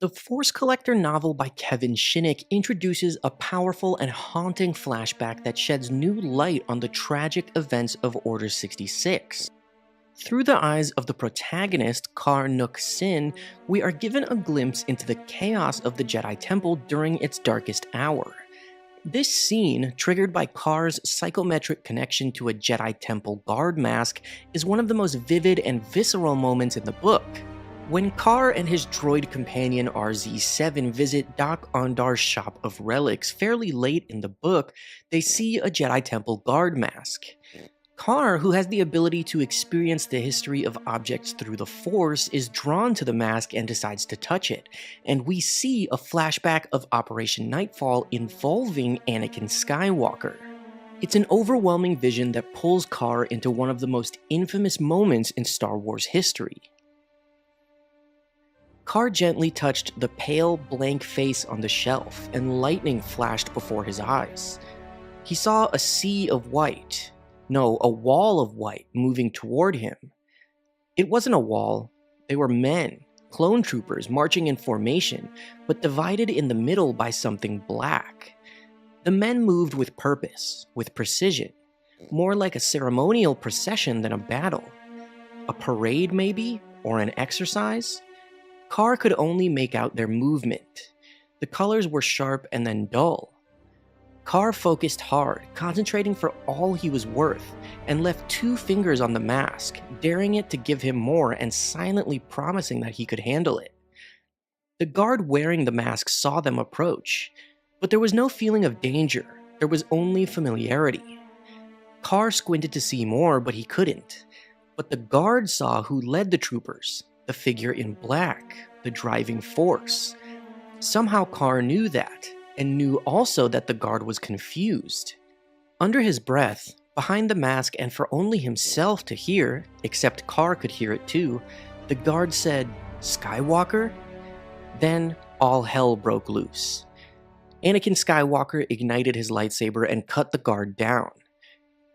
The Force Collector novel by Kevin Shinnick introduces a powerful and haunting flashback that sheds new light on the tragic events of Order 66. Through the eyes of the protagonist, Kar Nook Sin, we are given a glimpse into the chaos of the Jedi Temple during its darkest hour. This scene, triggered by Kar's psychometric connection to a Jedi Temple guard mask, is one of the most vivid and visceral moments in the book. When Kar and his droid companion RZ-7 visit Doc Ondar's shop of relics fairly late in the book, they see a Jedi Temple guard mask. Kar, who has the ability to experience the history of objects through the Force, is drawn to the mask and decides to touch it, and we see a flashback of Operation Nightfall involving Anakin Skywalker. It's an overwhelming vision that pulls Kar into one of the most infamous moments in Star Wars history. Kar gently touched the pale, blank face on the shelf, and lightning flashed before his eyes. He saw a sea of white. No, a wall of white moving toward him. It wasn't a wall. They were men, clone troopers marching in formation, but divided in the middle by something black. The men moved with purpose, with precision, more like a ceremonial procession than a battle. A parade, maybe? Or an exercise? Kar could only make out their movement. The colors were sharp and then dull. Kar focused hard, concentrating for all he was worth, and left 2 fingers on the mask, daring it to give him more and silently promising that he could handle it. The guard wearing the mask saw them approach, but there was no feeling of danger, there was only familiarity. Kar squinted to see more, but he couldn't. But the guard saw who led the troopers, the figure in black, the driving force. Somehow Kar knew that, and knew also that the guard was confused. Under his breath, behind the mask and for only himself to hear, except Kar could hear it too, the guard said, "Skywalker?" Then all hell broke loose. Anakin Skywalker ignited his lightsaber and cut the guard down.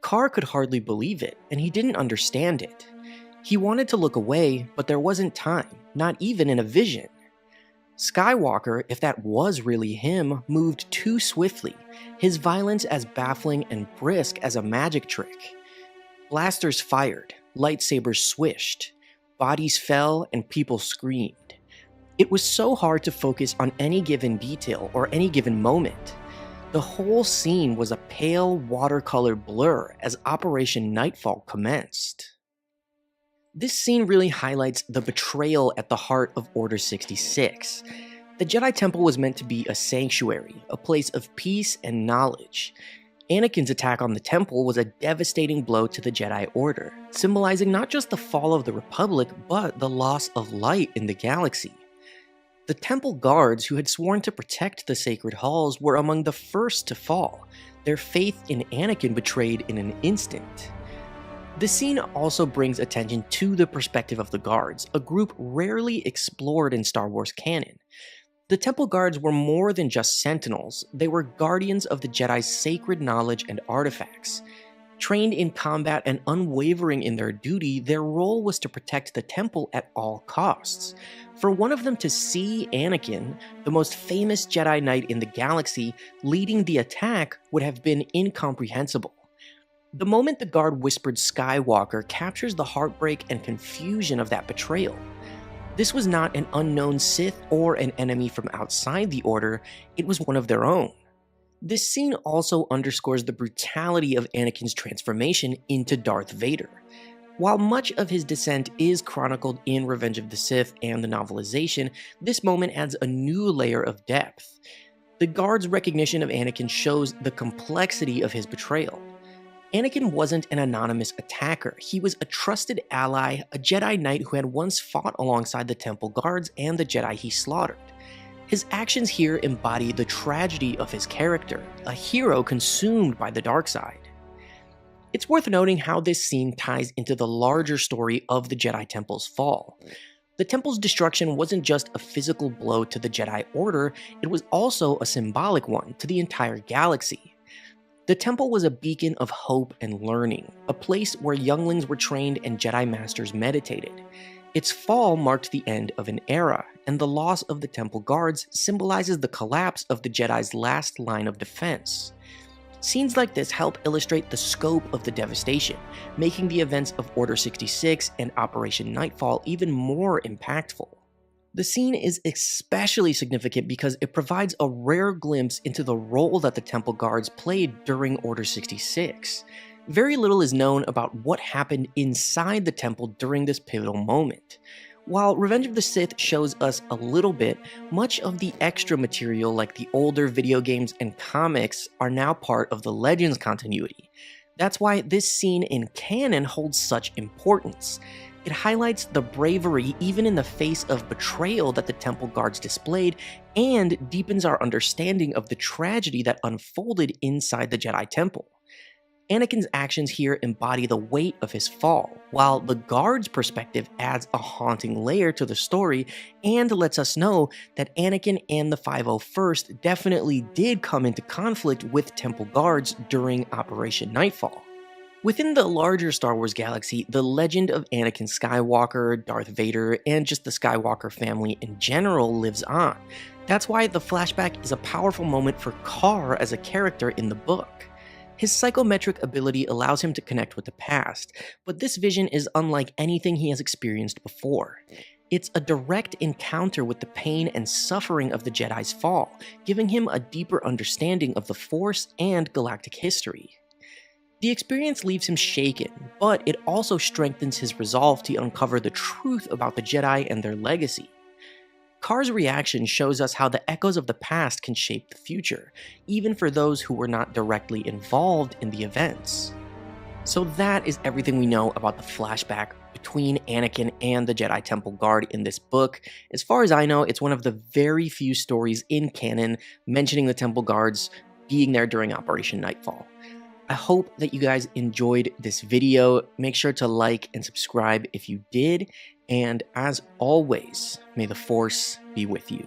Kar could hardly believe it, and he didn't understand it. He wanted to look away, but there wasn't time, not even in a vision. Skywalker, if that was really him, moved too swiftly, his violence as baffling and brisk as a magic trick. Blasters fired, lightsabers swished, bodies fell, and people screamed. It was so hard to focus on any given detail or any given moment. The whole scene was a pale watercolor blur as Operation Nightfall commenced. This scene really highlights the betrayal at the heart of Order 66. The Jedi Temple was meant to be a sanctuary, a place of peace and knowledge. Anakin's attack on the temple was a devastating blow to the Jedi Order, symbolizing not just the fall of the Republic, but the loss of light in the galaxy. The temple guards who had sworn to protect the sacred halls were among the first to fall, their faith in Anakin betrayed in an instant. The scene also brings attention to the perspective of the guards, a group rarely explored in Star Wars canon. The Temple Guards were more than just sentinels, they were guardians of the Jedi's sacred knowledge and artifacts. Trained in combat and unwavering in their duty, their role was to protect the temple at all costs. For one of them to see Anakin, the most famous Jedi Knight in the galaxy, leading the attack would have been incomprehensible. The moment the guard whispered Skywalker captures the heartbreak and confusion of that betrayal. This was not an unknown Sith or an enemy from outside the Order, it was one of their own. This scene also underscores the brutality of Anakin's transformation into Darth Vader. While much of his descent is chronicled in Revenge of the Sith and the novelization, this moment adds a new layer of depth. The guard's recognition of Anakin shows the complexity of his betrayal. Anakin wasn't an anonymous attacker, he was a trusted ally, a Jedi Knight who had once fought alongside the Temple Guards and the Jedi he slaughtered. His actions here embody the tragedy of his character, a hero consumed by the dark side. It's worth noting how this scene ties into the larger story of the Jedi Temple's fall. The Temple's destruction wasn't just a physical blow to the Jedi Order, it was also a symbolic one to the entire galaxy. The temple was a beacon of hope and learning, a place where younglings were trained and Jedi Masters meditated. Its fall marked the end of an era, and the loss of the Temple Guards symbolizes the collapse of the Jedi's last line of defense. Scenes like this help illustrate the scope of the devastation, making the events of Order 66 and Operation Nightfall even more impactful. The scene is especially significant because it provides a rare glimpse into the role that the Temple Guards played during Order 66. Very little is known about what happened inside the temple during this pivotal moment. While Revenge of the Sith shows us a little bit, much of the extra material like the older video games and comics are now part of the Legends continuity. That's why this scene in canon holds such importance. It highlights the bravery even in the face of betrayal that the Temple Guards displayed, and deepens our understanding of the tragedy that unfolded inside the Jedi Temple. Anakin's actions here embody the weight of his fall, while the Guard's perspective adds a haunting layer to the story and lets us know that Anakin and the 501st definitely did come into conflict with Temple Guards during Operation Nightfall. Within the larger Star Wars galaxy, the legend of Anakin Skywalker, Darth Vader, and just the Skywalker family in general lives on. That's why the flashback is a powerful moment for Carr as a character in the book. His psychometric ability allows him to connect with the past, but this vision is unlike anything he has experienced before. It's a direct encounter with the pain and suffering of the Jedi's fall, giving him a deeper understanding of the Force and galactic history. The experience leaves him shaken, but it also strengthens his resolve to uncover the truth about the Jedi and their legacy. Carr's reaction shows us how the echoes of the past can shape the future, even for those who were not directly involved in the events. So that is everything we know about the flashback between Anakin and the Jedi Temple Guard in this book. As far as I know, it's one of the very few stories in canon mentioning the Temple Guards being there during Operation Nightfall. I hope that you guys enjoyed this video. Make sure to like and subscribe if you did, and as always, may the Force be with you.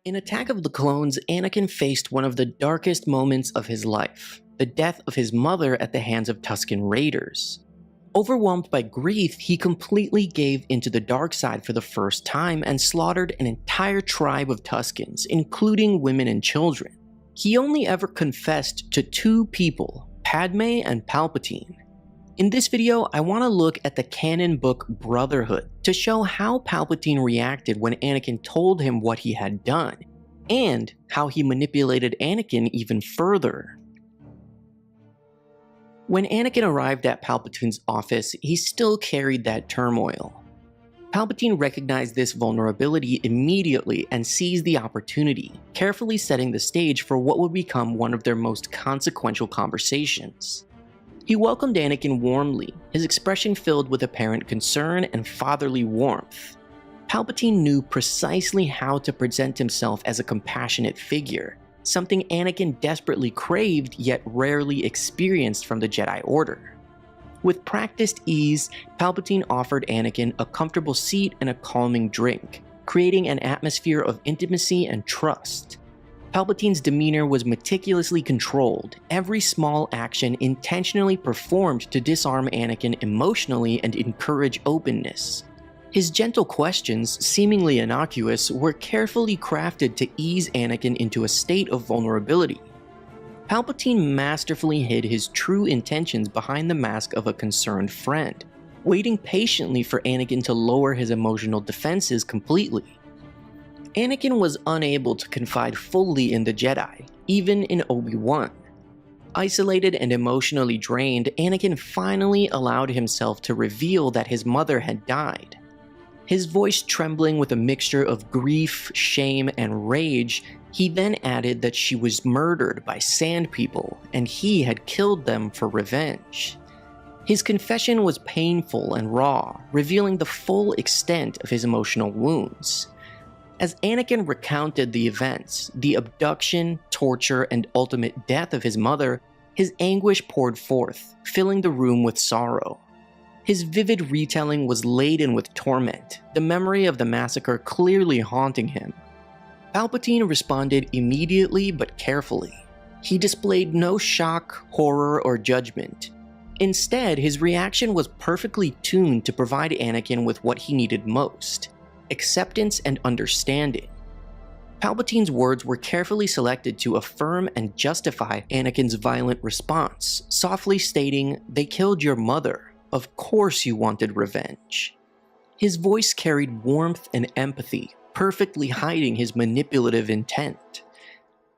In Attack of the Clones, Anakin faced one of the darkest moments of his life, the death of his mother at the hands of Tusken Raiders. Overwhelmed by grief, he completely gave into the dark side for the first time and slaughtered an entire tribe of Tuskens, including women and children. He only ever confessed to two people, Padme and Palpatine. In this video, I want to look at the canon book Brotherhood to show how Palpatine reacted when Anakin told him what he had done, and how he manipulated Anakin even further. When Anakin arrived at Palpatine's office, he still carried that turmoil. Palpatine recognized this vulnerability immediately and seized the opportunity, carefully setting the stage for what would become one of their most consequential conversations. He welcomed Anakin warmly, his expression filled with apparent concern and fatherly warmth. Palpatine knew precisely how to present himself as a compassionate figure, something Anakin desperately craved yet rarely experienced from the Jedi Order. With practiced ease, Palpatine offered Anakin a comfortable seat and a calming drink, creating an atmosphere of intimacy and trust. Palpatine's demeanor was meticulously controlled, every small action intentionally performed to disarm Anakin emotionally and encourage openness. His gentle questions, seemingly innocuous, were carefully crafted to ease Anakin into a state of vulnerability. Palpatine masterfully hid his true intentions behind the mask of a concerned friend, waiting patiently for Anakin to lower his emotional defenses completely. Anakin was unable to confide fully in the Jedi, even in Obi-Wan. Isolated and emotionally drained, Anakin finally allowed himself to reveal that his mother had died. His voice trembling with a mixture of grief, shame, and rage, he then added that she was murdered by Sand People, and he had killed them for revenge. His confession was painful and raw, revealing the full extent of his emotional wounds. As Anakin recounted the events, the abduction, torture, and ultimate death of his mother, his anguish poured forth, filling the room with sorrow. His vivid retelling was laden with torment, the memory of the massacre clearly haunting him. Palpatine responded immediately but carefully. He displayed no shock, horror, or judgment. Instead, his reaction was perfectly tuned to provide Anakin with what he needed most: acceptance and understanding. Palpatine's words were carefully selected to affirm and justify Anakin's violent response, softly stating, "They killed your mother. Of course you wanted revenge." His voice carried warmth and empathy, perfectly hiding his manipulative intent.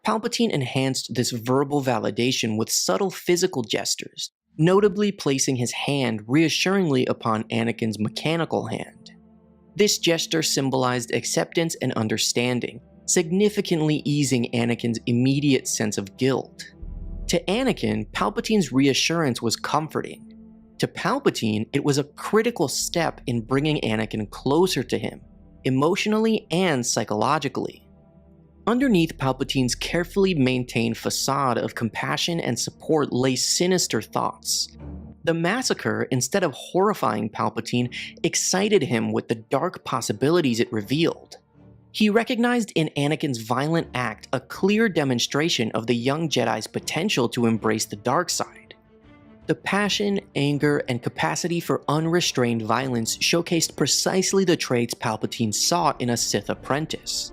Palpatine enhanced this verbal validation with subtle physical gestures, notably placing his hand reassuringly upon Anakin's mechanical hand. This gesture symbolized acceptance and understanding, significantly easing Anakin's immediate sense of guilt. To Anakin, Palpatine's reassurance was comforting. To Palpatine, it was a critical step in bringing Anakin closer to him, emotionally and psychologically. Underneath Palpatine's carefully maintained facade of compassion and support lay sinister thoughts. The massacre, instead of horrifying Palpatine, excited him with the dark possibilities it revealed. He recognized in Anakin's violent act a clear demonstration of the young Jedi's potential to embrace the dark side. The passion, anger, and capacity for unrestrained violence showcased precisely the traits Palpatine sought in a Sith apprentice.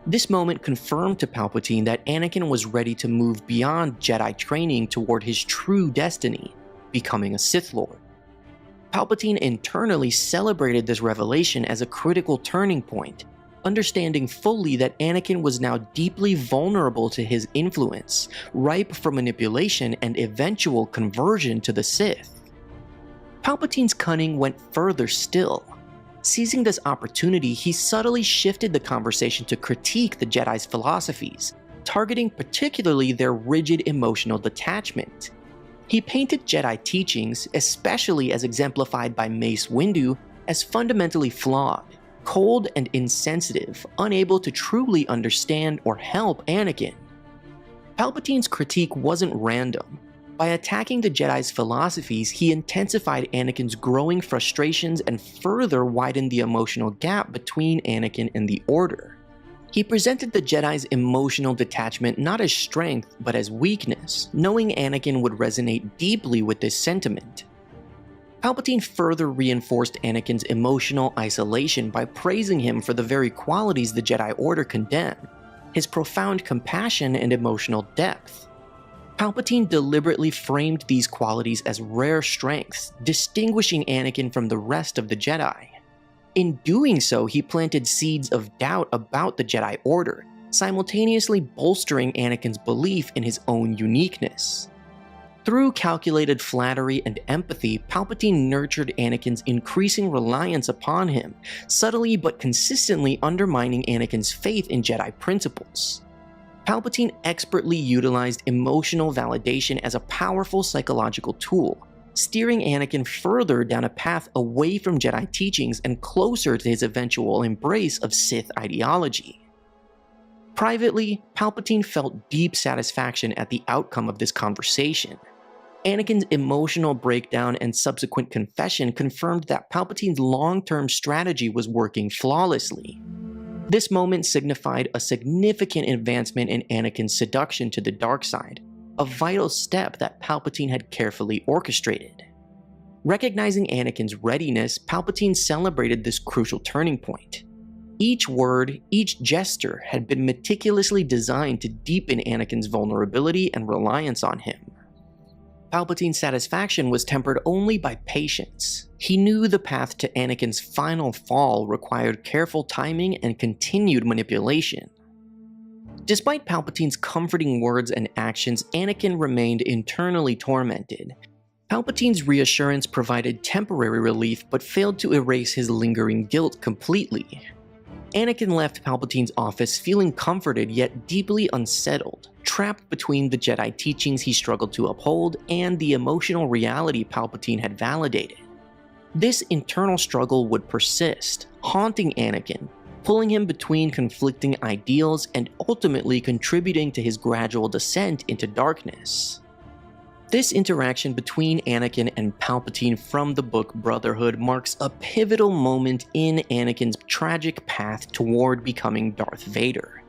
This moment confirmed to Palpatine that Anakin was ready to move beyond Jedi training toward his true destiny, becoming a Sith Lord. Palpatine internally celebrated this revelation as a critical turning point, understanding fully that Anakin was now deeply vulnerable to his influence, ripe for manipulation and eventual conversion to the Sith. Palpatine's cunning went further still. Seizing this opportunity, he subtly shifted the conversation to critique the Jedi's philosophies, targeting particularly their rigid emotional detachment. He painted Jedi teachings, especially as exemplified by Mace Windu, as fundamentally flawed, cold and insensitive, unable to truly understand or help Anakin. Palpatine's critique wasn't random. By attacking the Jedi's philosophies, he intensified Anakin's growing frustrations and further widened the emotional gap between Anakin and the Order. He presented the Jedi's emotional detachment not as strength, but as weakness, knowing Anakin would resonate deeply with this sentiment. Palpatine further reinforced Anakin's emotional isolation by praising him for the very qualities the Jedi Order condemned: his profound compassion and emotional depth. Palpatine deliberately framed these qualities as rare strengths, distinguishing Anakin from the rest of the Jedi. In doing so, he planted seeds of doubt about the Jedi Order, simultaneously bolstering Anakin's belief in his own uniqueness. Through calculated flattery and empathy, Palpatine nurtured Anakin's increasing reliance upon him, subtly but consistently undermining Anakin's faith in Jedi principles. Palpatine expertly utilized emotional validation as a powerful psychological tool, steering Anakin further down a path away from Jedi teachings and closer to his eventual embrace of Sith ideology. Privately, Palpatine felt deep satisfaction at the outcome of this conversation. Anakin's emotional breakdown and subsequent confession confirmed that Palpatine's long-term strategy was working flawlessly. This moment signified a significant advancement in Anakin's seduction to the dark side, a vital step that Palpatine had carefully orchestrated. Recognizing Anakin's readiness, Palpatine celebrated this crucial turning point. Each word, each gesture had been meticulously designed to deepen Anakin's vulnerability and reliance on him. Palpatine's satisfaction was tempered only by patience. He knew the path to Anakin's final fall required careful timing and continued manipulation. Despite Palpatine's comforting words and actions, Anakin remained internally tormented. Palpatine's reassurance provided temporary relief but failed to erase his lingering guilt completely. Anakin left Palpatine's office feeling comforted yet deeply unsettled, trapped between the Jedi teachings he struggled to uphold and the emotional reality Palpatine had validated. This internal struggle would persist, haunting Anakin, pulling him between conflicting ideals and ultimately contributing to his gradual descent into darkness. This interaction between Anakin and Palpatine from the book Brotherhood marks a pivotal moment in Anakin's tragic path toward becoming Darth Vader.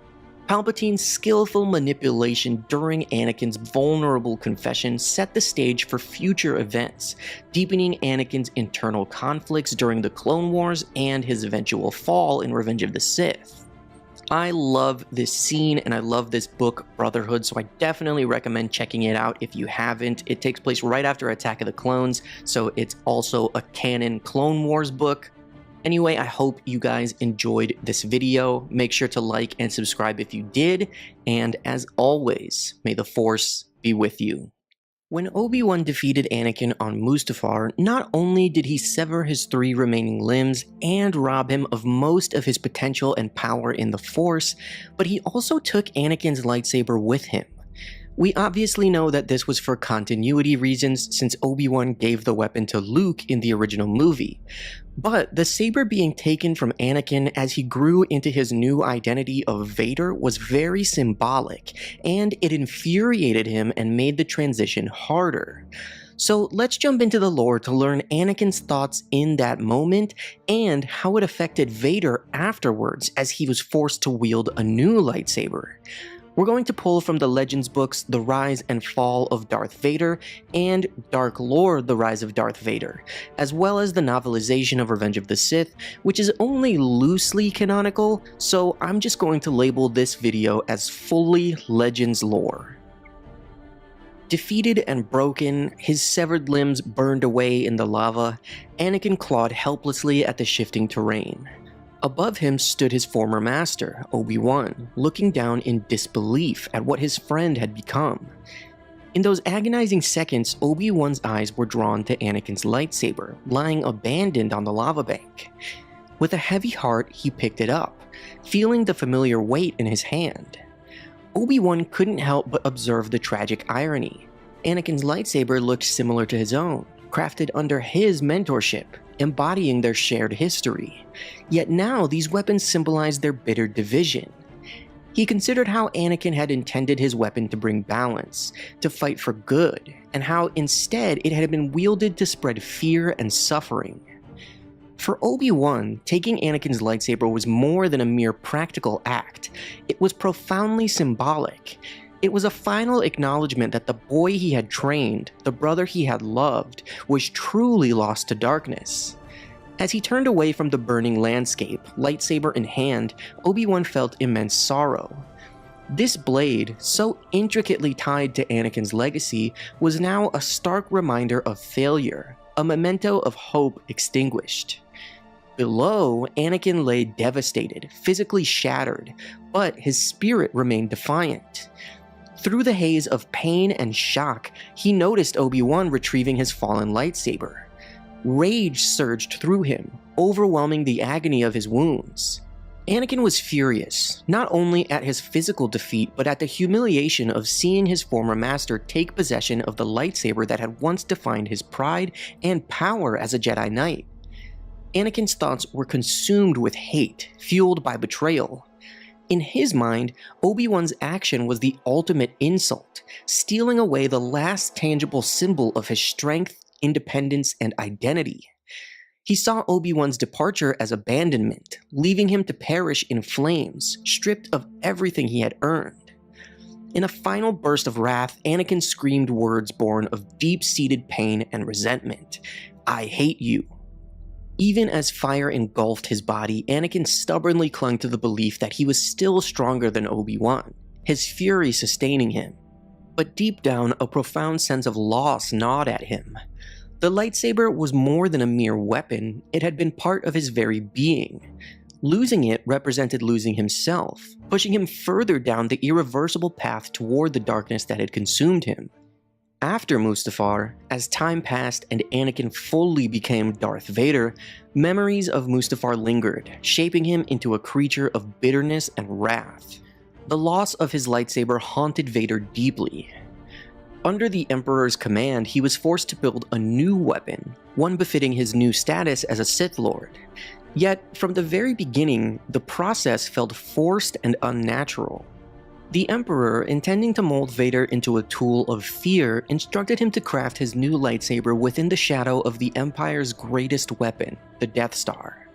Palpatine's skillful manipulation during Anakin's vulnerable confession set the stage for future events, deepening Anakin's internal conflicts during the Clone Wars and his eventual fall in Revenge of the Sith. I love this scene and I love this book, Brotherhood, so I definitely recommend checking it out if you haven't. It takes place right after Attack of the Clones, so it's also a canon Clone Wars book. Anyway, I hope you guys enjoyed this video. Make sure to like and subscribe if you did, and as always, may the Force be with you. When Obi-Wan defeated Anakin on Mustafar, not only did he sever his 3 remaining limbs and rob him of most of his potential and power in the Force, but he also took Anakin's lightsaber with him. We obviously know that this was for continuity reasons since Obi-Wan gave the weapon to Luke in the original movie. But the saber being taken from Anakin as he grew into his new identity of Vader was very symbolic, and it infuriated him and made the transition harder. So let's jump into the lore to learn Anakin's thoughts in that moment and how it affected Vader afterwards as he was forced to wield a new lightsaber. We're going to pull from the Legends books The Rise and Fall of Darth Vader and Dark Lore The Rise of Darth Vader, as well as the novelization of Revenge of the Sith, which is only loosely canonical, so I'm just going to label this video as fully Legends lore. Defeated and broken, his severed limbs burned away in the lava, Anakin clawed helplessly at the shifting terrain. Above him stood his former master, Obi-Wan, looking down in disbelief at what his friend had become. In those agonizing seconds, Obi-Wan's eyes were drawn to Anakin's lightsaber, lying abandoned on the lava bank. With a heavy heart, he picked it up, feeling the familiar weight in his hand. Obi-Wan couldn't help but observe the tragic irony. Anakin's lightsaber looked similar to his own, crafted under his mentorship, embodying their shared history. Yet now these weapons symbolize their bitter division. He considered how Anakin had intended his weapon to bring balance, to fight for good, and how instead it had been wielded to spread fear and suffering. For Obi-Wan, taking Anakin's lightsaber was more than a mere practical act. It was profoundly symbolic. It was a final acknowledgement that the boy he had trained, the brother he had loved, was truly lost to darkness. As he turned away from the burning landscape, lightsaber in hand, Obi-Wan felt immense sorrow. This blade, so intricately tied to Anakin's legacy, was now a stark reminder of failure, a memento of hope extinguished. Below, Anakin lay devastated, physically shattered, but his spirit remained defiant. Through the haze of pain and shock, he noticed Obi-Wan retrieving his fallen lightsaber. Rage surged through him, overwhelming the agony of his wounds. Anakin was furious, not only at his physical defeat, but at the humiliation of seeing his former master take possession of the lightsaber that had once defined his pride and power as a Jedi Knight. Anakin's thoughts were consumed with hate, fueled by betrayal. In his mind, Obi-Wan's action was the ultimate insult, stealing away the last tangible symbol of his strength, independence, and identity. He saw Obi-Wan's departure as abandonment, leaving him to perish in flames, stripped of everything he had earned. In a final burst of wrath, Anakin screamed words born of deep-seated pain and resentment. "I hate you." Even as fire engulfed his body, Anakin stubbornly clung to the belief that he was still stronger than Obi-Wan, his fury sustaining him. But deep down, a profound sense of loss gnawed at him. The lightsaber was more than a mere weapon, it had been part of his very being. Losing it represented losing himself, pushing him further down the irreversible path toward the darkness that had consumed him. After Mustafar, as time passed and Anakin fully became Darth Vader, memories of Mustafar lingered, shaping him into a creature of bitterness and wrath. The loss of his lightsaber haunted Vader deeply. Under the Emperor's command, he was forced to build a new weapon, one befitting his new status as a Sith Lord. Yet, from the very beginning, the process felt forced and unnatural. The Emperor, intending to mold Vader into a tool of fear, instructed him to craft his new lightsaber within the shadow of the Empire's greatest weapon, the Death Star.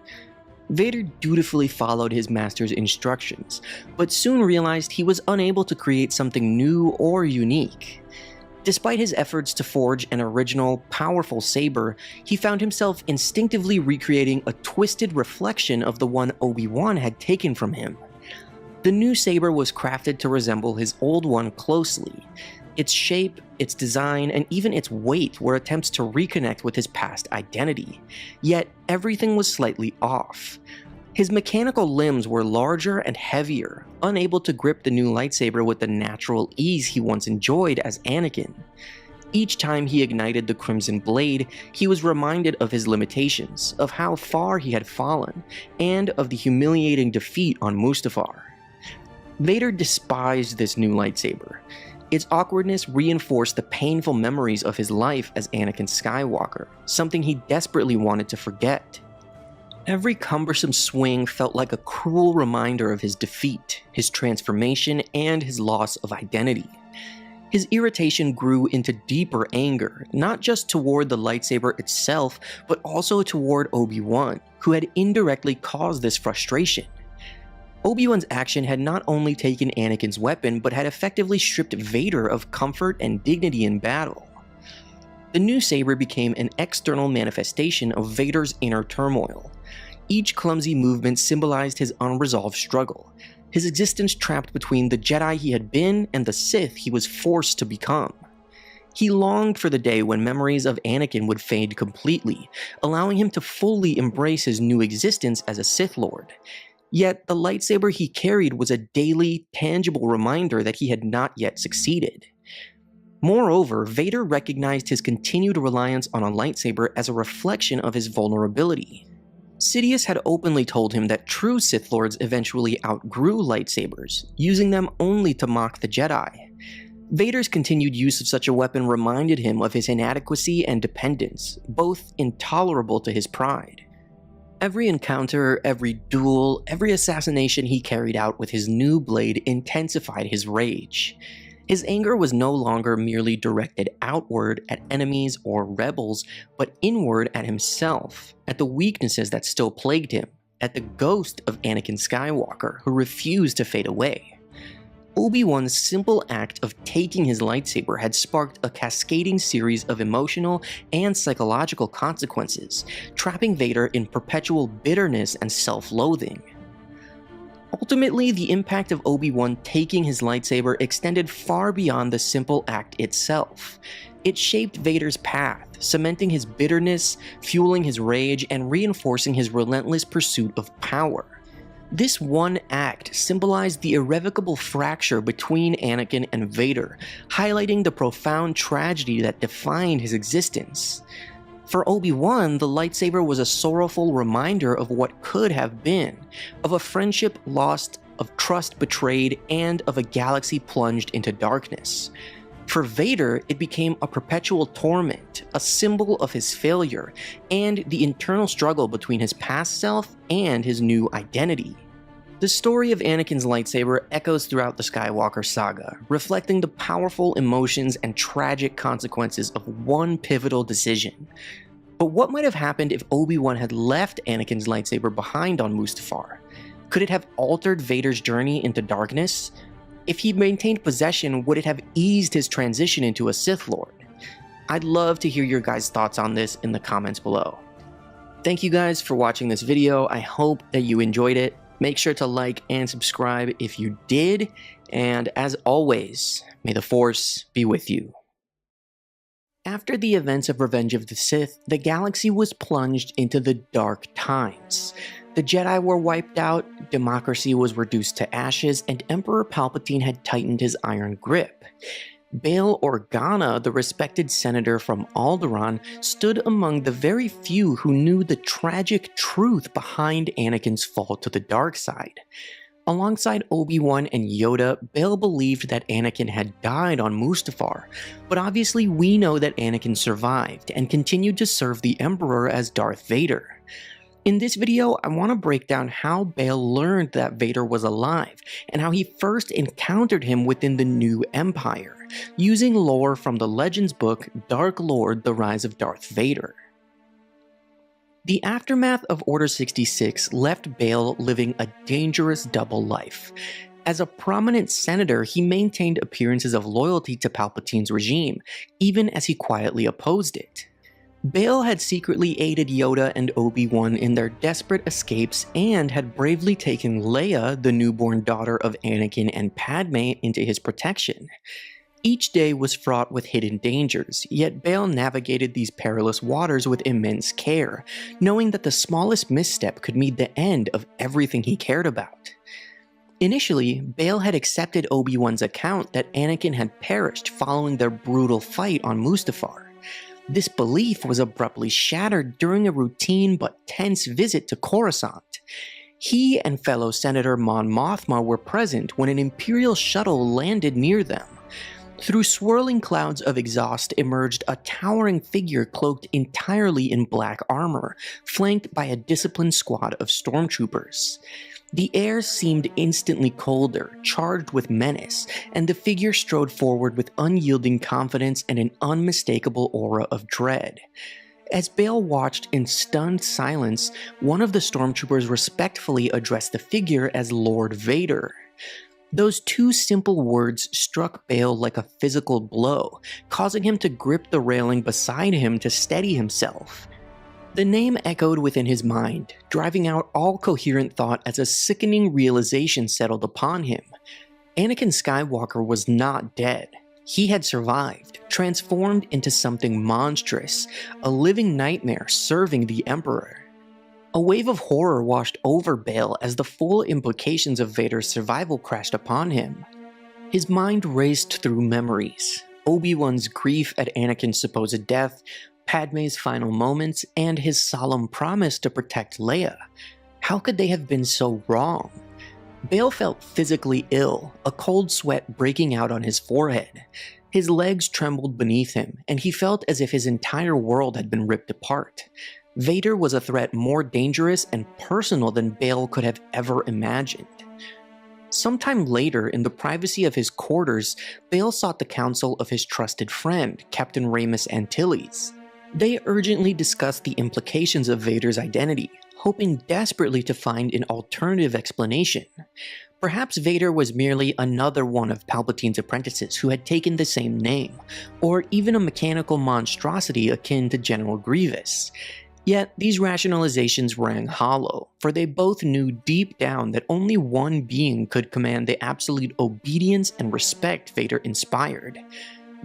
Vader dutifully followed his master's instructions, but soon realized he was unable to create something new or unique. Despite his efforts to forge an original, powerful saber, he found himself instinctively recreating a twisted reflection of the one Obi-Wan had taken from him. The new saber was crafted to resemble his old one closely. Its shape, its design, and even its weight were attempts to reconnect with his past identity. Yet, everything was slightly off. His mechanical limbs were larger and heavier, unable to grip the new lightsaber with the natural ease he once enjoyed as Anakin. Each time he ignited the Crimson Blade, he was reminded of his limitations, of how far he had fallen, and of the humiliating defeat on Mustafar. Vader despised this new lightsaber. Its awkwardness reinforced the painful memories of his life as Anakin Skywalker, something he desperately wanted to forget. Every cumbersome swing felt like a cruel reminder of his defeat, his transformation, and his loss of identity. His irritation grew into deeper anger, not just toward the lightsaber itself, but also toward Obi-Wan, who had indirectly caused this frustration. Obi-Wan's action had not only taken Anakin's weapon, but had effectively stripped Vader of comfort and dignity in battle. The new saber became an external manifestation of Vader's inner turmoil. Each clumsy movement symbolized his unresolved struggle, his existence trapped between the Jedi he had been and the Sith he was forced to become. He longed for the day when memories of Anakin would fade completely, allowing him to fully embrace his new existence as a Sith Lord. Yet the lightsaber he carried was a daily, tangible reminder that he had not yet succeeded. Moreover, Vader recognized his continued reliance on a lightsaber as a reflection of his vulnerability. Sidious had openly told him that true Sith Lords eventually outgrew lightsabers, using them only to mock the Jedi. Vader's continued use of such a weapon reminded him of his inadequacy and dependence, both intolerable to his pride. Every encounter, every duel, every assassination he carried out with his new blade intensified his rage. His anger was no longer merely directed outward at enemies or rebels, but inward at himself, at the weaknesses that still plagued him, at the ghost of Anakin Skywalker who refused to fade away. Obi-Wan's simple act of taking his lightsaber had sparked a cascading series of emotional and psychological consequences, trapping Vader in perpetual bitterness and self-loathing. Ultimately, the impact of Obi-Wan taking his lightsaber extended far beyond the simple act itself. It shaped Vader's path, cementing his bitterness, fueling his rage, and reinforcing his relentless pursuit of power. This one act symbolized the irrevocable fracture between Anakin and Vader, highlighting the profound tragedy that defined his existence. For Obi-Wan, the lightsaber was a sorrowful reminder of what could have been, of a friendship lost, of trust betrayed, and of a galaxy plunged into darkness. For Vader, it became a perpetual torment, a symbol of his failure, and the internal struggle between his past self and his new identity. The story of Anakin's lightsaber echoes throughout the Skywalker saga, reflecting the powerful emotions and tragic consequences of one pivotal decision. But what might have happened if Obi-Wan had left Anakin's lightsaber behind on Mustafar? Could it have altered Vader's journey into darkness? If he maintained possession, would it have eased his transition into a Sith Lord? I'd love to hear your guys' thoughts on this in the comments below. Thank you guys for watching this video. I hope that you enjoyed it. Make sure to like and subscribe if you did, and as always, may the Force be with you. After the events of Revenge of the Sith, the galaxy was plunged into the dark times. The Jedi were wiped out, democracy was reduced to ashes, and Emperor Palpatine had tightened his iron grip. Bail Organa, the respected senator from Alderaan, stood among the very few who knew the tragic truth behind Anakin's fall to the dark side. Alongside Obi-Wan and Yoda, Bail believed that Anakin had died on Mustafar, but obviously we know that Anakin survived and continued to serve the Emperor as Darth Vader. In this video, I want to break down how Bail learned that Vader was alive, and how he first encountered him within the New Empire, using lore from the Legends book Dark Lord: The Rise of Darth Vader. The aftermath of Order 66 left Bail living a dangerous double life. As a prominent senator, he maintained appearances of loyalty to Palpatine's regime, even as he quietly opposed it. Bail had secretly aided Yoda and Obi-Wan in their desperate escapes and had bravely taken Leia, the newborn daughter of Anakin and Padme, into his protection. Each day was fraught with hidden dangers, yet Bail navigated these perilous waters with immense care, knowing that the smallest misstep could mean the end of everything he cared about. Initially, Bail had accepted Obi-Wan's account that Anakin had perished following their brutal fight on Mustafar. This belief was abruptly shattered during a routine but tense visit to Coruscant. He and fellow Senator Mon Mothma were present when an Imperial shuttle landed near them. Through swirling clouds of exhaust emerged a towering figure cloaked entirely in black armor, flanked by a disciplined squad of stormtroopers. The air seemed instantly colder, charged with menace, and the figure strode forward with unyielding confidence and an unmistakable aura of dread. As Bail watched in stunned silence, one of the stormtroopers respectfully addressed the figure as Lord Vader. Those two simple words struck Bail like a physical blow, causing him to grip the railing beside him to steady himself. The name echoed within his mind, driving out all coherent thought as a sickening realization settled upon him. Anakin Skywalker was not dead. He had survived, transformed into something monstrous, a living nightmare serving the Emperor. A wave of horror washed over Bail as the full implications of Vader's survival crashed upon him. His mind raced through memories: Obi-Wan's grief at Anakin's supposed death, Padme's final moments, and his solemn promise to protect Leia. How could they have been so wrong? Bail felt physically ill, a cold sweat breaking out on his forehead. His legs trembled beneath him, and he felt as if his entire world had been ripped apart. Vader was a threat more dangerous and personal than Bail could have ever imagined. Sometime later, in the privacy of his quarters, Bail sought the counsel of his trusted friend, Captain Ramus Antilles. They urgently discussed the implications of Vader's identity, hoping desperately to find an alternative explanation. Perhaps Vader was merely another one of Palpatine's apprentices who had taken the same name, or even a mechanical monstrosity akin to General Grievous. Yet, these rationalizations rang hollow, for they both knew deep down that only one being could command the absolute obedience and respect Vader inspired.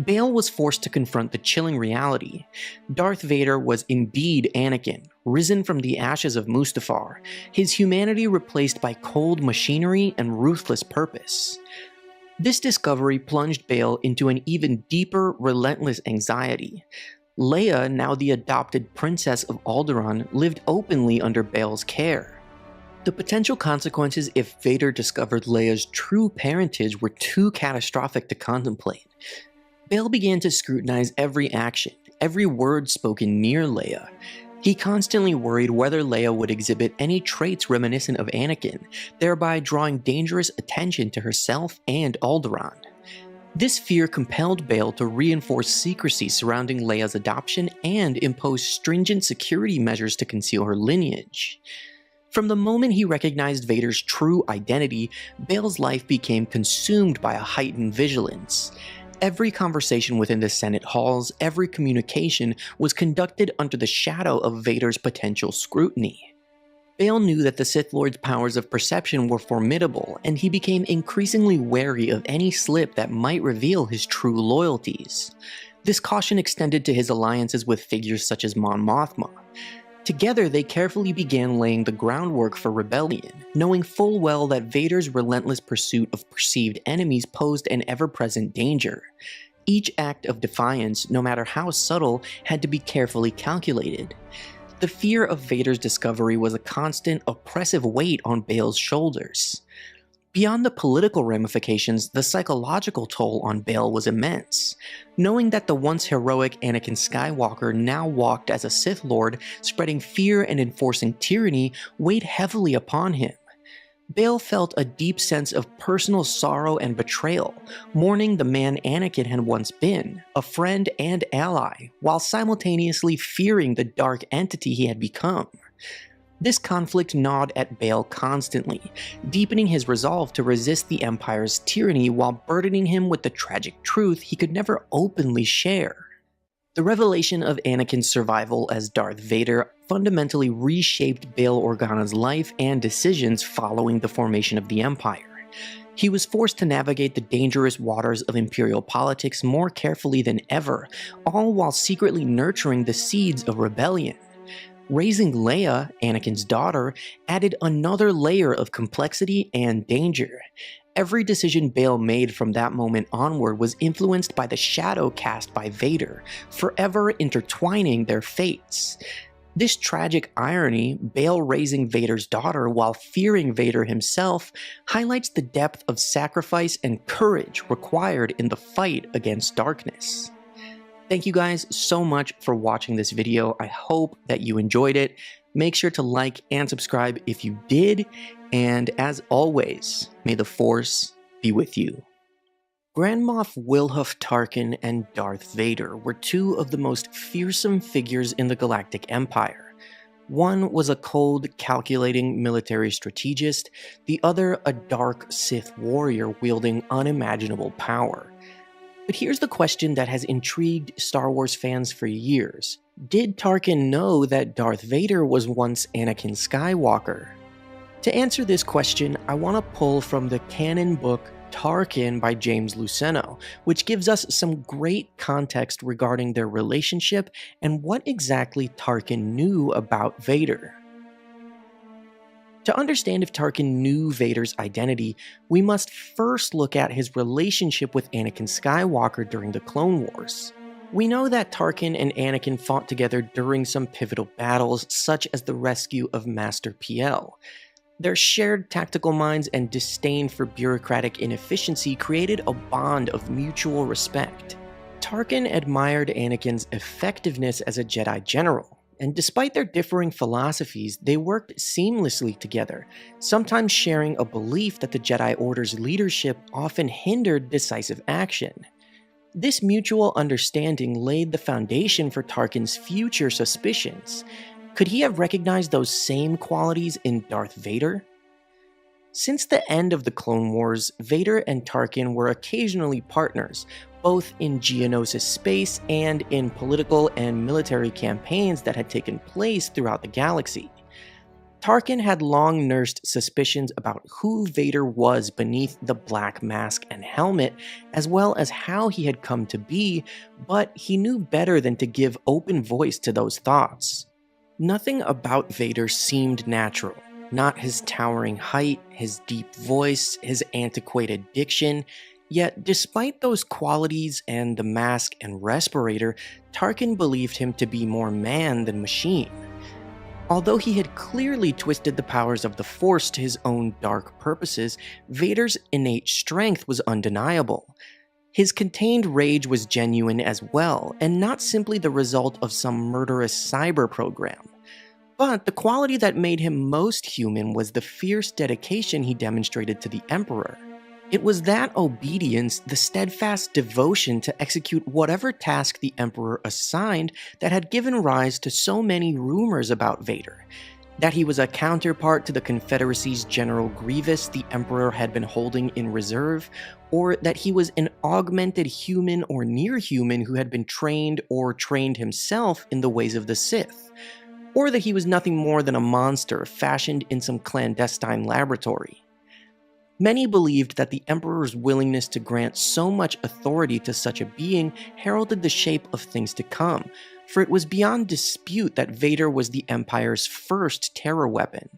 Bail was forced to confront the chilling reality. Darth Vader was indeed Anakin, risen from the ashes of Mustafar, his humanity replaced by cold machinery and ruthless purpose. This discovery plunged Bail into an even deeper, relentless anxiety. Leia, now the adopted princess of Alderaan, lived openly under Bail's care. The potential consequences if Vader discovered Leia's true parentage were too catastrophic to contemplate. Bail began to scrutinize every action, every word spoken near Leia. He constantly worried whether Leia would exhibit any traits reminiscent of Anakin, thereby drawing dangerous attention to herself and Alderaan. This fear compelled Bail to reinforce secrecy surrounding Leia's adoption and impose stringent security measures to conceal her lineage. From the moment he recognized Vader's true identity, Bail's life became consumed by a heightened vigilance. Every conversation within the Senate halls, every communication was conducted under the shadow of Vader's potential scrutiny. Bail knew that the Sith Lord's powers of perception were formidable, and he became increasingly wary of any slip that might reveal his true loyalties. This caution extended to his alliances with figures such as Mon Mothma. Together, they carefully began laying the groundwork for rebellion, knowing full well that Vader's relentless pursuit of perceived enemies posed an ever-present danger. Each act of defiance, no matter how subtle, had to be carefully calculated. The fear of Vader's discovery was a constant, oppressive weight on Bail's shoulders. Beyond the political ramifications, the psychological toll on Bail was immense. Knowing that the once heroic Anakin Skywalker now walked as a Sith Lord, spreading fear and enforcing tyranny, weighed heavily upon him. Bail felt a deep sense of personal sorrow and betrayal, mourning the man Anakin had once been, a friend and ally, while simultaneously fearing the dark entity he had become. This conflict gnawed at Bail constantly, deepening his resolve to resist the Empire's tyranny while burdening him with the tragic truth he could never openly share. The revelation of Anakin's survival as Darth Vader fundamentally reshaped Bail Organa's life and decisions following the formation of the Empire. He was forced to navigate the dangerous waters of Imperial politics more carefully than ever, all while secretly nurturing the seeds of rebellion. Raising Leia, Anakin's daughter, added another layer of complexity and danger. Every decision Bail made from that moment onward was influenced by the shadow cast by Vader, forever intertwining their fates. This tragic irony, Bail raising Vader's daughter while fearing Vader himself, highlights the depth of sacrifice and courage required in the fight against darkness. Thank you guys so much for watching this video. I hope that you enjoyed it. Make sure to like and subscribe if you did, and as always, may the Force be with you. Grand Moff Wilhuff Tarkin and Darth Vader were two of the most fearsome figures in the Galactic Empire. One was a cold, calculating military strategist, the other a dark Sith warrior wielding unimaginable power. But here's the question that has intrigued Star Wars fans for years. Did Tarkin know that Darth Vader was once Anakin Skywalker? To answer this question, I want to pull from the canon book Tarkin by James Luceno, which gives us some great context regarding their relationship and what exactly Tarkin knew about Vader. To understand if Tarkin knew Vader's identity, we must first look at his relationship with Anakin Skywalker during the Clone Wars. We know that Tarkin and Anakin fought together during some pivotal battles, such as the rescue of Master PL. Their shared tactical minds and disdain for bureaucratic inefficiency created a bond of mutual respect. Tarkin admired Anakin's effectiveness as a Jedi general, and despite their differing philosophies, they worked seamlessly together, sometimes sharing a belief that the Jedi Order's leadership often hindered decisive action. This mutual understanding laid the foundation for Tarkin's future suspicions. Could he have recognized those same qualities in Darth Vader? Since the end of the Clone Wars, Vader and Tarkin were occasionally partners, both in Geonosis space and in political and military campaigns that had taken place throughout the galaxy. Tarkin had long nursed suspicions about who Vader was beneath the black mask and helmet, as well as how he had come to be, but he knew better than to give open voice to those thoughts. Nothing about Vader seemed natural. Not his towering height, his deep voice, his antiquated diction. Yet, despite those qualities and the mask and respirator, Tarkin believed him to be more man than machine. Although he had clearly twisted the powers of the Force to his own dark purposes, Vader's innate strength was undeniable. His contained rage was genuine as well, and not simply the result of some murderous cyber program. But the quality that made him most human was the fierce dedication he demonstrated to the Emperor. It was that obedience, the steadfast devotion to execute whatever task the Emperor assigned, that had given rise to so many rumors about Vader. That he was a counterpart to the Confederacy's General Grievous the Emperor had been holding in reserve, or that he was an augmented human or near-human who had been trained or trained himself in the ways of the Sith, or that he was nothing more than a monster fashioned in some clandestine laboratory. Many believed that the Emperor's willingness to grant so much authority to such a being heralded the shape of things to come, for it was beyond dispute that Vader was the Empire's first terror weapon.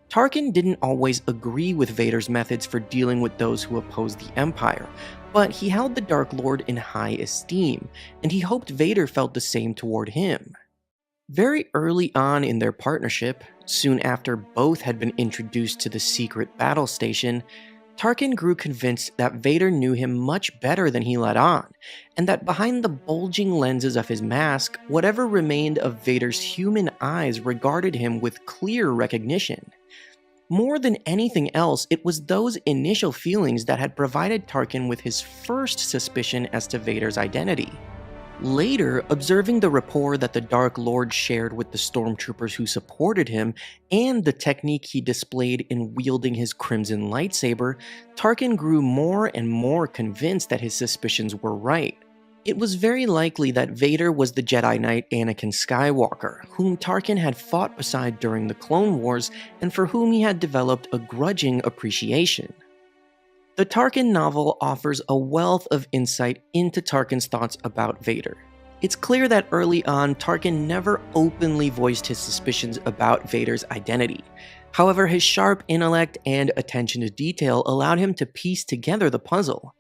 Tarkin didn't always agree with Vader's methods for dealing with those who opposed the Empire, but he held the Dark Lord in high esteem, and he hoped Vader felt the same toward him. Very early on in their partnership, soon after both had been introduced to the secret battle station, Tarkin grew convinced that Vader knew him much better than he let on, and that behind the bulging lenses of his mask, whatever remained of Vader's human eyes regarded him with clear recognition. More than anything else, it was those initial feelings that had provided Tarkin with his first suspicion as to Vader's identity. Later, observing the rapport that the Dark Lord shared with the stormtroopers who supported him and the technique he displayed in wielding his crimson lightsaber, Tarkin grew more and more convinced that his suspicions were right. It was very likely that Vader was the Jedi Knight Anakin Skywalker, whom Tarkin had fought beside during the Clone Wars and for whom he had developed a grudging appreciation. The Tarkin novel offers a wealth of insight into Tarkin's thoughts about Vader. It's clear that early on, Tarkin never openly voiced his suspicions about Vader's identity. However, his sharp intellect and attention to detail allowed him to piece together the puzzle.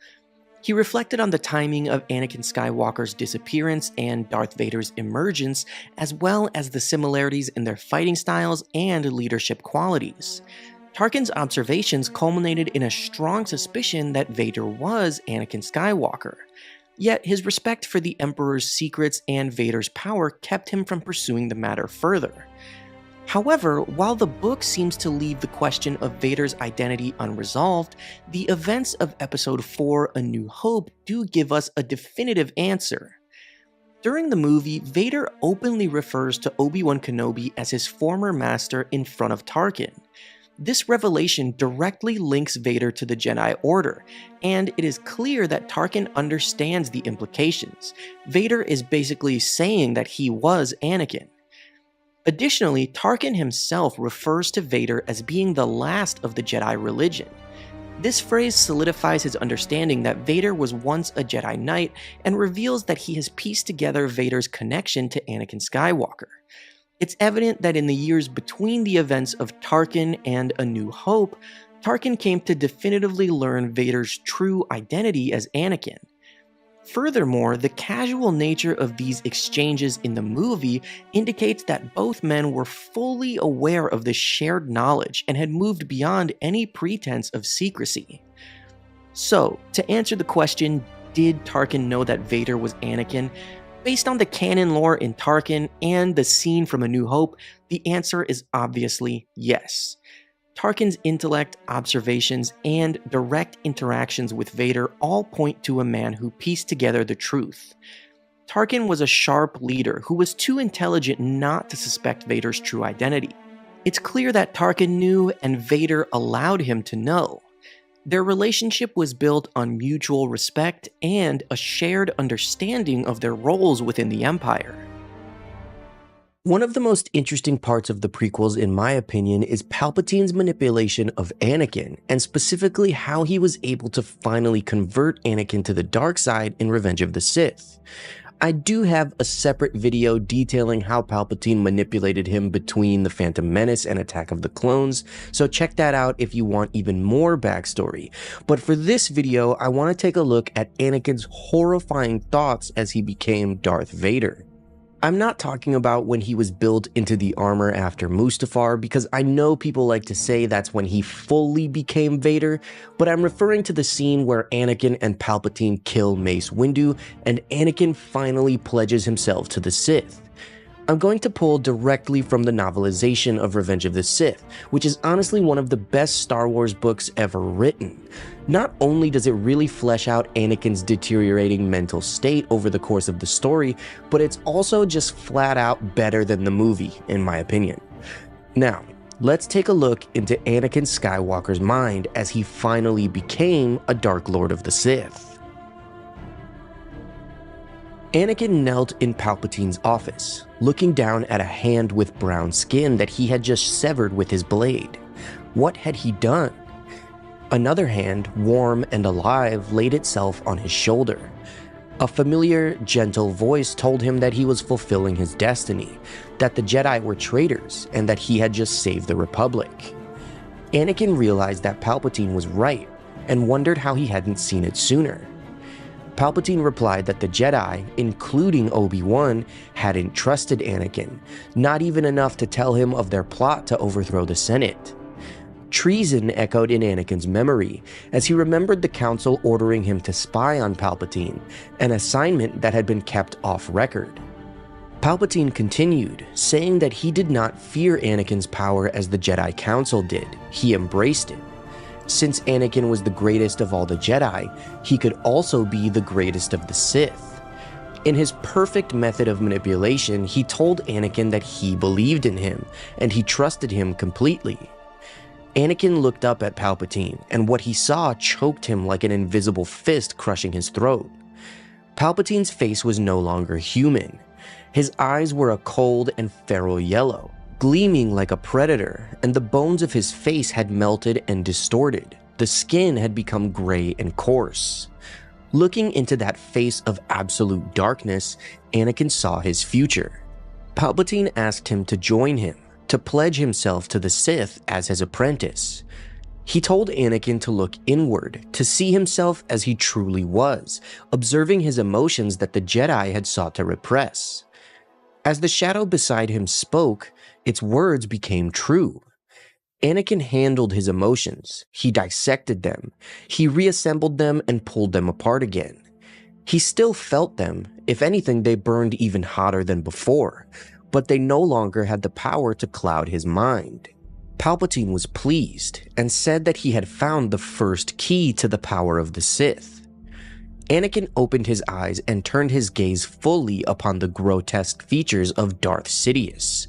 He reflected on the timing of Anakin Skywalker's disappearance and Darth Vader's emergence, as well as the similarities in their fighting styles and leadership qualities. Tarkin's observations culminated in a strong suspicion that Vader was Anakin Skywalker. Yet his respect for the Emperor's secrets and Vader's power kept him from pursuing the matter further. However, while the book seems to leave the question of Vader's identity unresolved, the events of Episode 4, A New Hope do give us a definitive answer. During the movie, Vader openly refers to Obi-Wan Kenobi as his former master in front of Tarkin. This revelation directly links Vader to the Jedi Order, and it is clear that Tarkin understands the implications. Vader is basically saying that he was Anakin. Additionally, Tarkin himself refers to Vader as being the last of the Jedi religion. This phrase solidifies his understanding that Vader was once a Jedi Knight and reveals that he has pieced together Vader's connection to Anakin Skywalker. It's evident that in the years between the events of Tarkin and A New Hope, Tarkin came to definitively learn Vader's true identity as Anakin. Furthermore, the casual nature of these exchanges in the movie indicates that both men were fully aware of this shared knowledge and had moved beyond any pretense of secrecy. So, to answer the question, did Tarkin know that Vader was Anakin? Based on the canon lore in Tarkin and the scene from A New Hope, the answer is obviously yes. Tarkin's intellect, observations, and direct interactions with Vader all point to a man who pieced together the truth. Tarkin was a sharp leader who was too intelligent not to suspect Vader's true identity. It's clear that Tarkin knew and Vader allowed him to know. Their relationship was built on mutual respect and a shared understanding of their roles within the Empire. One of the most interesting parts of the prequels, in my opinion, is Palpatine's manipulation of Anakin, and specifically how he was able to finally convert Anakin to the dark side in Revenge of the Sith. I do have a separate video detailing how Palpatine manipulated him between The Phantom Menace and Attack of the Clones, so check that out if you want even more backstory. But for this video, I want to take a look at Anakin's horrifying thoughts as he became Darth Vader. I'm not talking about when he was built into the armor after Mustafar, because I know people like to say that's when he fully became Vader, but I'm referring to the scene where Anakin and Palpatine kill Mace Windu, and Anakin finally pledges himself to the Sith. I'm going to pull directly from the novelization of Revenge of the Sith, which is honestly one of the best Star Wars books ever written. Not only does it really flesh out Anakin's deteriorating mental state over the course of the story, but it's also just flat out better than the movie, in my opinion. Now, let's take a look into Anakin Skywalker's mind as he finally became a Dark Lord of the Sith. Anakin knelt in Palpatine's office, looking down at a hand with brown skin that he had just severed with his blade. What had he done? Another hand, warm and alive, laid itself on his shoulder. A familiar, gentle voice told him that he was fulfilling his destiny, that the Jedi were traitors, and that he had just saved the Republic. Anakin realized that Palpatine was right, and wondered how he hadn't seen it sooner. Palpatine replied that the Jedi, including Obi-Wan, hadn't trusted Anakin, not even enough to tell him of their plot to overthrow the Senate. Treason echoed in Anakin's memory, as he remembered the Council ordering him to spy on Palpatine, an assignment that had been kept off record. Palpatine continued, saying that he did not fear Anakin's power as the Jedi Council did. He embraced it. Since Anakin was the greatest of all the Jedi, he could also be the greatest of the Sith. In his perfect method of manipulation, he told Anakin that he believed in him, and he trusted him completely. Anakin looked up at Palpatine, and what he saw choked him like an invisible fist crushing his throat. Palpatine's face was no longer human. His eyes were a cold and feral yellow, gleaming like a predator, and the bones of his face had melted and distorted. The skin had become gray and coarse. Looking into that face of absolute darkness, Anakin saw his future. Palpatine asked him to join him, to pledge himself to the Sith as his apprentice. He told Anakin to look inward, to see himself as he truly was, observing his emotions that the Jedi had sought to repress. As the shadow beside him spoke, its words became true. Anakin handled his emotions. He dissected them. He reassembled them and pulled them apart again. He still felt them. If anything, they burned even hotter than before, but they no longer had the power to cloud his mind. Palpatine was pleased and said that he had found the first key to the power of the Sith. Anakin opened his eyes and turned his gaze fully upon the grotesque features of Darth Sidious.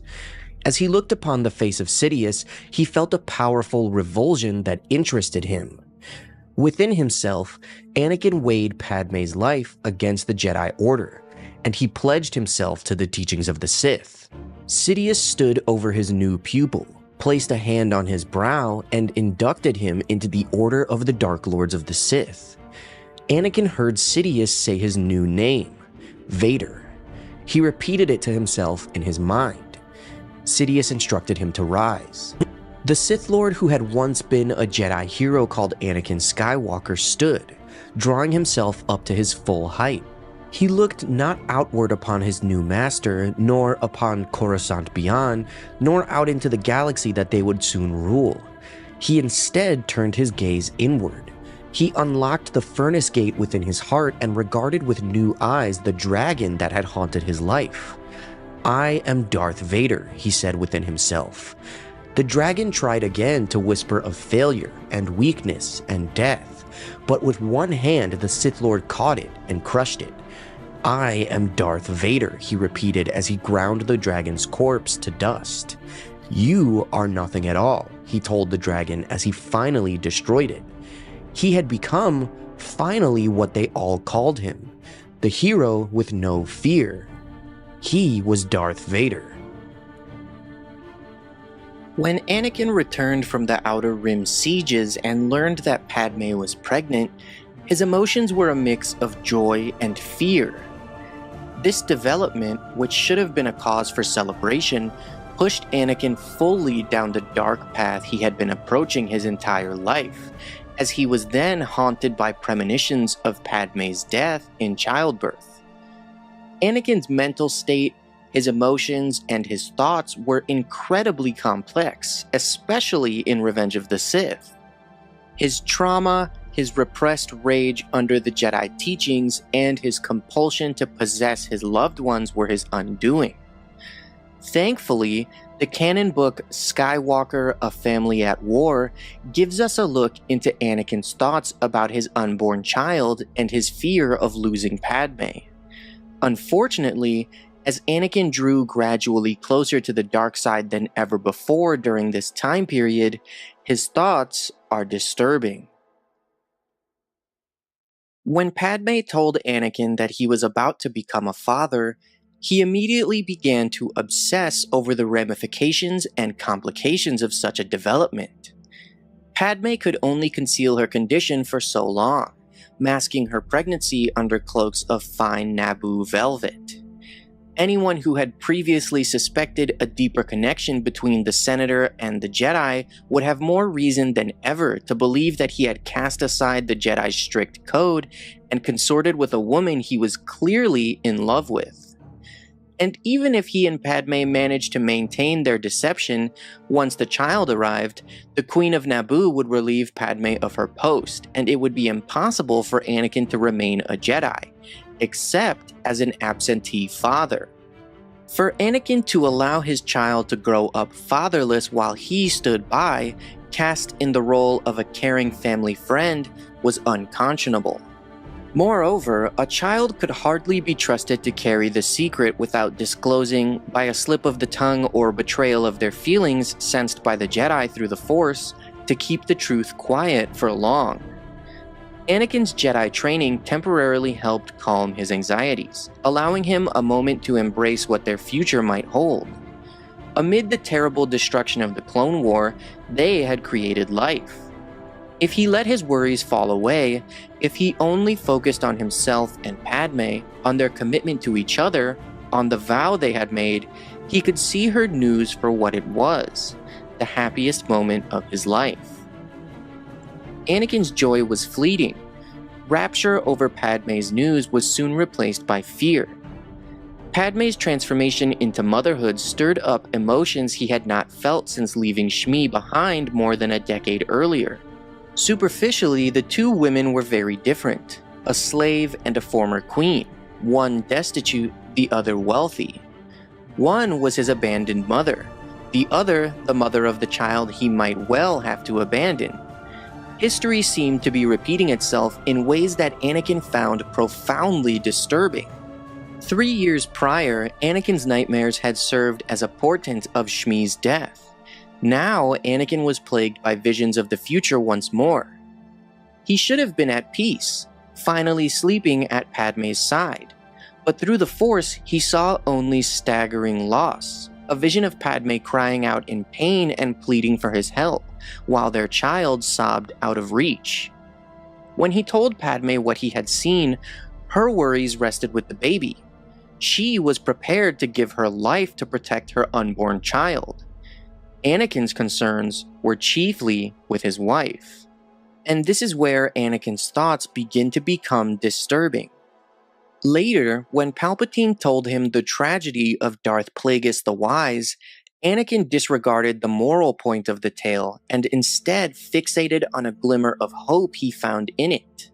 As he looked upon the face of Sidious, he felt a powerful revulsion that interested him. Within himself, Anakin weighed Padme's life against the Jedi Order, and he pledged himself to the teachings of the Sith. Sidious stood over his new pupil, placed a hand on his brow, and inducted him into the Order of the Dark Lords of the Sith. Anakin heard Sidious say his new name, Vader. He repeated it to himself in his mind. Sidious instructed him to rise. The Sith Lord who had once been a Jedi hero called Anakin Skywalker stood, drawing himself up to his full height. He looked not outward upon his new master, nor upon Coruscant beyond, nor out into the galaxy that they would soon rule. He instead turned his gaze inward. He unlocked the furnace gate within his heart and regarded with new eyes the dragon that had haunted his life. "I am Darth Vader," he said within himself. The dragon tried again to whisper of failure and weakness and death, but with one hand the Sith Lord caught it and crushed it. "I am Darth Vader," he repeated as he ground the dragon's corpse to dust. "You are nothing at all," he told the dragon as he finally destroyed it. He had become, finally, what they all called him, the hero with no fear. He was Darth Vader. When Anakin returned from the Outer Rim sieges and learned that Padme was pregnant, his emotions were a mix of joy and fear. This development, which should have been a cause for celebration, pushed Anakin fully down the dark path he had been approaching his entire life, as he was then haunted by premonitions of Padme's death in childbirth. Anakin's mental state, his emotions, and his thoughts were incredibly complex, especially in Revenge of the Sith. His trauma, his repressed rage under the Jedi teachings, and his compulsion to possess his loved ones were his undoing. Thankfully, the canon book Skywalker: A Family at War gives us a look into Anakin's thoughts about his unborn child and his fear of losing Padme. Unfortunately, as Anakin drew gradually closer to the dark side than ever before during this time period, his thoughts are disturbing. When Padme told Anakin that he was about to become a father, he immediately began to obsess over the ramifications and complications of such a development. Padme could only conceal her condition for so long, masking her pregnancy under cloaks of fine Naboo velvet. Anyone who had previously suspected a deeper connection between the Senator and the Jedi would have more reason than ever to believe that he had cast aside the Jedi's strict code and consorted with a woman he was clearly in love with. And even if he and Padme managed to maintain their deception, once the child arrived, the Queen of Naboo would relieve Padme of her post, and it would be impossible for Anakin to remain a Jedi, except as an absentee father. For Anakin to allow his child to grow up fatherless while he stood by, cast in the role of a caring family friend, was unconscionable. Moreover, a child could hardly be trusted to carry the secret without disclosing, by a slip of the tongue or betrayal of their feelings sensed by the Jedi through the Force, to keep the truth quiet for long. Anakin's Jedi training temporarily helped calm his anxieties, allowing him a moment to embrace what their future might hold. Amid the terrible destruction of the Clone War, they had created life. If he let his worries fall away, if he only focused on himself and Padme, on their commitment to each other, on the vow they had made, he could see her news for what it was, the happiest moment of his life. Anakin's joy was fleeting. Rapture over Padme's news was soon replaced by fear. Padme's transformation into motherhood stirred up emotions he had not felt since leaving Shmi behind more than a decade earlier. Superficially, the two women were very different, a slave and a former queen, one destitute, the other wealthy. One was his abandoned mother, the other the mother of the child he might well have to abandon. History seemed to be repeating itself in ways that Anakin found profoundly disturbing. 3 years prior, Anakin's nightmares had served as a portent of Shmi's death. Now, Anakin was plagued by visions of the future once more. He should have been at peace, finally sleeping at Padme's side. But through the Force, he saw only staggering loss, a vision of Padme crying out in pain and pleading for his help, while their child sobbed out of reach. When he told Padme what he had seen, her worries rested with the baby. She was prepared to give her life to protect her unborn child. Anakin's concerns were chiefly with his wife. And this is where Anakin's thoughts begin to become disturbing. Later, when Palpatine told him the tragedy of Darth Plagueis the Wise, Anakin disregarded the moral point of the tale and instead fixated on a glimmer of hope he found in it.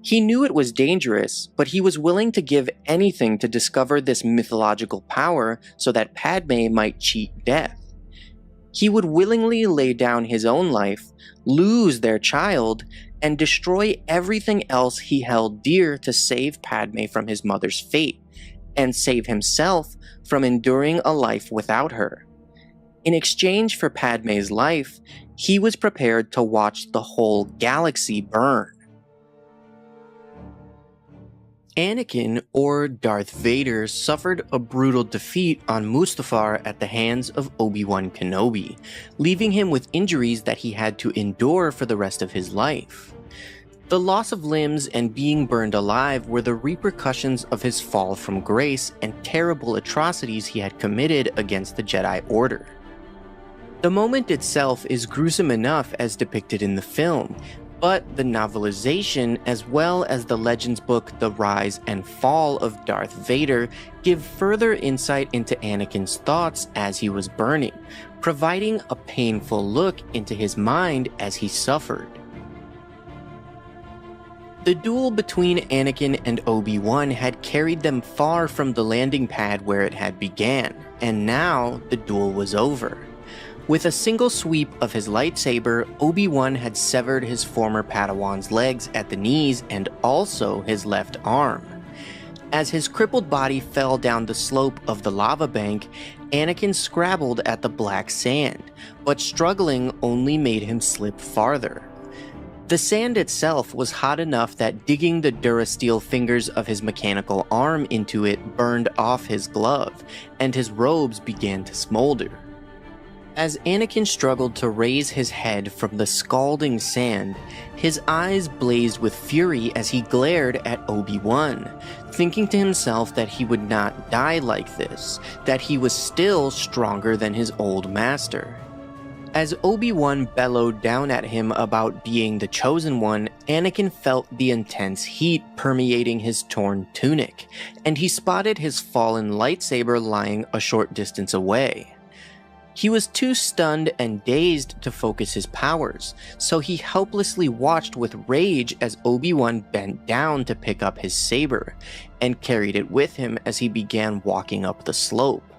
He knew it was dangerous, but he was willing to give anything to discover this mythological power so that Padme might cheat death. He would willingly lay down his own life, lose their child, and destroy everything else he held dear to save Padme from his mother's fate, and save himself from enduring a life without her. In exchange for Padme's life, he was prepared to watch the whole galaxy burn. Anakin, or Darth Vader, suffered a brutal defeat on Mustafar at the hands of Obi-Wan Kenobi, leaving him with injuries that he had to endure for the rest of his life. The loss of limbs and being burned alive were the repercussions of his fall from grace and terrible atrocities he had committed against the Jedi Order. The moment itself is gruesome enough as depicted in the film, but the novelization, as well as the Legends book The Rise and Fall of Darth Vader, give further insight into Anakin's thoughts as he was burning, providing a painful look into his mind as he suffered. The duel between Anakin and Obi-Wan had carried them far from the landing pad where it had began, and now the duel was over. With a single sweep of his lightsaber, Obi-Wan had severed his former Padawan's legs at the knees and also his left arm. As his crippled body fell down the slope of the lava bank, Anakin scrabbled at the black sand, but struggling only made him slip farther. The sand itself was hot enough that digging the Durasteel fingers of his mechanical arm into it burned off his glove, and his robes began to smolder. As Anakin struggled to raise his head from the scalding sand, his eyes blazed with fury as he glared at Obi-Wan, thinking to himself that he would not die like this, that he was still stronger than his old master. As Obi-Wan bellowed down at him about being the chosen one, Anakin felt the intense heat permeating his torn tunic, and he spotted his fallen lightsaber lying a short distance away. He was too stunned and dazed to focus his powers, so he helplessly watched with rage as Obi-Wan bent down to pick up his saber, and carried it with him as he began walking up the slope.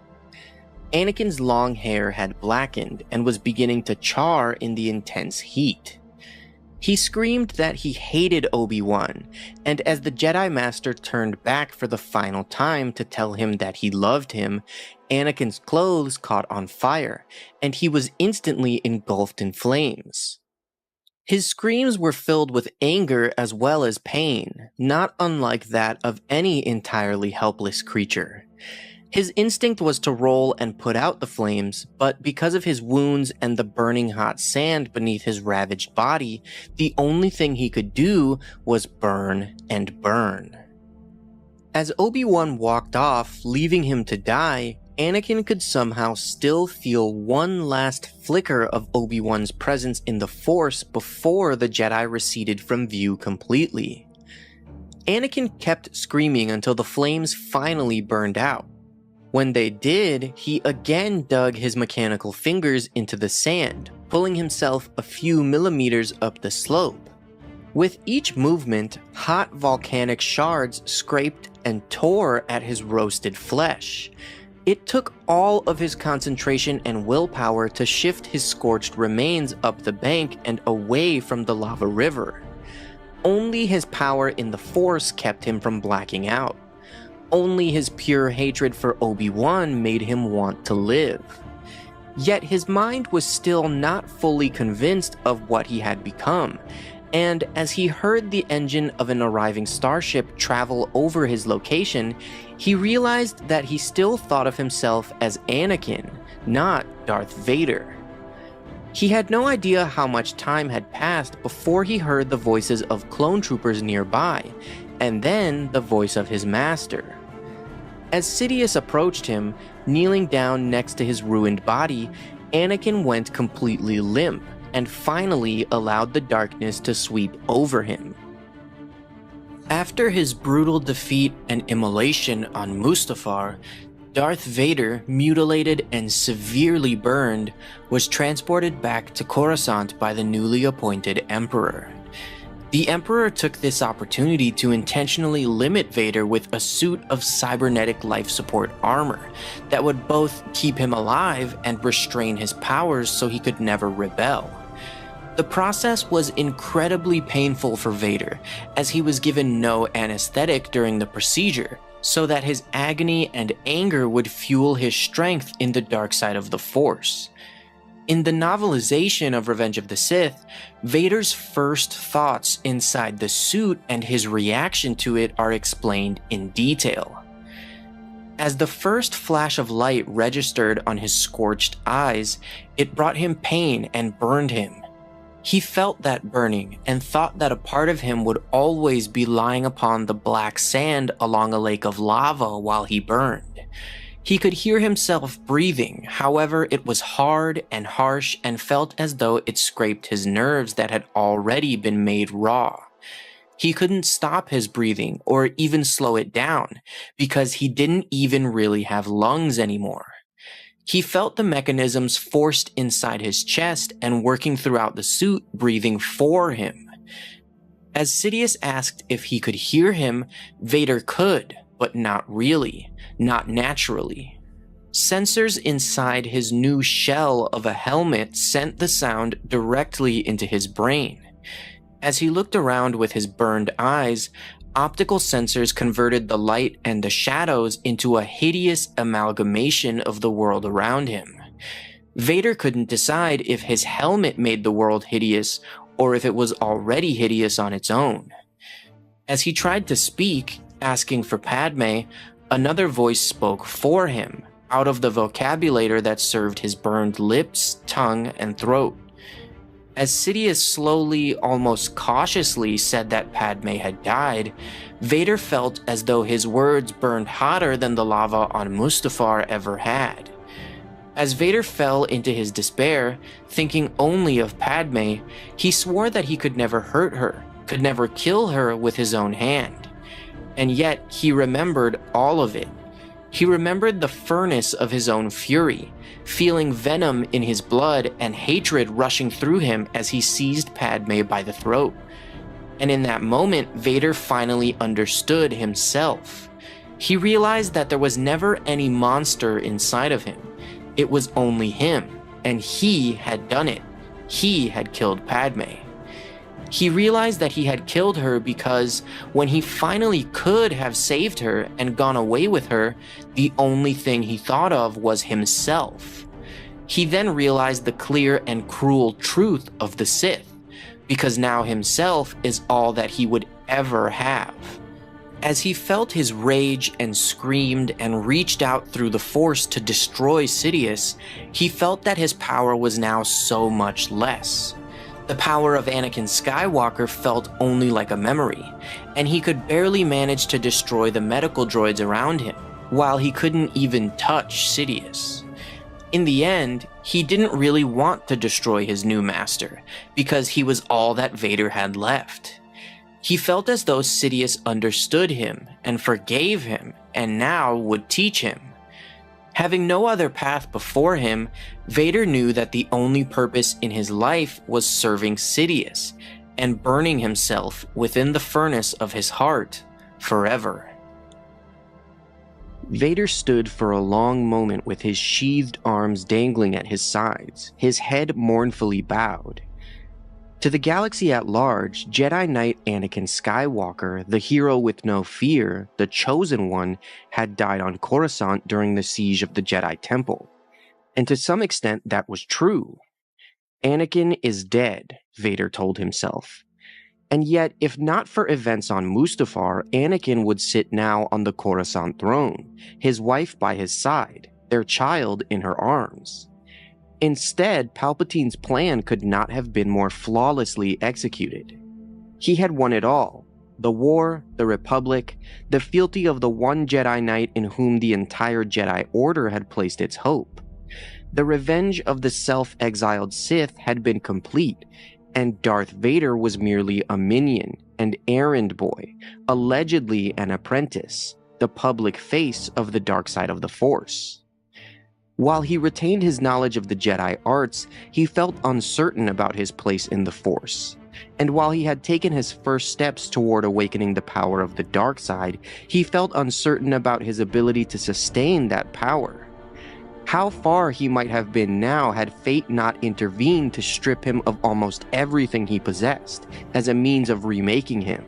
Anakin's long hair had blackened and was beginning to char in the intense heat. He screamed that he hated Obi-Wan, and as the Jedi Master turned back for the final time to tell him that he loved him, Anakin's clothes caught on fire, and he was instantly engulfed in flames. His screams were filled with anger as well as pain, not unlike that of any entirely helpless creature. His instinct was to roll and put out the flames, but because of his wounds and the burning hot sand beneath his ravaged body, the only thing he could do was burn and burn. As Obi-Wan walked off, leaving him to die, Anakin could somehow still feel one last flicker of Obi-Wan's presence in the Force before the Jedi receded from view completely. Anakin kept screaming until the flames finally burned out. When they did, he again dug his mechanical fingers into the sand, pulling himself a few millimeters up the slope. With each movement, hot volcanic shards scraped and tore at his roasted flesh. It took all of his concentration and willpower to shift his scorched remains up the bank and away from the lava river. Only his power in the Force kept him from blacking out. Only his pure hatred for Obi-Wan made him want to live. Yet his mind was still not fully convinced of what he had become, and as he heard the engine of an arriving starship travel over his location, he realized that he still thought of himself as Anakin, not Darth Vader. He had no idea how much time had passed before he heard the voices of clone troopers nearby, and then the voice of his master. As Sidious approached him, kneeling down next to his ruined body, Anakin went completely limp and finally allowed the darkness to sweep over him. After his brutal defeat and immolation on Mustafar, Darth Vader, mutilated and severely burned, was transported back to Coruscant by the newly appointed Emperor. The Emperor took this opportunity to intentionally limit Vader with a suit of cybernetic life support armor that would both keep him alive and restrain his powers so he could never rebel. The process was incredibly painful for Vader, as he was given no anesthetic during the procedure, so that his agony and anger would fuel his strength in the dark side of the Force. In the novelization of Revenge of the Sith, Vader's first thoughts inside the suit and his reaction to it are explained in detail. As the first flash of light registered on his scorched eyes, it brought him pain and burned him. He felt that burning and thought that a part of him would always be lying upon the black sand along a lake of lava while he burned. He could hear himself breathing, however it was hard and harsh and felt as though it scraped his nerves that had already been made raw. He couldn't stop his breathing or even slow it down because he didn't even really have lungs anymore. He felt the mechanisms forced inside his chest and working throughout the suit, breathing for him. As Sidious asked if he could hear him, Vader could, but not really, not naturally. Sensors inside his new shell of a helmet sent the sound directly into his brain. As he looked around with his burned eyes, optical sensors converted the light and the shadows into a hideous amalgamation of the world around him. Vader couldn't decide if his helmet made the world hideous or if it was already hideous on its own. As he tried to speak, asking for Padme, another voice spoke for him, out of the vocabulator that served his burned lips, tongue, and throat. As Sidious slowly, almost cautiously said that Padme had died, Vader felt as though his words burned hotter than the lava on Mustafar ever had. As Vader fell into his despair, thinking only of Padme, he swore that he could never hurt her, could never kill her with his own hand. And yet, he remembered all of it. He remembered the furnace of his own fury, feeling venom in his blood and hatred rushing through him as he seized Padme by the throat. And in that moment, Vader finally understood himself. He realized that there was never any monster inside of him. It was only him, and he had done it. He had killed Padme. He realized that he had killed her because when he finally could have saved her and gone away with her, the only thing he thought of was himself. He then realized the clear and cruel truth of the Sith, because now himself is all that he would ever have. As he felt his rage and screamed and reached out through the Force to destroy Sidious, he felt that his power was now so much less. The power of Anakin Skywalker felt only like a memory, and he could barely manage to destroy the medical droids around him, while he couldn't even touch Sidious. In the end, he didn't really want to destroy his new master, because he was all that Vader had left. He felt as though Sidious understood him and forgave him, and now would teach him. Having no other path before him, Vader knew that the only purpose in his life was serving Sidious and burning himself within the furnace of his heart forever. Vader stood for a long moment with his sheathed arms dangling at his sides, his head mournfully bowed. To the galaxy at large, Jedi Knight Anakin Skywalker, the hero with no fear, the chosen one, had died on Coruscant during the siege of the Jedi Temple. And to some extent that was true. Anakin is dead, Vader told himself. And yet, if not for events on Mustafar, Anakin would sit now on the Coruscant throne, his wife by his side, their child in her arms. Instead, Palpatine's plan could not have been more flawlessly executed. He had won it all: the war, the Republic, the fealty of the one Jedi Knight in whom the entire Jedi Order had placed its hope. The revenge of the self-exiled Sith had been complete, and Darth Vader was merely a minion, an errand boy, allegedly an apprentice, the public face of the dark side of the Force. While he retained his knowledge of the Jedi arts, he felt uncertain about his place in the Force. And while he had taken his first steps toward awakening the power of the dark side, he felt uncertain about his ability to sustain that power. How far he might have been now had fate not intervened to strip him of almost everything he possessed, as a means of remaking him.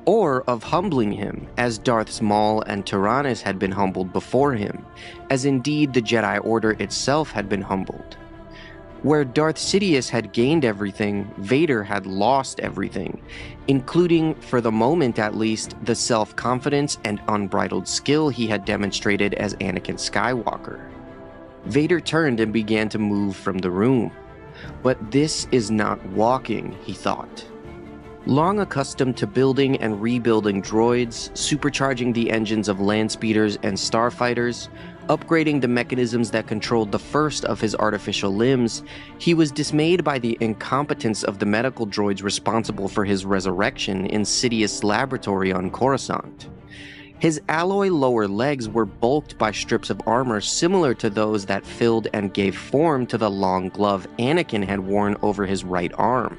Or of humbling him, as Darths Maul and Tyrannus had been humbled before him, as indeed the Jedi Order itself had been humbled. Where Darth Sidious had gained everything, Vader had lost everything, including, for the moment at least, the self-confidence and unbridled skill he had demonstrated as Anakin Skywalker. Vader turned and began to move from the room. But this is not walking, he thought. Long accustomed to building and rebuilding droids, supercharging the engines of landspeeders and starfighters, upgrading the mechanisms that controlled the first of his artificial limbs, he was dismayed by the incompetence of the medical droids responsible for his resurrection in Sidious' laboratory on Coruscant. His alloy lower legs were bulked by strips of armor similar to those that filled and gave form to the long glove Anakin had worn over his right arm.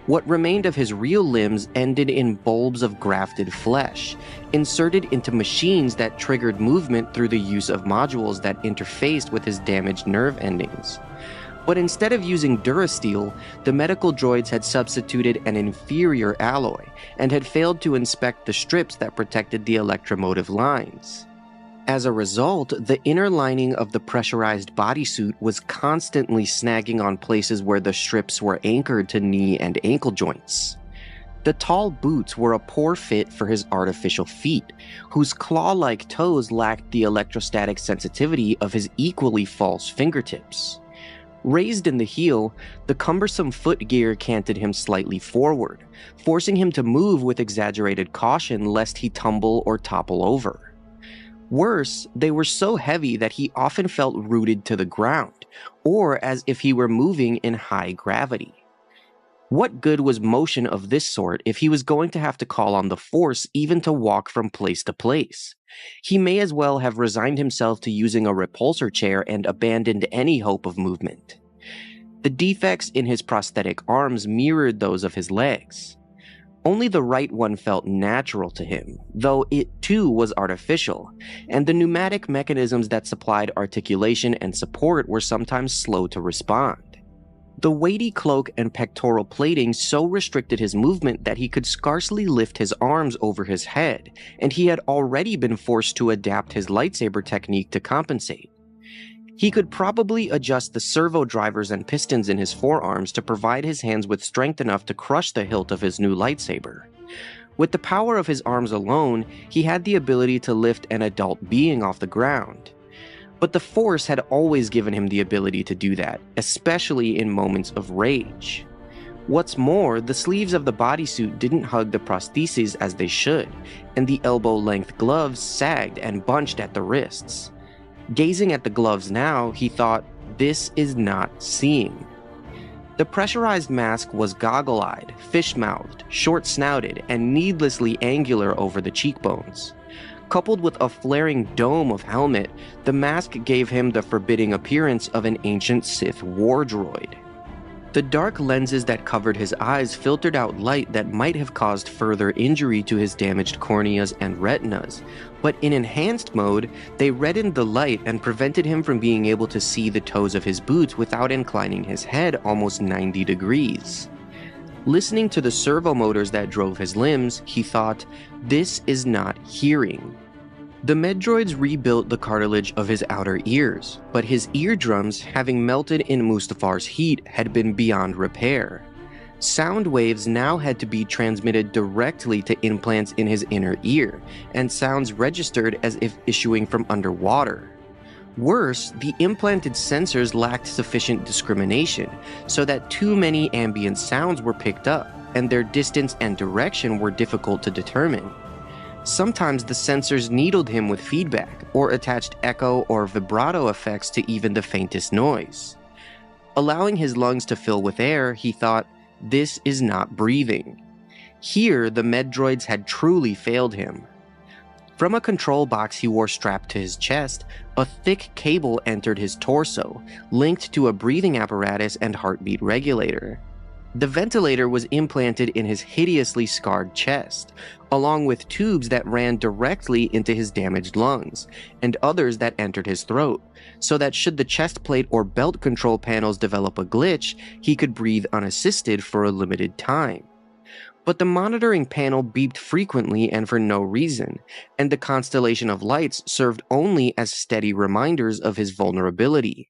What remained of his real limbs ended in bulbs of grafted flesh, inserted into machines that triggered movement through the use of modules that interfaced with his damaged nerve endings. But instead of using Durasteel, the medical droids had substituted an inferior alloy, and had failed to inspect the strips that protected the electromotive lines. As a result, the inner lining of the pressurized bodysuit was constantly snagging on places where the strips were anchored to knee and ankle joints. The tall boots were a poor fit for his artificial feet, whose claw-like toes lacked the electrostatic sensitivity of his equally false fingertips. Raised in the heel, the cumbersome foot gear canted him slightly forward, forcing him to move with exaggerated caution lest he tumble or topple over. Worse, they were so heavy that he often felt rooted to the ground, or as if he were moving in high gravity. What good was motion of this sort if he was going to have to call on the Force even to walk from place to place? He may as well have resigned himself to using a repulsor chair and abandoned any hope of movement. The defects in his prosthetic arms mirrored those of his legs. Only the right one felt natural to him, though it too was artificial, and the pneumatic mechanisms that supplied articulation and support were sometimes slow to respond. The weighty cloak and pectoral plating so restricted his movement that he could scarcely lift his arms over his head, and he had already been forced to adapt his lightsaber technique to compensate. He could probably adjust the servo drivers and pistons in his forearms to provide his hands with strength enough to crush the hilt of his new lightsaber. With the power of his arms alone, he had the ability to lift an adult being off the ground. But the Force had always given him the ability to do that, especially in moments of rage. What's more, the sleeves of the bodysuit didn't hug the prostheses as they should, and the elbow-length gloves sagged and bunched at the wrists. Gazing at the gloves now, he thought, this is not seeing. The pressurized mask was goggle-eyed, fish-mouthed, short-snouted, and needlessly angular over the cheekbones. Coupled with a flaring dome of helmet, the mask gave him the forbidding appearance of an ancient Sith war droid. The dark lenses that covered his eyes filtered out light that might have caused further injury to his damaged corneas and retinas, but in enhanced mode, they reddened the light and prevented him from being able to see the toes of his boots without inclining his head almost 90 degrees. Listening to the servo motors that drove his limbs, he thought, this is not hearing. The Medroids rebuilt the cartilage of his outer ears, but his eardrums, having melted in Mustafar's heat, had been beyond repair. Sound waves now had to be transmitted directly to implants in his inner ear, and sounds registered as if issuing from underwater. Worse, the implanted sensors lacked sufficient discrimination, so that too many ambient sounds were picked up, and their distance and direction were difficult to determine. Sometimes the sensors needled him with feedback, or attached echo or vibrato effects to even the faintest noise. Allowing his lungs to fill with air, he thought, this is not breathing. Here, the Medroids had truly failed him. From a control box he wore strapped to his chest, a thick cable entered his torso, linked to a breathing apparatus and heartbeat regulator. The ventilator was implanted in his hideously scarred chest, along with tubes that ran directly into his damaged lungs, and others that entered his throat, so that should the chest plate or belt control panels develop a glitch, he could breathe unassisted for a limited time. But the monitoring panel beeped frequently and for no reason, and the constellation of lights served only as steady reminders of his vulnerability.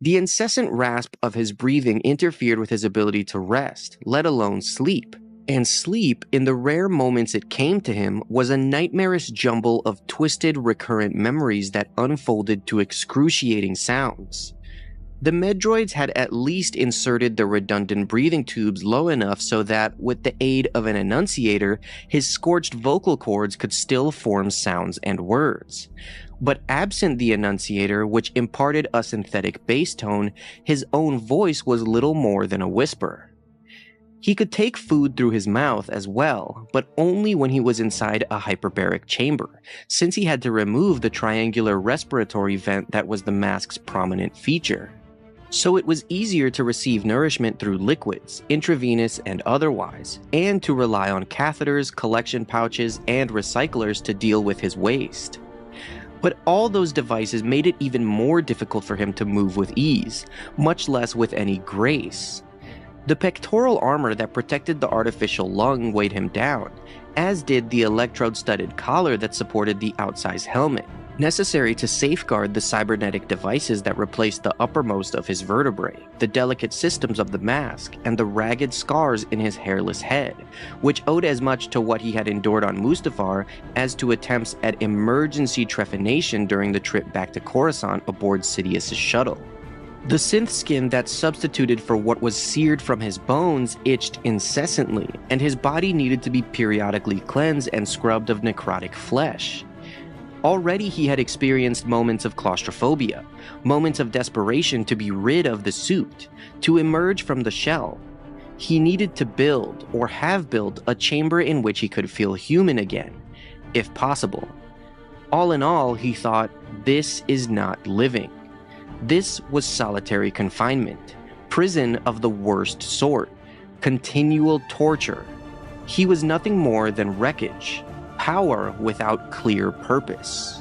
The incessant rasp of his breathing interfered with his ability to rest, let alone sleep. And sleep, in the rare moments it came to him, was a nightmarish jumble of twisted, recurrent memories that unfolded to excruciating sounds. The Medroids had at least inserted the redundant breathing tubes low enough so that, with the aid of an enunciator, his scorched vocal cords could still form sounds and words. But absent the enunciator, which imparted a synthetic bass tone, his own voice was little more than a whisper. He could take food through his mouth as well, but only when he was inside a hyperbaric chamber, since he had to remove the triangular respiratory vent that was the mask's prominent feature. So it was easier to receive nourishment through liquids, intravenous and otherwise, and to rely on catheters, collection pouches, and recyclers to deal with his waste. But all those devices made it even more difficult for him to move with ease, much less with any grace. The pectoral armor that protected the artificial lung weighed him down, as did the electrode-studded collar that supported the outsized helmet, necessary to safeguard the cybernetic devices that replaced the uppermost of his vertebrae, the delicate systems of the mask, and the ragged scars in his hairless head, which owed as much to what he had endured on Mustafar as to attempts at emergency trephination during the trip back to Coruscant aboard Sidious's shuttle. The synth skin that substituted for what was seared from his bones itched incessantly, and his body needed to be periodically cleansed and scrubbed of necrotic flesh. Already he had experienced moments of claustrophobia, moments of desperation to be rid of the suit, to emerge from the shell. He needed to build, or have built, a chamber in which he could feel human again, if possible. All in all, he thought, this is not living. This was solitary confinement, prison of the worst sort, continual torture. He was nothing more than wreckage, power without clear purpose.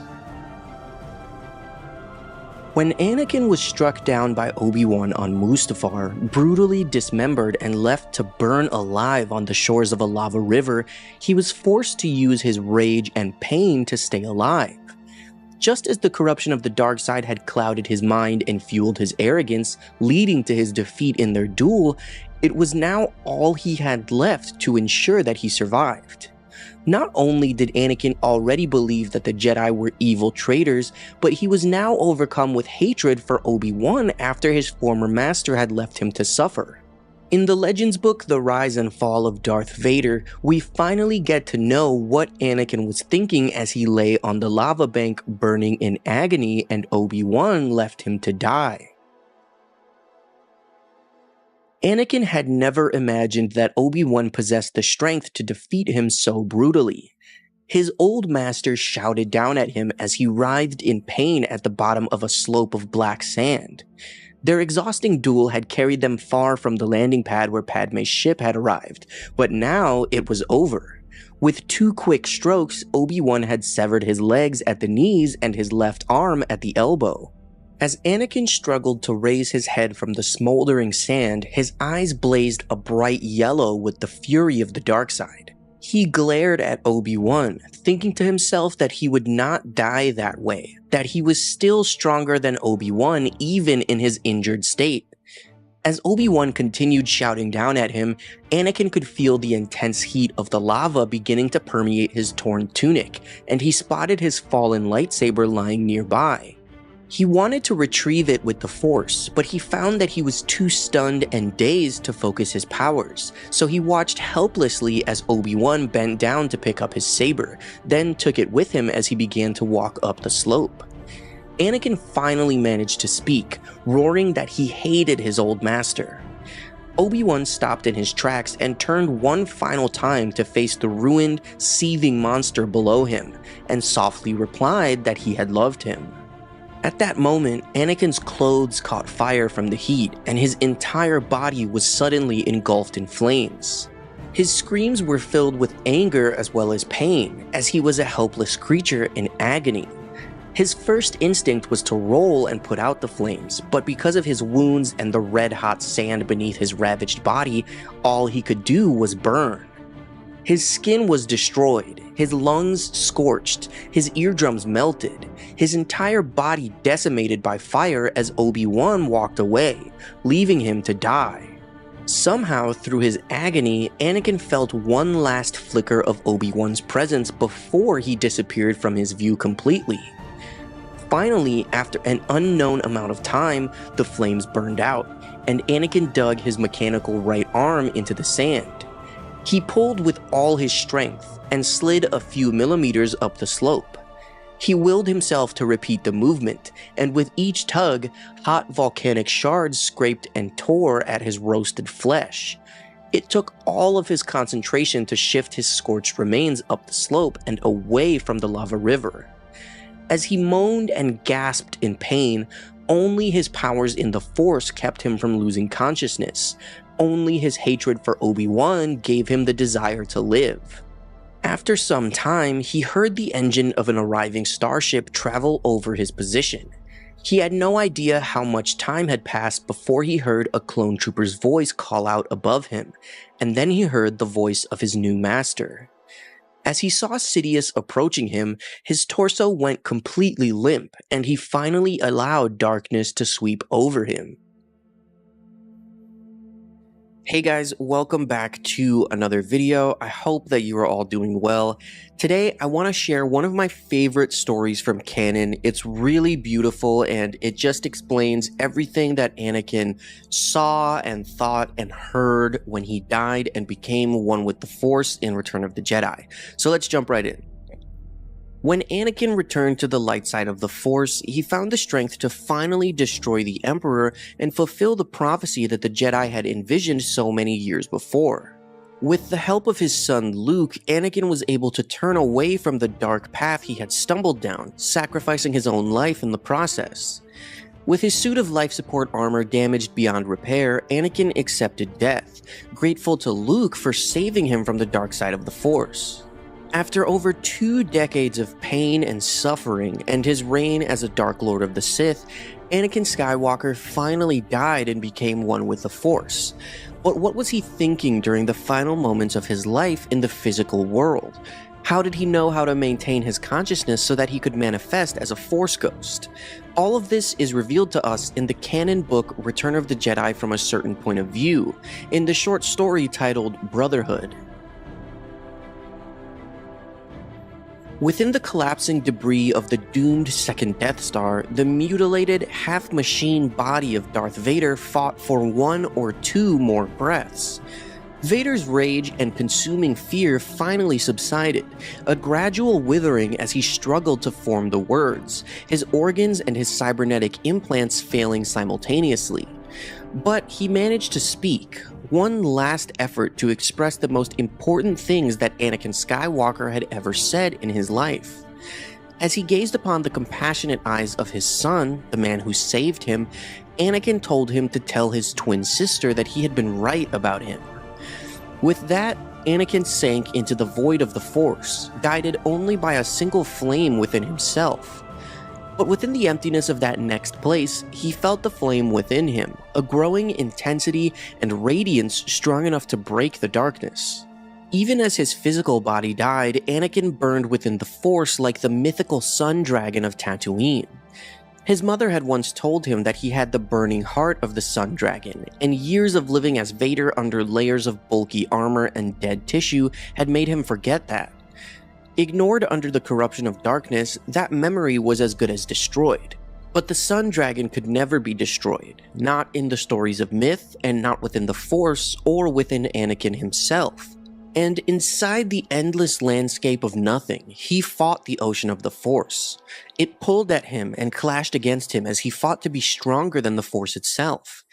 When Anakin was struck down by Obi-Wan on Mustafar, brutally dismembered and left to burn alive on the shores of a lava river, he was forced to use his rage and pain to stay alive. Just as the corruption of the dark side had clouded his mind and fueled his arrogance, leading to his defeat in their duel, it was now all he had left to ensure that he survived. Not only did Anakin already believe that the Jedi were evil traitors, but he was now overcome with hatred for Obi-Wan after his former master had left him to suffer. In the Legends book The Rise and Fall of Darth Vader, we finally get to know what Anakin was thinking as he lay on the lava bank burning in agony and Obi-Wan left him to die. Anakin had never imagined that Obi-Wan possessed the strength to defeat him so brutally. His old master shouted down at him as he writhed in pain at the bottom of a slope of black sand. Their exhausting duel had carried them far from the landing pad where Padme's ship had arrived, but now it was over. With 2 quick strokes, Obi-Wan had severed his legs at the knees and his left arm at the elbow. As Anakin struggled to raise his head from the smoldering sand, his eyes blazed a bright yellow with the fury of the dark side. He glared at Obi-Wan, thinking to himself that he would not die that way, that he was still stronger than Obi-Wan even in his injured state. As Obi-Wan continued shouting down at him, Anakin could feel the intense heat of the lava beginning to permeate his torn tunic, and he spotted his fallen lightsaber lying nearby. He wanted to retrieve it with the Force, but he found that he was too stunned and dazed to focus his powers, so he watched helplessly as Obi-Wan bent down to pick up his saber, then took it with him as he began to walk up the slope. Anakin finally managed to speak, roaring that he hated his old master. Obi-Wan stopped in his tracks and turned one final time to face the ruined, seething monster below him, and softly replied that he had loved him. At that moment, Anakin's clothes caught fire from the heat, and his entire body was suddenly engulfed in flames. His screams were filled with anger as well as pain, as he was a helpless creature in agony. His first instinct was to roll and put out the flames, but because of his wounds and the red-hot sand beneath his ravaged body, all he could do was burn. His skin was destroyed, his lungs scorched, his eardrums melted, his entire body decimated by fire as Obi-Wan walked away, leaving him to die. Somehow, through his agony, Anakin felt one last flicker of Obi-Wan's presence before he disappeared from his view completely. Finally, after an unknown amount of time, the flames burned out, and Anakin dug his mechanical right arm into the sand. He pulled with all his strength and slid a few millimeters up the slope. He willed himself to repeat the movement, and with each tug, hot volcanic shards scraped and tore at his roasted flesh. It took all of his concentration to shift his scorched remains up the slope and away from the lava river. As he moaned and gasped in pain, only his powers in the Force kept him from losing consciousness. Only his hatred for Obi-Wan gave him the desire to live. After some time, he heard the engine of an arriving starship travel over his position. He had no idea how much time had passed before he heard a clone trooper's voice call out above him, and then he heard the voice of his new master. As he saw Sidious approaching him, his torso went completely limp, and he finally allowed darkness to sweep over him. Hey guys, welcome back to another video. I hope that you are all doing well. Today, I want to share one of my favorite stories from canon. It's really beautiful and it just explains everything that Anakin saw and thought and heard when he died and became one with the Force in Return of the Jedi. So let's jump right in. When Anakin returned to the light side of the Force, he found the strength to finally destroy the Emperor and fulfill the prophecy that the Jedi had envisioned so many years before. With the help of his son Luke, Anakin was able to turn away from the dark path he had stumbled down, sacrificing his own life in the process. With his suit of life support armor damaged beyond repair, Anakin accepted death, grateful to Luke for saving him from the dark side of the Force. After over 2 decades of pain and suffering and his reign as a Dark Lord of the Sith, Anakin Skywalker finally died and became one with the Force. But what was he thinking during the final moments of his life in the physical world? How did he know how to maintain his consciousness so that he could manifest as a Force ghost? All of this is revealed to us in the canon book Return of the Jedi from a Certain Point of View, in the short story titled Brotherhood. Within the collapsing debris of the doomed second Death Star, the mutilated, half-machine body of Darth Vader fought for 1 or 2 more breaths. Vader's rage and consuming fear finally subsided, a gradual withering as he struggled to form the words, his organs and his cybernetic implants failing simultaneously. But he managed to speak, one last effort to express the most important things that Anakin Skywalker had ever said in his life. As he gazed upon the compassionate eyes of his son, the man who saved him, Anakin told him to tell his twin sister that he had been right about him. With that, Anakin sank into the void of the Force, guided only by a single flame within himself. But within the emptiness of that next place, he felt the flame within him, a growing intensity and radiance strong enough to break the darkness. Even as his physical body died, Anakin burned within the Force like the mythical sun dragon of Tatooine. His mother had once told him that he had the burning heart of the Sun Dragon, and years of living as Vader under layers of bulky armor and dead tissue had made him forget that. Ignored under the corruption of darkness, that memory was as good as destroyed. But the Sun Dragon could never be destroyed, not in the stories of myth, and not within the Force or within Anakin himself. And inside the endless landscape of nothing, he fought the ocean of the Force. It pulled at him and clashed against him as he fought to be stronger than the Force itself.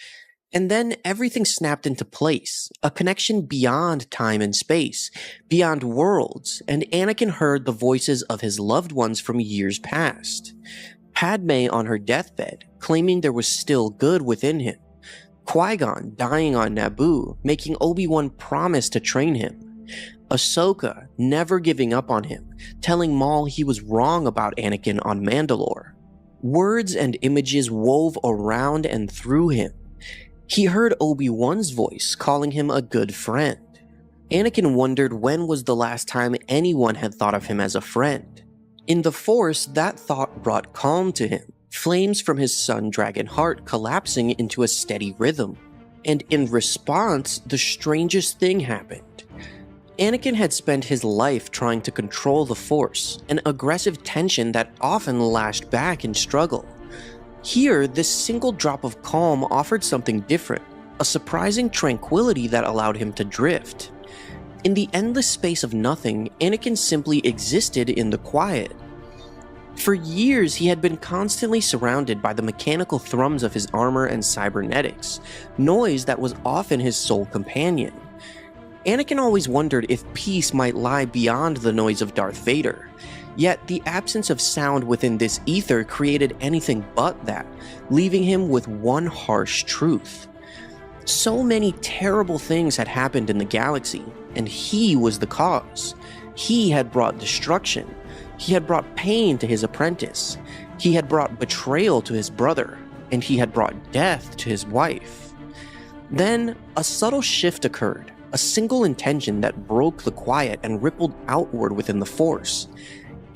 And then everything snapped into place, a connection beyond time and space, beyond worlds, and Anakin heard the voices of his loved ones from years past. Padme on her deathbed, claiming there was still good within him. Qui-Gon dying on Naboo, making Obi-Wan promise to train him. Ahsoka never giving up on him, telling Maul he was wrong about Anakin on Mandalore. Words and images wove around and through him. He heard Obi-Wan's voice calling him a good friend. Anakin wondered when was the last time anyone had thought of him as a friend. In the Force, that thought brought calm to him, flames from his Sun Dragon heart collapsing into a steady rhythm. And in response, the strangest thing happened. Anakin had spent his life trying to control the Force, an aggressive tension that often lashed back in struggle. Here, this single drop of calm offered something different, a surprising tranquility that allowed him to drift. In the endless space of nothing, Anakin simply existed in the quiet. For years, he had been constantly surrounded by the mechanical thrums of his armor and cybernetics, noise that was often his sole companion. Anakin always wondered if peace might lie beyond the noise of Darth Vader. Yet the absence of sound within this ether created anything but that, leaving him with one harsh truth. So many terrible things had happened in the galaxy, and he was the cause. He had brought destruction. He had brought pain to his apprentice. He had brought betrayal to his brother, and he had brought death to his wife. Then, a subtle shift occurred. A single intention that broke the quiet and rippled outward within the Force.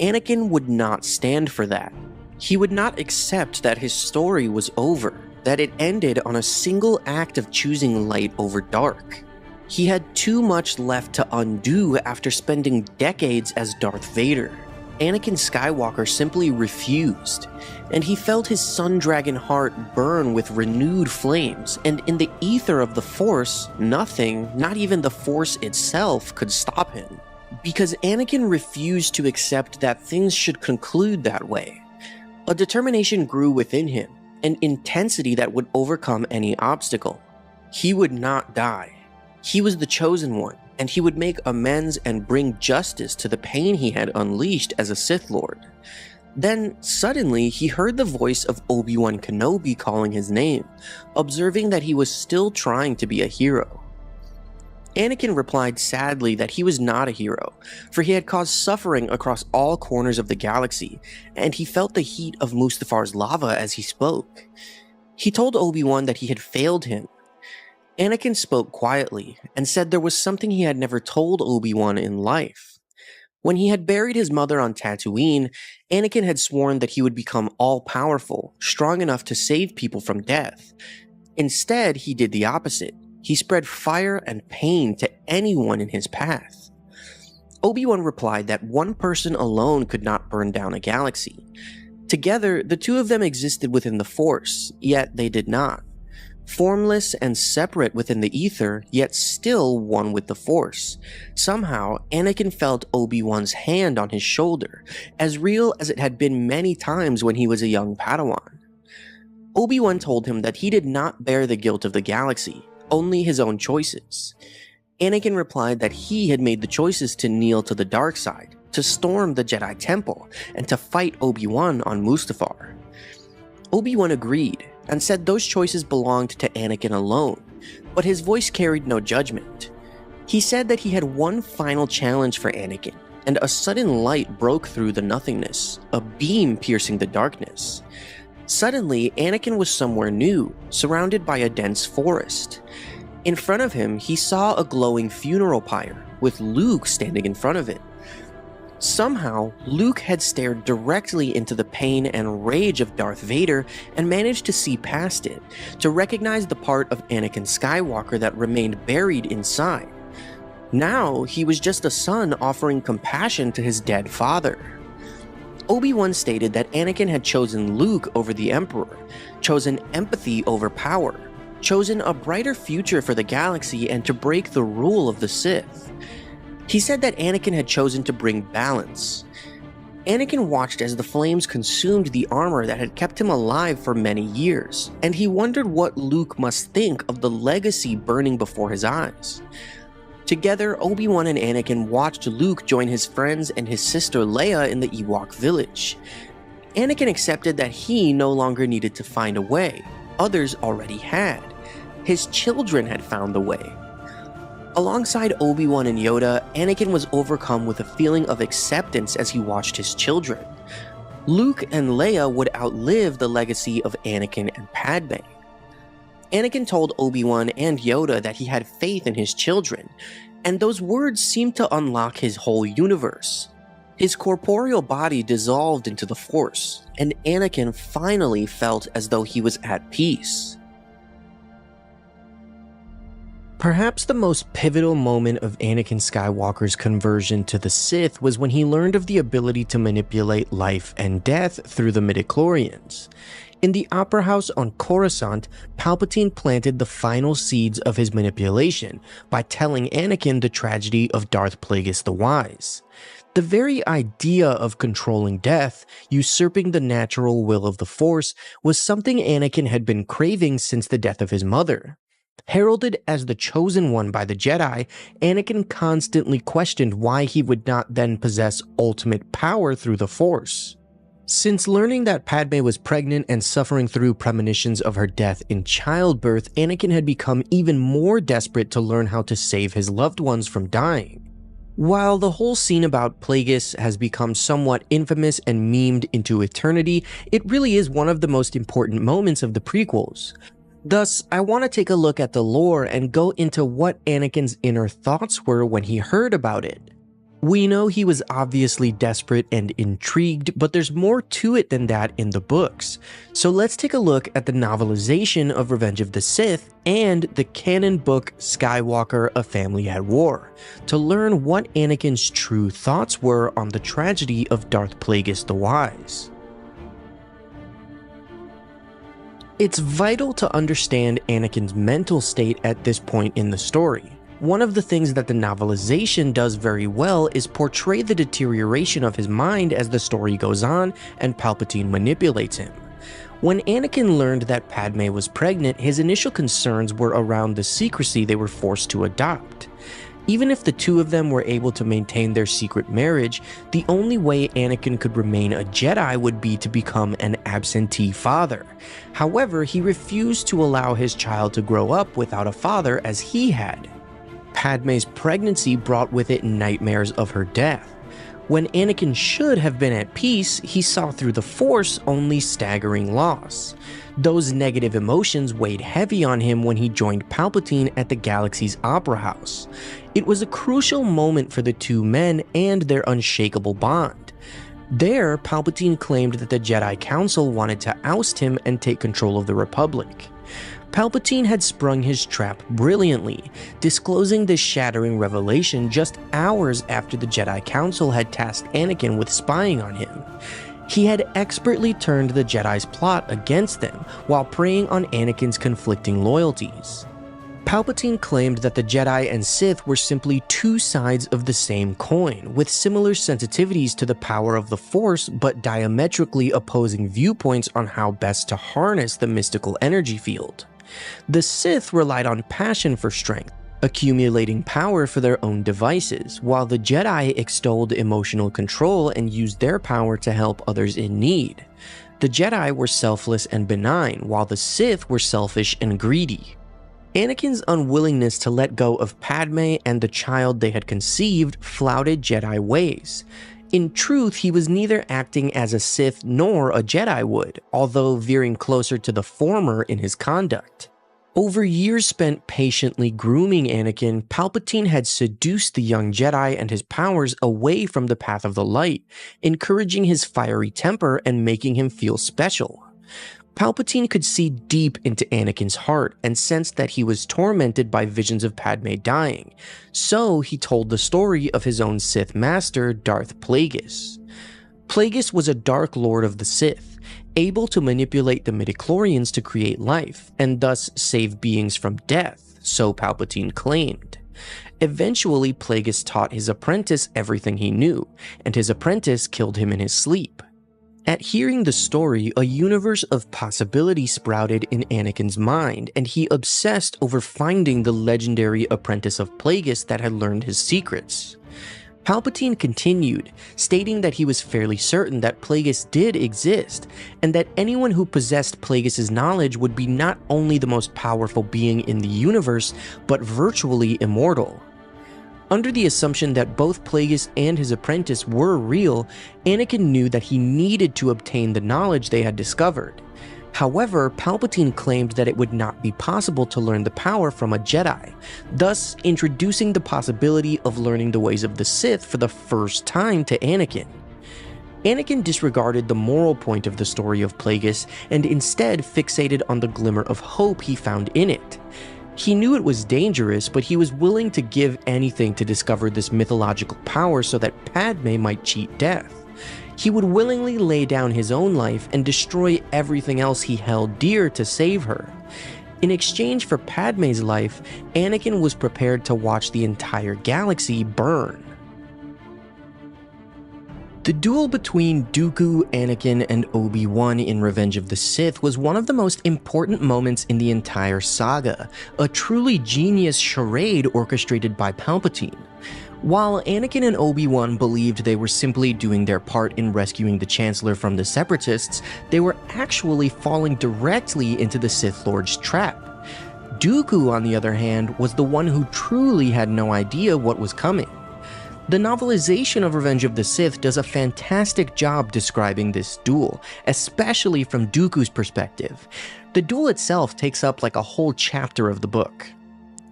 Anakin would not stand for that. He would not accept that his story was over, that it ended on a single act of choosing light over dark. He had too much left to undo after spending decades as Darth Vader. Anakin Skywalker simply refused, and he felt his Sun Dragon heart burn with renewed flames, and in the ether of the Force, nothing, not even the Force itself, could stop him. because Anakin refused to accept that things should conclude that way. A determination grew within him, an intensity that would overcome any obstacle. He would not die. He was the chosen one, and he would make amends and bring justice to the pain he had unleashed as a Sith Lord. Then, suddenly, he heard the voice of Obi-Wan Kenobi calling his name, observing that he was still trying to be a hero. Anakin replied sadly that he was not a hero, for he had caused suffering across all corners of the galaxy, and he felt the heat of Mustafar's lava as he spoke. He told Obi-Wan that he had failed him. Anakin spoke quietly, and said there was something he had never told Obi-Wan in life. When he had buried his mother on Tatooine, Anakin had sworn that he would become all-powerful, strong enough to save people from death. Instead, he did the opposite. He spread fire and pain to anyone in his path. Obi-Wan replied that one person alone could not burn down a galaxy. Together, the two of them existed within the Force, yet they did not. Formless and separate within the ether, yet still one with the Force. Somehow, Anakin felt Obi-Wan's hand on his shoulder, as real as it had been many times when he was a young Padawan. Obi-Wan told him that he did not bear the guilt of the galaxy, only his own choices. Anakin replied that he had made the choices to kneel to the dark side, to storm the Jedi Temple, and to fight Obi-Wan on Mustafar. Obi-Wan agreed, and said those choices belonged to Anakin alone, but his voice carried no judgment. He said that he had one final challenge for Anakin, and a sudden light broke through the nothingness, a beam piercing the darkness. Suddenly, Anakin was somewhere new, surrounded by a dense forest. In front of him, he saw a glowing funeral pyre, with Luke standing in front of it. Somehow, Luke had stared directly into the pain and rage of Darth Vader and managed to see past it, to recognize the part of Anakin Skywalker that remained buried inside. Now, he was just a son offering compassion to his dead father. Obi-Wan stated that Anakin had chosen Luke over the Emperor, chosen empathy over power, chosen a brighter future for the galaxy and to break the rule of the Sith. He said that Anakin had chosen to bring balance. Anakin watched as the flames consumed the armor that had kept him alive for many years, and he wondered what Luke must think of the legacy burning before his eyes. Together, Obi-Wan and Anakin watched Luke join his friends and his sister Leia in the Ewok village. Anakin accepted that he no longer needed to find a way. Others already had. His children had found the way. Alongside Obi-Wan and Yoda, Anakin was overcome with a feeling of acceptance as he watched his children. Luke and Leia would outlive the legacy of Anakin and Padme. Anakin told Obi-Wan and Yoda that he had faith in his children, and those words seemed to unlock his whole universe. His corporeal body dissolved into the Force, and Anakin finally felt as though he was at peace. Perhaps the most pivotal moment of Anakin Skywalker's conversion to the Sith was when he learned of the ability to manipulate life and death through the midichlorians. In the Opera House on Coruscant, Palpatine planted the final seeds of his manipulation by telling Anakin the tragedy of Darth Plagueis the Wise. The very idea of controlling death, usurping the natural will of the Force, was something Anakin had been craving since the death of his mother. Heralded as the chosen one by the Jedi, Anakin constantly questioned why he would not then possess ultimate power through the Force. Since learning that Padme was pregnant and suffering through premonitions of her death in childbirth, Anakin had become even more desperate to learn how to save his loved ones from dying. While the whole scene about Plagueis has become somewhat infamous and memed into eternity, it really is one of the most important moments of the prequels. Thus, I want to take a look at the lore and go into what Anakin's inner thoughts were when he heard about it. We know he was obviously desperate and intrigued, but there's more to it than that in the books. So let's take a look at the novelization of Revenge of the Sith and the canon book Skywalker: A Family at War, to learn what Anakin's true thoughts were on the tragedy of Darth Plagueis the Wise. It's vital to understand Anakin's mental state at this point in the story. One of the things that the novelization does very well is portray the deterioration of his mind as the story goes on and Palpatine manipulates him. When Anakin learned that Padme was pregnant, his initial concerns were around the secrecy they were forced to adopt. Even if the two of them were able to maintain their secret marriage, the only way Anakin could remain a Jedi would be to become an absentee father. However, he refused to allow his child to grow up without a father as he had. Padme's pregnancy brought with it nightmares of her death. When Anakin should have been at peace, he saw through the Force only staggering loss. Those negative emotions weighed heavy on him when he joined Palpatine at the galaxy's Opera House. It was a crucial moment for the two men and their unshakable bond. There, Palpatine claimed that the Jedi Council wanted to oust him and take control of the Republic. Palpatine had sprung his trap brilliantly, disclosing this shattering revelation just hours after the Jedi Council had tasked Anakin with spying on him. He had expertly turned the Jedi's plot against them while preying on Anakin's conflicting loyalties. Palpatine claimed that the Jedi and Sith were simply two sides of the same coin, with similar sensitivities to the power of the Force but diametrically opposing viewpoints on how best to harness the mystical energy field. The Sith relied on passion for strength, accumulating power for their own devices, while the Jedi extolled emotional control and used their power to help others in need. The Jedi were selfless and benign, while the Sith were selfish and greedy. Anakin's unwillingness to let go of Padme and the child they had conceived flouted Jedi ways. In truth, he was neither acting as a Sith nor a Jedi would, although veering closer to the former in his conduct. Over years spent patiently grooming Anakin, Palpatine had seduced the young Jedi and his powers away from the path of the light, encouraging his fiery temper and making him feel special. Palpatine could see deep into Anakin's heart and sensed that he was tormented by visions of Padme dying, so he told the story of his own Sith master, Darth Plagueis. Plagueis was a Dark Lord of the Sith, able to manipulate the midichlorians to create life, and thus save beings from death, so Palpatine claimed. Eventually, Plagueis taught his apprentice everything he knew, and his apprentice killed him in his sleep. At hearing the story, a universe of possibility sprouted in Anakin's mind, and he obsessed over finding the legendary apprentice of Plagueis that had learned his secrets. Palpatine continued, stating that he was fairly certain that Plagueis did exist, and that anyone who possessed Plagueis' knowledge would be not only the most powerful being in the universe, but virtually immortal. Under the assumption that both Plagueis and his apprentice were real, Anakin knew that he needed to obtain the knowledge they had discovered. However, Palpatine claimed that it would not be possible to learn the power from a Jedi, thus introducing the possibility of learning the ways of the Sith for the first time to Anakin. Anakin disregarded the moral point of the story of Plagueis and instead fixated on the glimmer of hope he found in it. He knew it was dangerous, but he was willing to give anything to discover this mythological power so that Padme might cheat death. He would willingly lay down his own life and destroy everything else he held dear to save her. In exchange for Padme's life, Anakin was prepared to watch the entire galaxy burn. The duel between Dooku, Anakin, and Obi-Wan in Revenge of the Sith was one of the most important moments in the entire saga, a truly genius charade orchestrated by Palpatine. While Anakin and Obi-Wan believed they were simply doing their part in rescuing the Chancellor from the Separatists, they were actually falling directly into the Sith Lord's trap. Dooku, on the other hand, was the one who truly had no idea what was coming. The novelization of Revenge of the Sith does a fantastic job describing this duel, especially from Dooku's perspective. The duel itself takes up like a whole chapter of the book.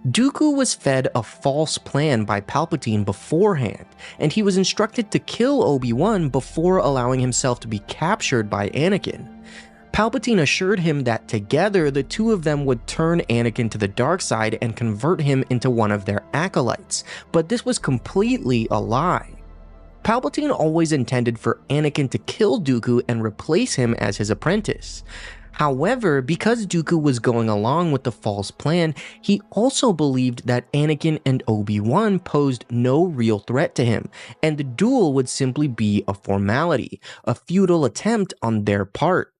Dooku was fed a false plan by Palpatine beforehand, and he was instructed to kill Obi-Wan before allowing himself to be captured by Anakin. Palpatine assured him that together the two of them would turn Anakin to the dark side and convert him into one of their acolytes, but this was completely a lie. Palpatine always intended for Anakin to kill Dooku and replace him as his apprentice. However, because Dooku was going along with the false plan, he also believed that Anakin and Obi-Wan posed no real threat to him, and the duel would simply be a formality, a futile attempt on their part.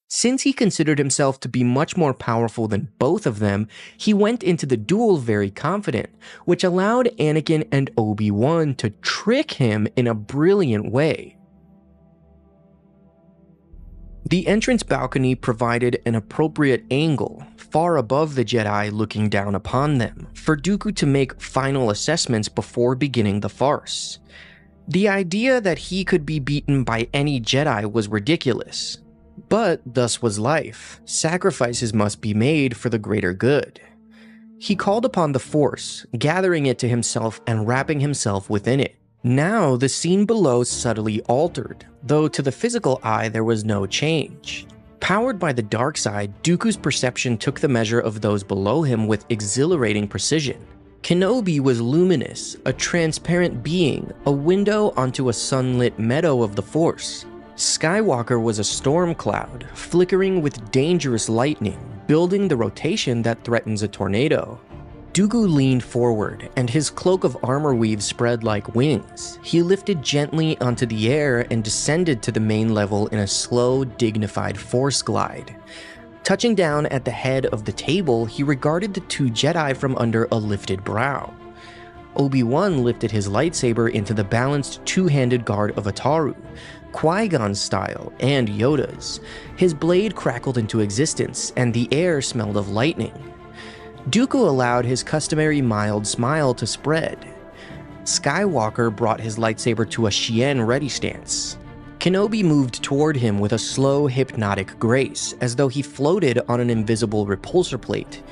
Since he considered himself to be much more powerful than both of them, he went into the duel very confident, which allowed Anakin and Obi-Wan to trick him in a brilliant way. The entrance balcony provided an appropriate angle, far above the Jedi looking down upon them, for Dooku to make final assessments before beginning the farce. The idea that he could be beaten by any Jedi was ridiculous. But thus was life. Sacrifices must be made for the greater good. He called upon the Force, gathering it to himself and wrapping himself within it. Now the scene below subtly altered, though to the physical eye there was no change. Powered by the dark side, Dooku's perception took the measure of those below him with exhilarating precision. Kenobi was luminous, a transparent being, a window onto a sunlit meadow of the Force. Skywalker was a storm cloud, flickering with dangerous lightning, building the rotation that threatens a tornado. Dooku leaned forward, and his cloak of armor weave spread like wings. He lifted gently onto the air and descended to the main level in a slow, dignified force glide. Touching down at the head of the table, he regarded the two Jedi from under a lifted brow. Obi-Wan lifted his lightsaber into the balanced two-handed guard of Ataru, Qui-Gon style and Yoda's. His blade crackled into existence, and the air smelled of lightning. Dooku allowed his customary mild smile to spread. Skywalker brought his lightsaber to a Xian ready stance. Kenobi moved toward him with a slow, hypnotic grace, as though he floated on an invisible repulsor plate.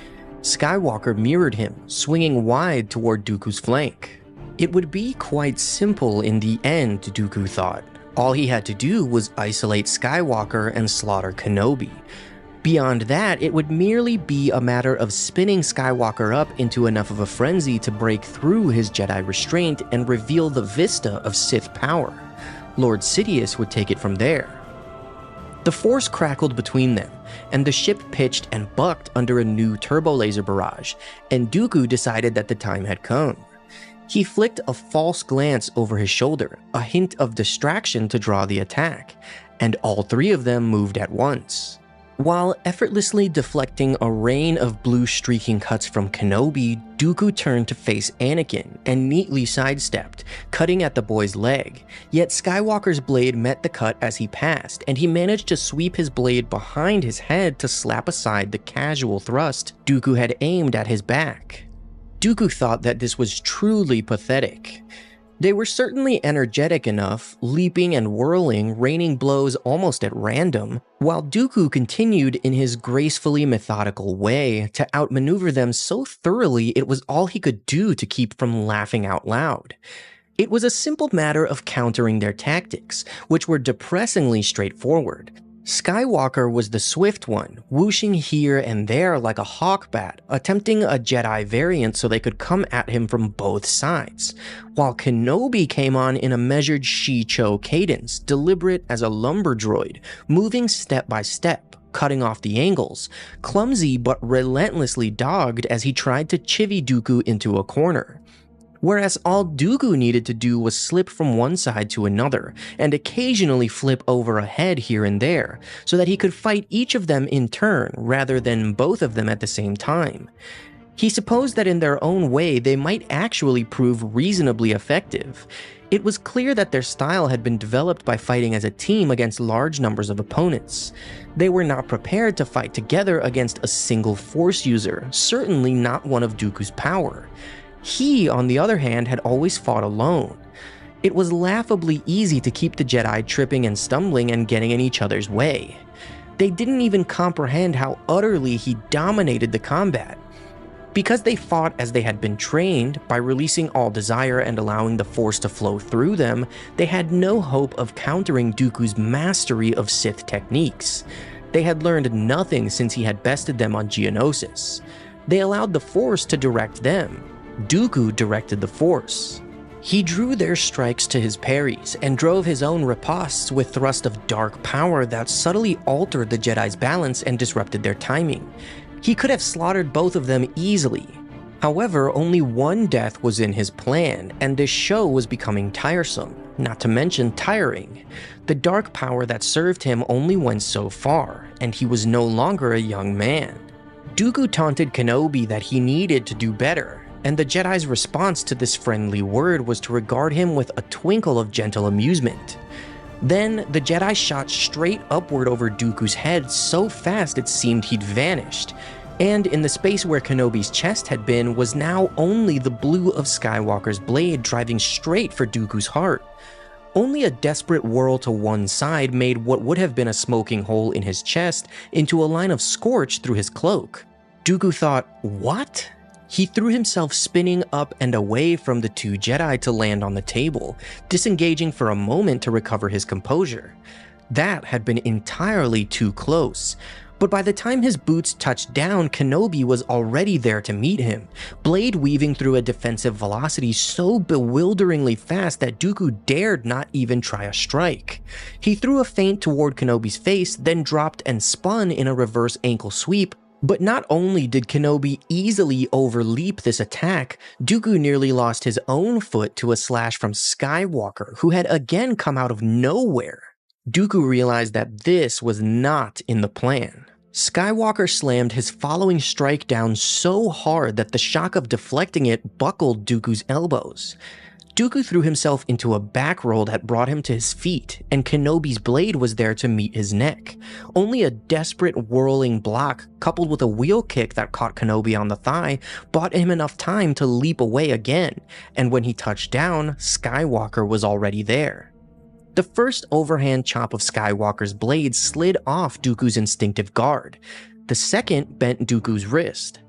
Skywalker mirrored him, swinging wide toward Dooku's flank. It would be quite simple in the end, Dooku thought. All he had to do was isolate Skywalker and slaughter Kenobi. Beyond that, it would merely be a matter of spinning Skywalker up into enough of a frenzy to break through his Jedi restraint and reveal the vista of Sith power. Lord Sidious would take it from there. The Force crackled between them, and the ship pitched and bucked under a new turbo laser barrage, and Dooku decided that the time had come. He flicked a false glance over his shoulder, a hint of distraction to draw the attack, and all three of them moved at once. While effortlessly deflecting a rain of blue streaking cuts from Kenobi, Dooku turned to face Anakin and neatly sidestepped, cutting at the boy's leg. Yet Skywalker's blade met the cut as he passed, and he managed to sweep his blade behind his head to slap aside the casual thrust Dooku had aimed at his back. Dooku thought that this was truly pathetic. They were certainly energetic enough, leaping and whirling, raining blows almost at random, while Dooku continued in his gracefully methodical way to outmaneuver them so thoroughly it was all he could do to keep from laughing out loud. It was a simple matter of countering their tactics, which were depressingly straightforward. Skywalker was the swift one, whooshing here and there like a hawk bat, attempting a Jedi variant so they could come at him from both sides, while Kenobi came on in a measured Shi-Cho cadence, deliberate as a lumber droid, moving step by step, cutting off the angles, clumsy but relentlessly dogged as he tried to chivvy Dooku into a corner. Whereas all Dooku needed to do was slip from one side to another, and occasionally flip over a head here and there, so that he could fight each of them in turn rather than both of them at the same time. He supposed that in their own way they might actually prove reasonably effective. It was clear that their style had been developed by fighting as a team against large numbers of opponents. They were not prepared to fight together against a single Force user, certainly not one of Dooku's power. He, on the other hand, had always fought alone. It was laughably easy to keep the Jedi tripping and stumbling and getting in each other's way. They didn't even comprehend how utterly he dominated the combat. Because they fought as they had been trained, by releasing all desire and allowing the Force to flow through them, they had no hope of countering Dooku's mastery of Sith techniques. They had learned nothing since he had bested them on Geonosis. They allowed the Force to direct them. Dooku directed the Force. He drew their strikes to his parries and drove his own ripostes with thrust of dark power that subtly altered the Jedi's balance and disrupted their timing. He could have slaughtered both of them easily. However, only one death was in his plan, and this show was becoming tiresome, not to mention tiring. The dark power that served him only went so far, and he was no longer a young man. Dooku taunted Kenobi that he needed to do better, and the Jedi's response to this friendly word was to regard him with a twinkle of gentle amusement. Then, the Jedi shot straight upward over Dooku's head so fast it seemed he'd vanished, and in the space where Kenobi's chest had been was now only the blue of Skywalker's blade driving straight for Dooku's heart. Only a desperate whirl to one side made what would have been a smoking hole in his chest into a line of scorch through his cloak. Dooku thought, "What?" He threw himself spinning up and away from the two Jedi to land on the table, disengaging for a moment to recover his composure. That had been entirely too close. But by the time his boots touched down, Kenobi was already there to meet him, blade weaving through a defensive velocity so bewilderingly fast that Dooku dared not even try a strike. He threw a feint toward Kenobi's face, then dropped and spun in a reverse ankle sweep. But not only did Kenobi easily overleap this attack, Dooku nearly lost his own foot to a slash from Skywalker, who had again come out of nowhere. Dooku realized that this was not in the plan. Skywalker slammed his following strike down so hard that the shock of deflecting it buckled Dooku's elbows. Dooku threw himself into a back roll that brought him to his feet, and Kenobi's blade was there to meet his neck. Only a desperate whirling block, coupled with a wheel kick that caught Kenobi on the thigh, bought him enough time to leap away again, and when he touched down, Skywalker was already there. The first overhand chop of Skywalker's blade slid off Dooku's instinctive guard. The second bent Dooku's wrist.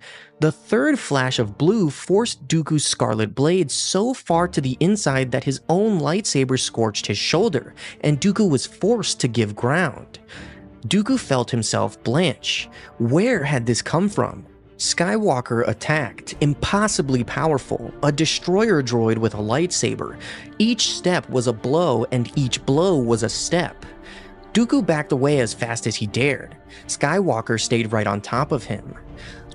The third flash of blue forced Dooku's scarlet blade so far to the inside that his own lightsaber scorched his shoulder, and Dooku was forced to give ground. Dooku felt himself blanch. Where had this come from? Skywalker attacked, impossibly powerful, a destroyer droid with a lightsaber. Each step was a blow, and each blow was a step. Dooku backed away as fast as he dared. Skywalker stayed right on top of him.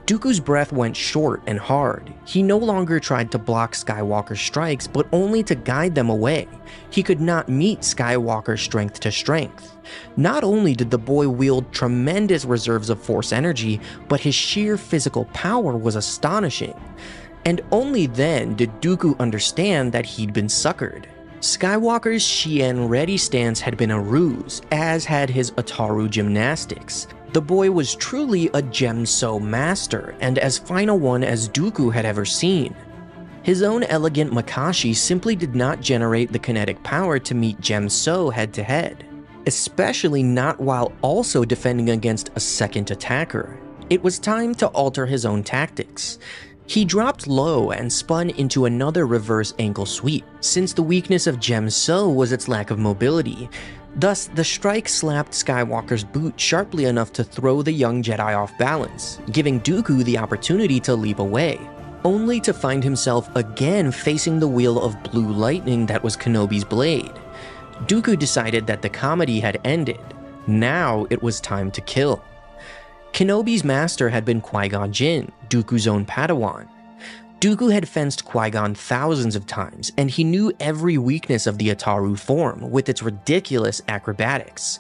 Dooku's breath went short and hard. He no longer tried to block Skywalker's strikes, but only to guide them away. He could not meet Skywalker's strength to strength. Not only did the boy wield tremendous reserves of force energy, but his sheer physical power was astonishing. And only then did Dooku understand that he'd been suckered. Skywalker's Xi'an ready stance had been a ruse, as had his Ataru gymnastics. The boy was truly a Gemso master, and as fine a one as Dooku had ever seen. His own elegant Makashi simply did not generate the kinetic power to meet Gemso head-to-head, especially not while also defending against a second attacker. It was time to alter his own tactics. He dropped low and spun into another reverse ankle sweep, since the weakness of Gemso was its lack of mobility. Thus, the strike slapped Skywalker's boot sharply enough to throw the young Jedi off balance, giving Dooku the opportunity to leap away, only to find himself again facing the wheel of blue lightning that was Kenobi's blade. Dooku decided that the comedy had ended. Now it was time to kill. Kenobi's master had been Qui-Gon Jinn, Dooku's own Padawan. Dooku had fenced Qui-Gon thousands of times, and he knew every weakness of the Ataru form, with its ridiculous acrobatics.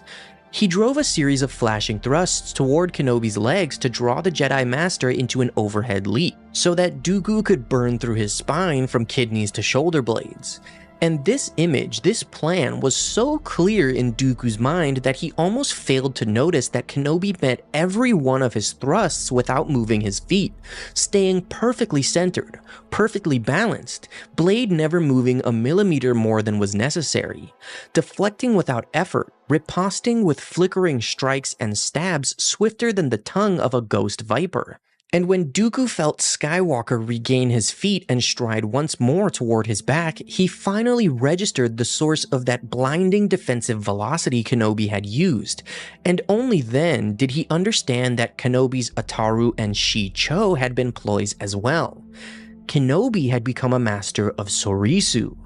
He drove a series of flashing thrusts toward Kenobi's legs to draw the Jedi Master into an overhead leap, so that Dooku could burn through his spine from kidneys to shoulder blades. And this image, this plan, was so clear in Dooku's mind that he almost failed to notice that Kenobi met every one of his thrusts without moving his feet, staying perfectly centered, perfectly balanced, blade never moving a millimeter more than was necessary, deflecting without effort, riposting with flickering strikes and stabs swifter than the tongue of a ghost viper. And when Dooku felt Skywalker regain his feet and stride once more toward his back, he finally registered the source of that blinding defensive velocity Kenobi had used, and only then did he understand that Kenobi's Ataru and Shi-Cho had been ploys as well. Kenobi had become a master of Sorisu.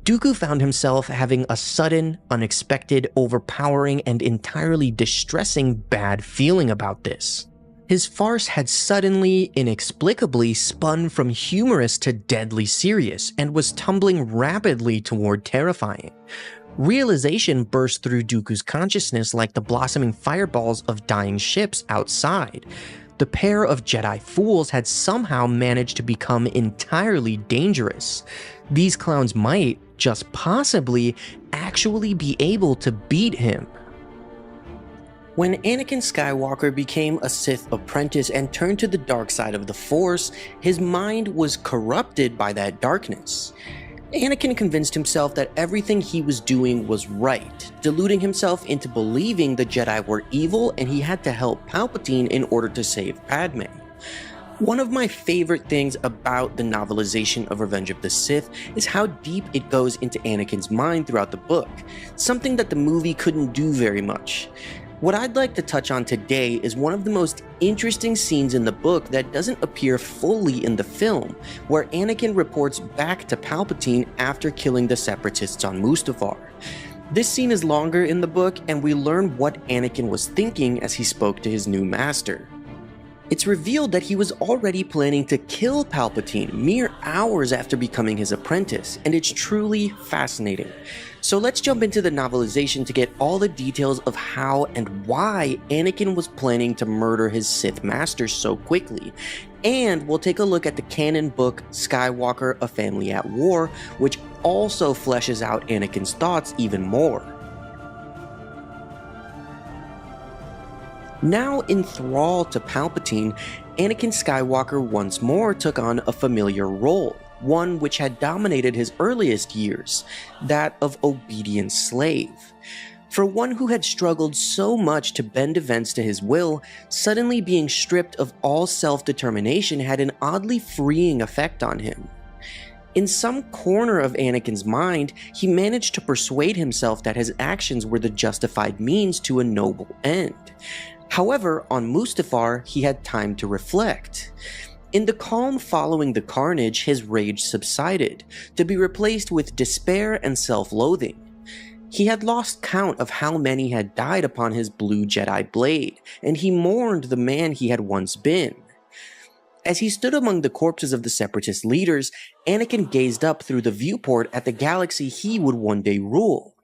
Dooku found himself having a sudden, unexpected, overpowering, and entirely distressing bad feeling about this. His farce had suddenly, inexplicably spun from humorous to deadly serious and was tumbling rapidly toward terrifying. Realization burst through Dooku's consciousness like the blossoming fireballs of dying ships outside. The pair of Jedi fools had somehow managed to become entirely dangerous. These clowns might, just possibly, actually be able to beat him. When Anakin Skywalker became a Sith apprentice and turned to the dark side of the Force, his mind was corrupted by that darkness. Anakin convinced himself that everything he was doing was right, deluding himself into believing the Jedi were evil and he had to help Palpatine in order to save Padme. One of my favorite things about the novelization of Revenge of the Sith is how deep it goes into Anakin's mind throughout the book, something that the movie couldn't do very much. What I'd like to touch on today is one of the most interesting scenes in the book that doesn't appear fully in the film, where Anakin reports back to Palpatine after killing the Separatists on Mustafar. This scene is longer in the book, and we learn what Anakin was thinking as he spoke to his new master. It's revealed that he was already planning to kill Palpatine mere hours after becoming his apprentice, and it's truly fascinating. So let's jump into the novelization to get all the details of how and why Anakin was planning to murder his Sith master so quickly. And we'll take a look at the canon book Skywalker: A Family at War, which also fleshes out Anakin's thoughts even more. Now enthralled to Palpatine, Anakin Skywalker once more took on a familiar role, one which had dominated his earliest years, that of obedient slave. For one who had struggled so much to bend events to his will, suddenly being stripped of all self-determination had an oddly freeing effect on him. In some corner of Anakin's mind, he managed to persuade himself that his actions were the justified means to a noble end. However, on Mustafar, he had time to reflect. In the calm following the carnage, his rage subsided, to be replaced with despair and self-loathing. He had lost count of how many had died upon his blue Jedi blade, and he mourned the man he had once been. As he stood among the corpses of the Separatist leaders, Anakin gazed up through the viewport at the galaxy he would one day rule.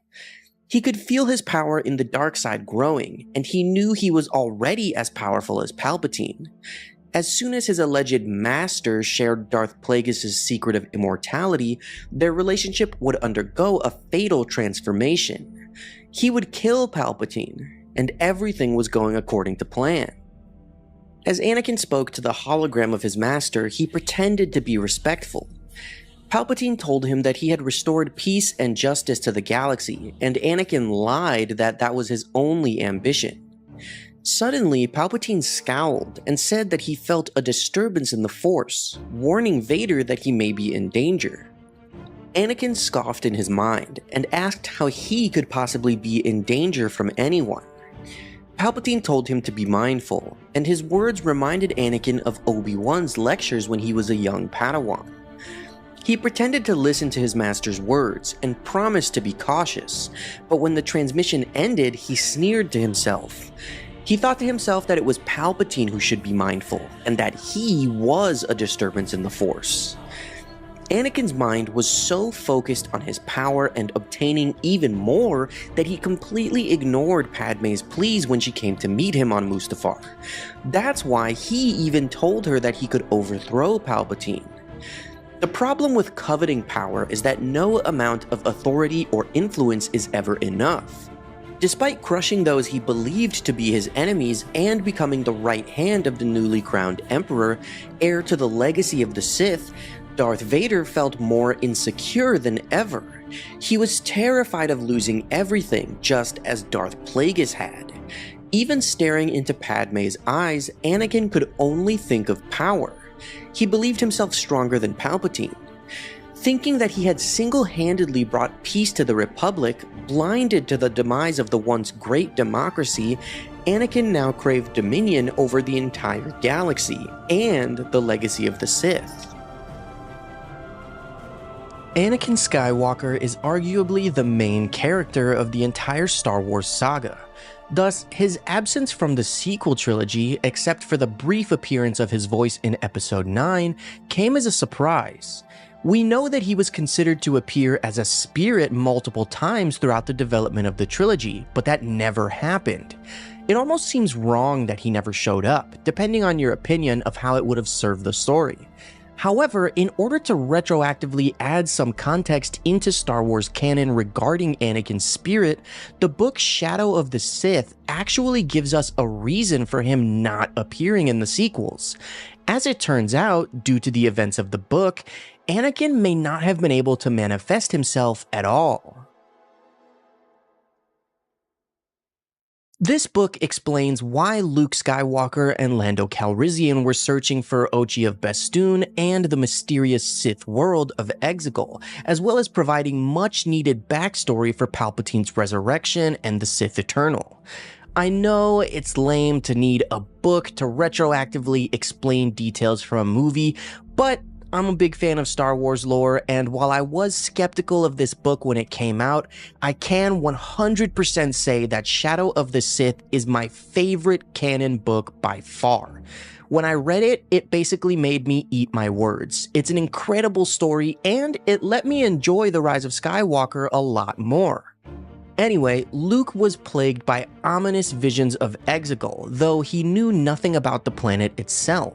He could feel his power in the dark side growing, and he knew he was already as powerful as Palpatine. As soon as his alleged master shared Darth Plagueis' secret of immortality, their relationship would undergo a fatal transformation. He would kill Palpatine, and everything was going according to plan. As Anakin spoke to the hologram of his master, he pretended to be respectful. Palpatine told him that he had restored peace and justice to the galaxy, and Anakin lied that that was his only ambition. Suddenly, Palpatine scowled and said that he felt a disturbance in the Force, warning Vader that he may be in danger. Anakin scoffed in his mind and asked how he could possibly be in danger from anyone. Palpatine told him to be mindful, and his words reminded Anakin of Obi-Wan's lectures when he was a young Padawan. He pretended to listen to his master's words and promised to be cautious, but when the transmission ended, he sneered to himself. He thought to himself that it was Palpatine who should be mindful, and that he was a disturbance in the Force. Anakin's mind was so focused on his power and obtaining even more that he completely ignored Padme's pleas when she came to meet him on Mustafar. That's why he even told her that he could overthrow Palpatine. The problem with coveting power is that no amount of authority or influence is ever enough. Despite crushing those he believed to be his enemies and becoming the right hand of the newly crowned Emperor, heir to the legacy of the Sith, Darth Vader felt more insecure than ever. He was terrified of losing everything, just as Darth Plagueis had. Even staring into Padme's eyes, Anakin could only think of power. He believed himself stronger than Palpatine. Thinking that he had single-handedly brought peace to the Republic, blinded to the demise of the once great democracy, Anakin now craved dominion over the entire galaxy and the legacy of the Sith. Anakin Skywalker is arguably the main character of the entire Star Wars saga. Thus, his absence from the sequel trilogy, except for the brief appearance of his voice in Episode 9, came as a surprise. We know that he was considered to appear as a spirit multiple times throughout the development of the trilogy, but that never happened. It almost seems wrong that he never showed up, depending on your opinion of how it would have served the story. However, in order to retroactively add some context into Star Wars canon regarding Anakin's spirit, the book Shadow of the Sith actually gives us a reason for him not appearing in the sequels. As it turns out, due to the events of the book, Anakin may not have been able to manifest himself at all. This book explains why Luke Skywalker and Lando Calrissian were searching for Ochi of Bestoon and the mysterious Sith world of Exegol, as well as providing much-needed backstory for Palpatine's resurrection and the Sith Eternal. I know it's lame to need a book to retroactively explain details from a movie, but I'm a big fan of Star Wars lore, and while I was skeptical of this book when it came out, I can 100% say that Shadow of the Sith is my favorite canon book by far. When I read it, it basically made me eat my words. It's an incredible story, and it let me enjoy The Rise of Skywalker a lot more. Anyway, Luke was plagued by ominous visions of Exegol, though he knew nothing about the planet itself.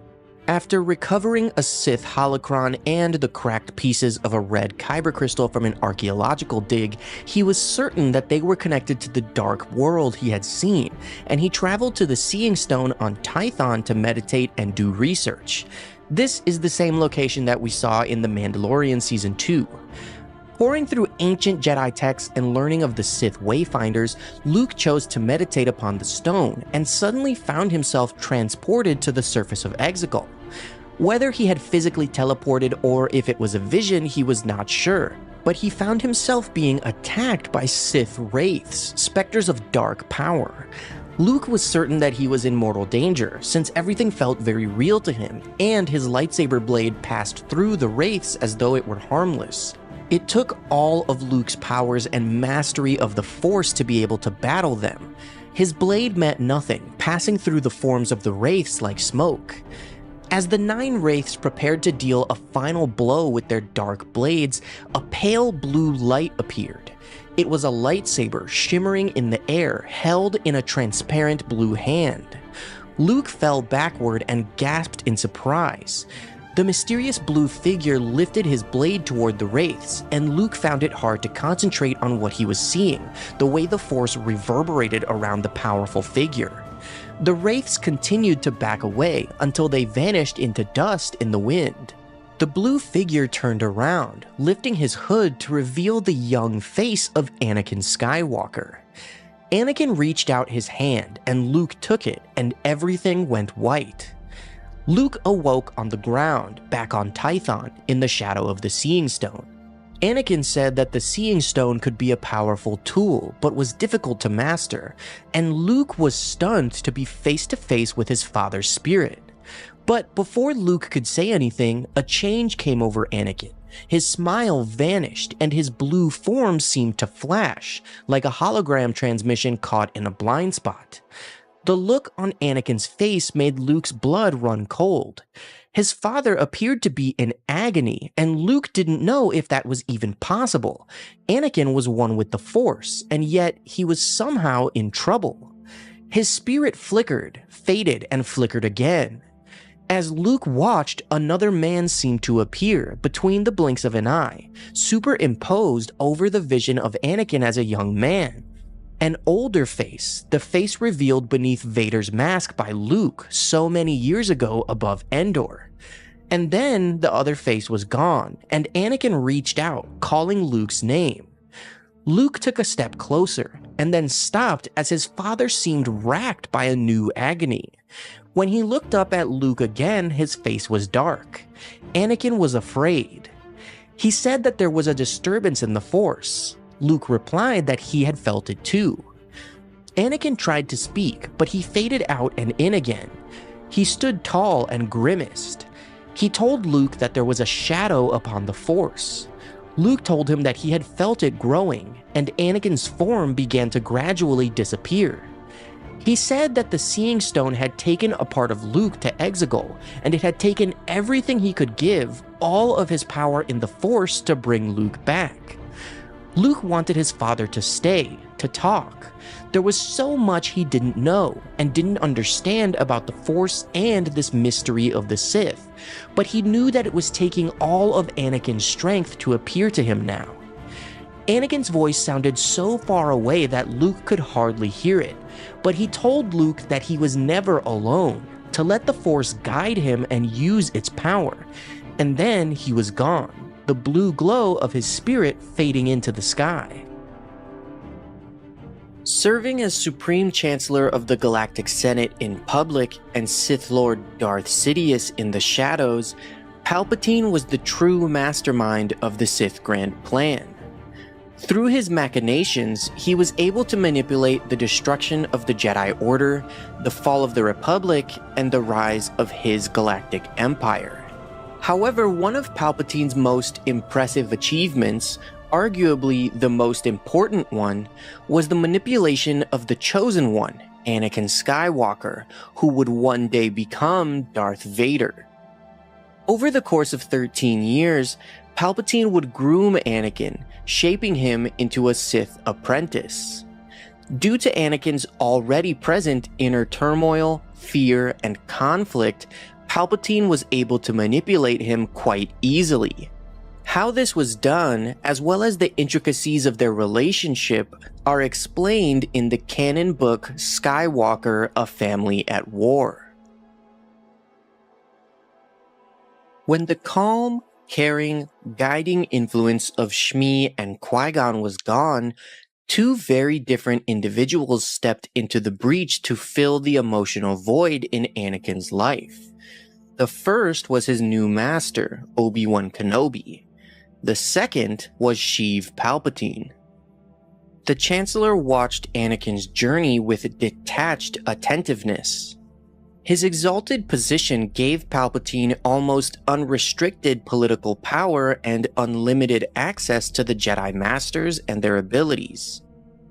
After recovering a Sith Holocron and the cracked pieces of a red kyber crystal from an archaeological dig, he was certain that they were connected to the dark world he had seen, and he traveled to the Seeing Stone on Tython to meditate and do research. This is the same location that we saw in The Mandalorian Season 2. Poring through ancient Jedi texts and learning of the Sith Wayfinders, Luke chose to meditate upon the stone and suddenly found himself transported to the surface of Exegol. Whether he had physically teleported or if it was a vision, he was not sure, but he found himself being attacked by Sith wraiths, specters of dark power. Luke was certain that he was in mortal danger, since everything felt very real to him, and his lightsaber blade passed through the wraiths as though it were harmless. It took all of Luke's powers and mastery of the Force to be able to battle them. His blade meant nothing, passing through the forms of the wraiths like smoke. As the 9 wraiths prepared to deal a final blow with their dark blades, a pale blue light appeared. It was a lightsaber shimmering in the air, held in a transparent blue hand. Luke fell backward and gasped in surprise. The mysterious blue figure lifted his blade toward the wraiths, and Luke found it hard to concentrate on what he was seeing, the way the Force reverberated around the powerful figure. The wraiths continued to back away until they vanished into dust in the wind. The blue figure turned around, lifting his hood to reveal the young face of Anakin Skywalker. Anakin reached out his hand, and Luke took it, and everything went white. Luke awoke on the ground, back on Tython, in the shadow of the Seeing Stone. Anakin said that the Seeing Stone could be a powerful tool, but was difficult to master, and Luke was stunned to be face to face with his father's spirit. But before Luke could say anything, a change came over Anakin. His smile vanished, and his blue form seemed to flash, like a hologram transmission caught in a blind spot. The look on Anakin's face made Luke's blood run cold. His father appeared to be in agony, and Luke didn't know if that was even possible. Anakin was one with the Force, and yet he was somehow in trouble. His spirit flickered, faded, and flickered again. As Luke watched, another man seemed to appear between the blinks of an eye, superimposed over the vision of Anakin as a young man. An older face, the face revealed beneath Vader's mask by Luke so many years ago above Endor. And then the other face was gone, and Anakin reached out, calling Luke's name. Luke took a step closer, and then stopped as his father seemed racked by a new agony. When he looked up at Luke again, his face was dark. Anakin was afraid. He said that there was a disturbance in the Force. Luke replied that he had felt it too. Anakin tried to speak, but he faded out and in again. He stood tall and grimaced. He told Luke that there was a shadow upon the Force. Luke told him that he had felt it growing, and Anakin's form began to gradually disappear. He said that the Seeing Stone had taken a part of Luke to Exegol, and it had taken everything he could give, all of his power in the Force, to bring Luke back. Luke wanted his father to stay, to talk. There was so much he didn't know and didn't understand about the Force and this mystery of the Sith, but he knew that it was taking all of Anakin's strength to appear to him now. Anakin's voice sounded so far away that Luke could hardly hear it, but he told Luke that he was never alone, to let the Force guide him and use its power, and then he was gone, the blue glow of his spirit fading into the sky. Serving as Supreme Chancellor of the Galactic Senate in public and Sith Lord Darth Sidious in the shadows, Palpatine was the true mastermind of the Sith Grand Plan. Through his machinations, he was able to manipulate the destruction of the Jedi Order, the fall of the Republic, and the rise of his galactic empire. However, one of Palpatine's most impressive achievements, arguably the most important one, was the manipulation of the Chosen One, Anakin Skywalker, who would one day become Darth Vader. Over the course of 13 years, Palpatine would groom Anakin, shaping him into a Sith apprentice. Due to Anakin's already present inner turmoil, fear, and conflict, Palpatine was able to manipulate him quite easily. How this was done, as well as the intricacies of their relationship, are explained in the canon book Skywalker: A Family at War. When the calm, caring, guiding influence of Shmi and Qui-Gon was gone, two very different individuals stepped into the breach to fill the emotional void in Anakin's life. The first was his new master, Obi-Wan Kenobi. The second was Sheev Palpatine. The Chancellor watched Anakin's journey with detached attentiveness. His exalted position gave Palpatine almost unrestricted political power and unlimited access to the Jedi Masters and their abilities.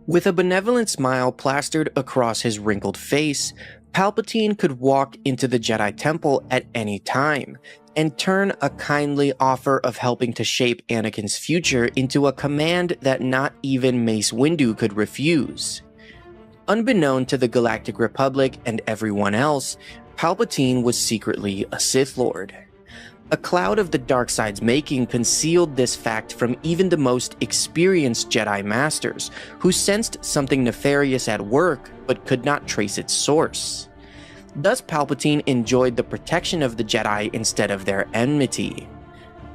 With a benevolent smile plastered across his wrinkled face, Palpatine could walk into the Jedi Temple at any time, and turn a kindly offer of helping to shape Anakin's future into a command that not even Mace Windu could refuse. Unbeknown to the Galactic Republic and everyone else, Palpatine was secretly a Sith Lord. A cloud of the dark side's making concealed this fact from even the most experienced Jedi Masters, who sensed something nefarious at work but could not trace its source. Thus, Palpatine enjoyed the protection of the Jedi instead of their enmity.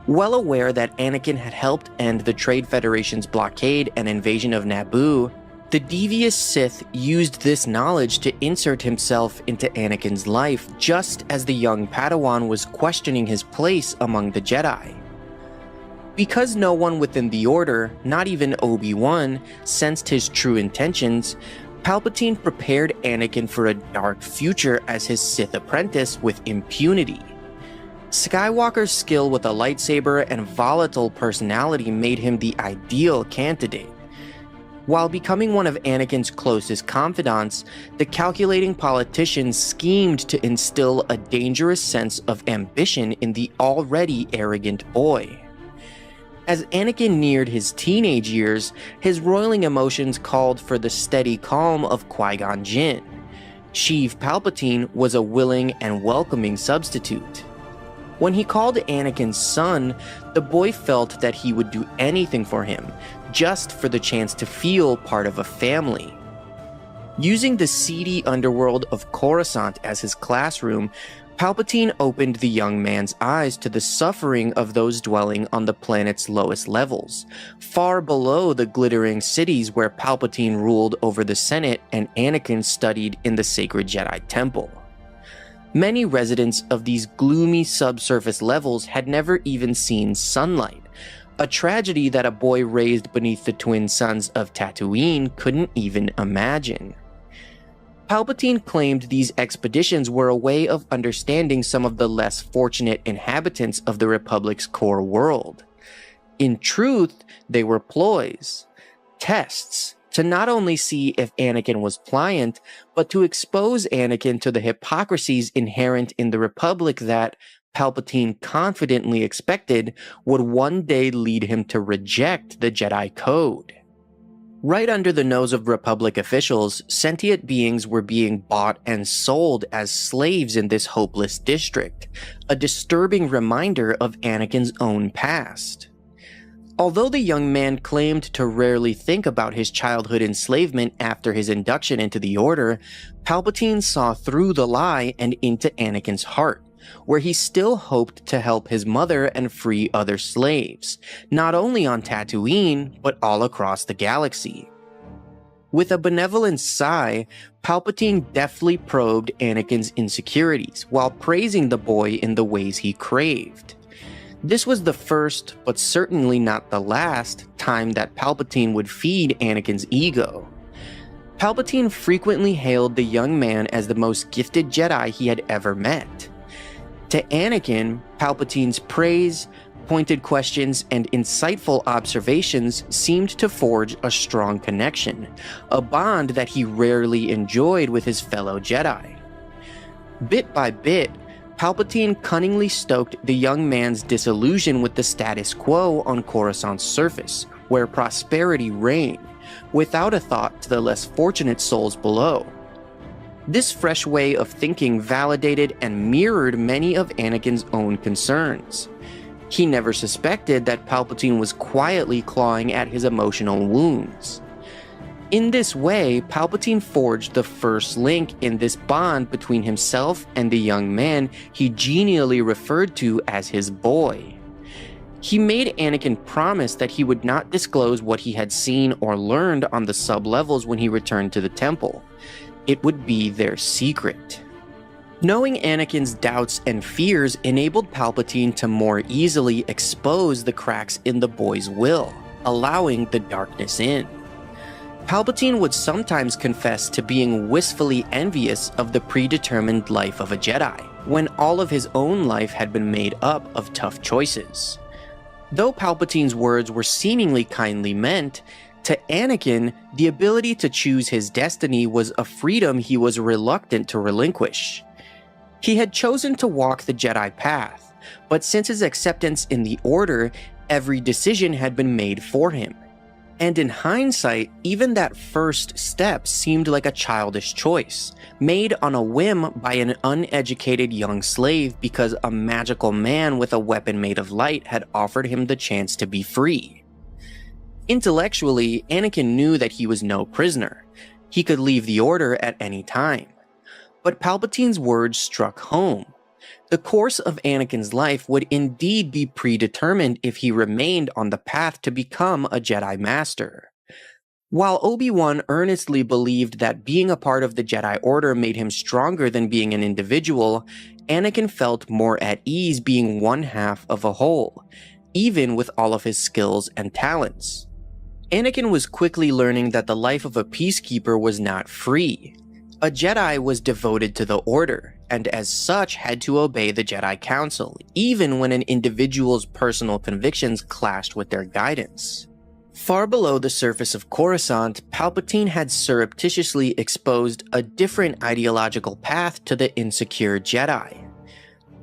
Well aware that Anakin had helped end the Trade Federation's blockade and invasion of Naboo, the devious Sith used this knowledge to insert himself into Anakin's life just as the young Padawan was questioning his place among the Jedi. Because no one within the Order, not even Obi-Wan, sensed his true intentions, Palpatine prepared Anakin for a dark future as his Sith apprentice with impunity. Skywalker's skill with a lightsaber and volatile personality made him the ideal candidate. While becoming one of Anakin's closest confidants, the calculating politician schemed to instill a dangerous sense of ambition in the already arrogant boy. As Anakin neared his teenage years, his roiling emotions called for the steady calm of Qui-Gon Jinn. Sheev Palpatine was a willing and welcoming substitute. When he called Anakin's son, the boy felt that he would do anything for him, just for the chance to feel part of a family. Using the seedy underworld of Coruscant as his classroom, Palpatine opened the young man's eyes to the suffering of those dwelling on the planet's lowest levels, far below the glittering cities where Palpatine ruled over the Senate and Anakin studied in the sacred Jedi Temple. Many residents of these gloomy subsurface levels had never even seen sunlight, a tragedy that a boy raised beneath the twin suns of Tatooine couldn't even imagine. Palpatine claimed these expeditions were a way of understanding some of the less fortunate inhabitants of the Republic's core world. In truth, they were ploys, tests, to not only see if Anakin was pliant, but to expose Anakin to the hypocrisies inherent in the Republic that Palpatine confidently expected would one day lead him to reject the Jedi Code. Right under the nose of Republic officials, sentient beings were being bought and sold as slaves in this hopeless district, a disturbing reminder of Anakin's own past. Although the young man claimed to rarely think about his childhood enslavement after his induction into the Order, Palpatine saw through the lie and into Anakin's heart, where he still hoped to help his mother and free other slaves, not only on Tatooine, but all across the galaxy. With a benevolent sigh, Palpatine deftly probed Anakin's insecurities, while praising the boy in the ways he craved. This was the first, but certainly not the last, time that Palpatine would feed Anakin's ego. Palpatine frequently hailed the young man as the most gifted Jedi he had ever met. To Anakin, Palpatine's praise, pointed questions, and insightful observations seemed to forge a strong connection, a bond that he rarely enjoyed with his fellow Jedi. Bit by bit, Palpatine cunningly stoked the young man's disillusion with the status quo on Coruscant's surface, where prosperity reigned, without a thought to the less fortunate souls below. This fresh way of thinking validated and mirrored many of Anakin's own concerns. He never suspected that Palpatine was quietly clawing at his emotional wounds. In this way, Palpatine forged the first link in this bond between himself and the young man he genially referred to as his boy. He made Anakin promise that he would not disclose what he had seen or learned on the sub-levels when he returned to the temple. It would be their secret. Knowing Anakin's doubts and fears enabled Palpatine to more easily expose the cracks in the boy's will, allowing the darkness in. Palpatine would sometimes confess to being wistfully envious of the predetermined life of a Jedi, when all of his own life had been made up of tough choices. Though Palpatine's words were seemingly kindly meant, to Anakin, the ability to choose his destiny was a freedom he was reluctant to relinquish. He had chosen to walk the Jedi path, but since his acceptance in the Order, every decision had been made for him. And in hindsight, even that first step seemed like a childish choice, made on a whim by an uneducated young slave because a magical man with a weapon made of light had offered him the chance to be free. Intellectually, Anakin knew that he was no prisoner. He could leave the Order at any time. But Palpatine's words struck home. The course of Anakin's life would indeed be predetermined if he remained on the path to become a Jedi Master. While Obi-Wan earnestly believed that being a part of the Jedi Order made him stronger than being an individual, Anakin felt more at ease being one half of a whole, even with all of his skills and talents. Anakin was quickly learning that the life of a peacekeeper was not free. A Jedi was devoted to the Order, and as such had to obey the Jedi Council, even when an individual's personal convictions clashed with their guidance. Far below the surface of Coruscant, Palpatine had surreptitiously exposed a different ideological path to the insecure Jedi.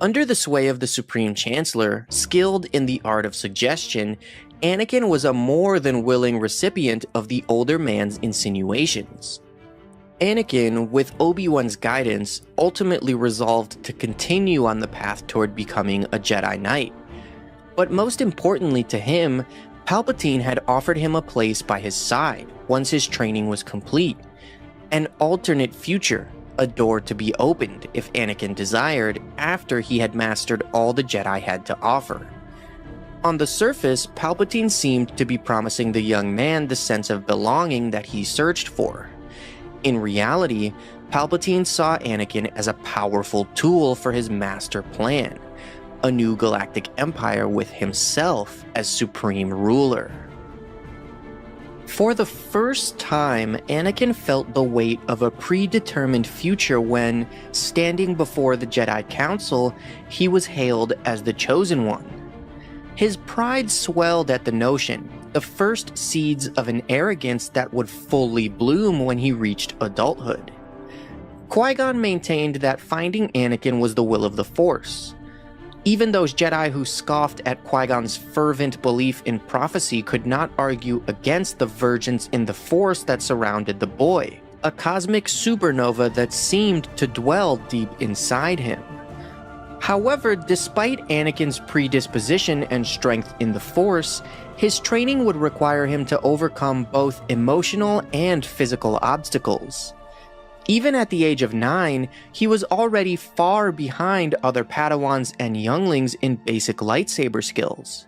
Under the sway of the Supreme Chancellor, skilled in the art of suggestion, Anakin was a more than willing recipient of the older man's insinuations. Anakin, with Obi-Wan's guidance, ultimately resolved to continue on the path toward becoming a Jedi Knight. But most importantly to him, Palpatine had offered him a place by his side once his training was complete. An alternate future, a door to be opened if Anakin desired after he had mastered all the Jedi had to offer. On the surface, Palpatine seemed to be promising the young man the sense of belonging that he searched for. In reality, Palpatine saw Anakin as a powerful tool for his master plan, a new galactic empire with himself as supreme ruler. For the first time, Anakin felt the weight of a predetermined future when, standing before the Jedi Council, he was hailed as the Chosen One. His pride swelled at the notion, the first seeds of an arrogance that would fully bloom when he reached adulthood. Qui-Gon maintained that finding Anakin was the will of the Force. Even those Jedi who scoffed at Qui-Gon's fervent belief in prophecy could not argue against the vergence in the Force that surrounded the boy, a cosmic supernova that seemed to dwell deep inside him. However, despite Anakin's predisposition and strength in the Force, his training would require him to overcome both emotional and physical obstacles. Even at the age of 9, he was already far behind other Padawans and younglings in basic lightsaber skills.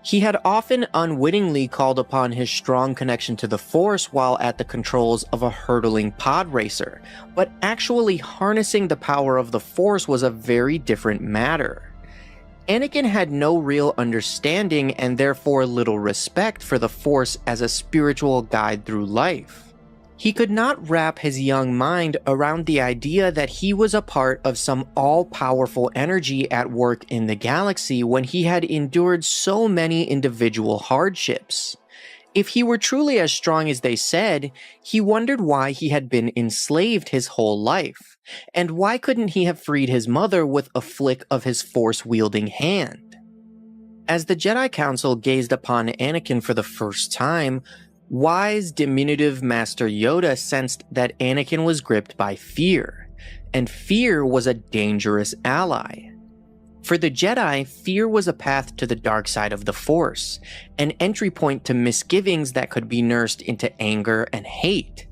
He had often unwittingly called upon his strong connection to the Force while at the controls of a hurtling pod racer, but actually harnessing the power of the Force was a very different matter. Anakin had no real understanding and therefore little respect for the Force as a spiritual guide through life. He could not wrap his young mind around the idea that he was a part of some all-powerful energy at work in the galaxy when he had endured so many individual hardships. If he were truly as strong as they said, he wondered why he had been enslaved his whole life, and why couldn't he have freed his mother with a flick of his Force-wielding hand? As the Jedi Council gazed upon Anakin for the first time, wise, diminutive Master Yoda sensed that Anakin was gripped by fear, and fear was a dangerous ally. For the Jedi, fear was a path to the dark side of the Force, an entry point to misgivings that could be nursed into anger and hate.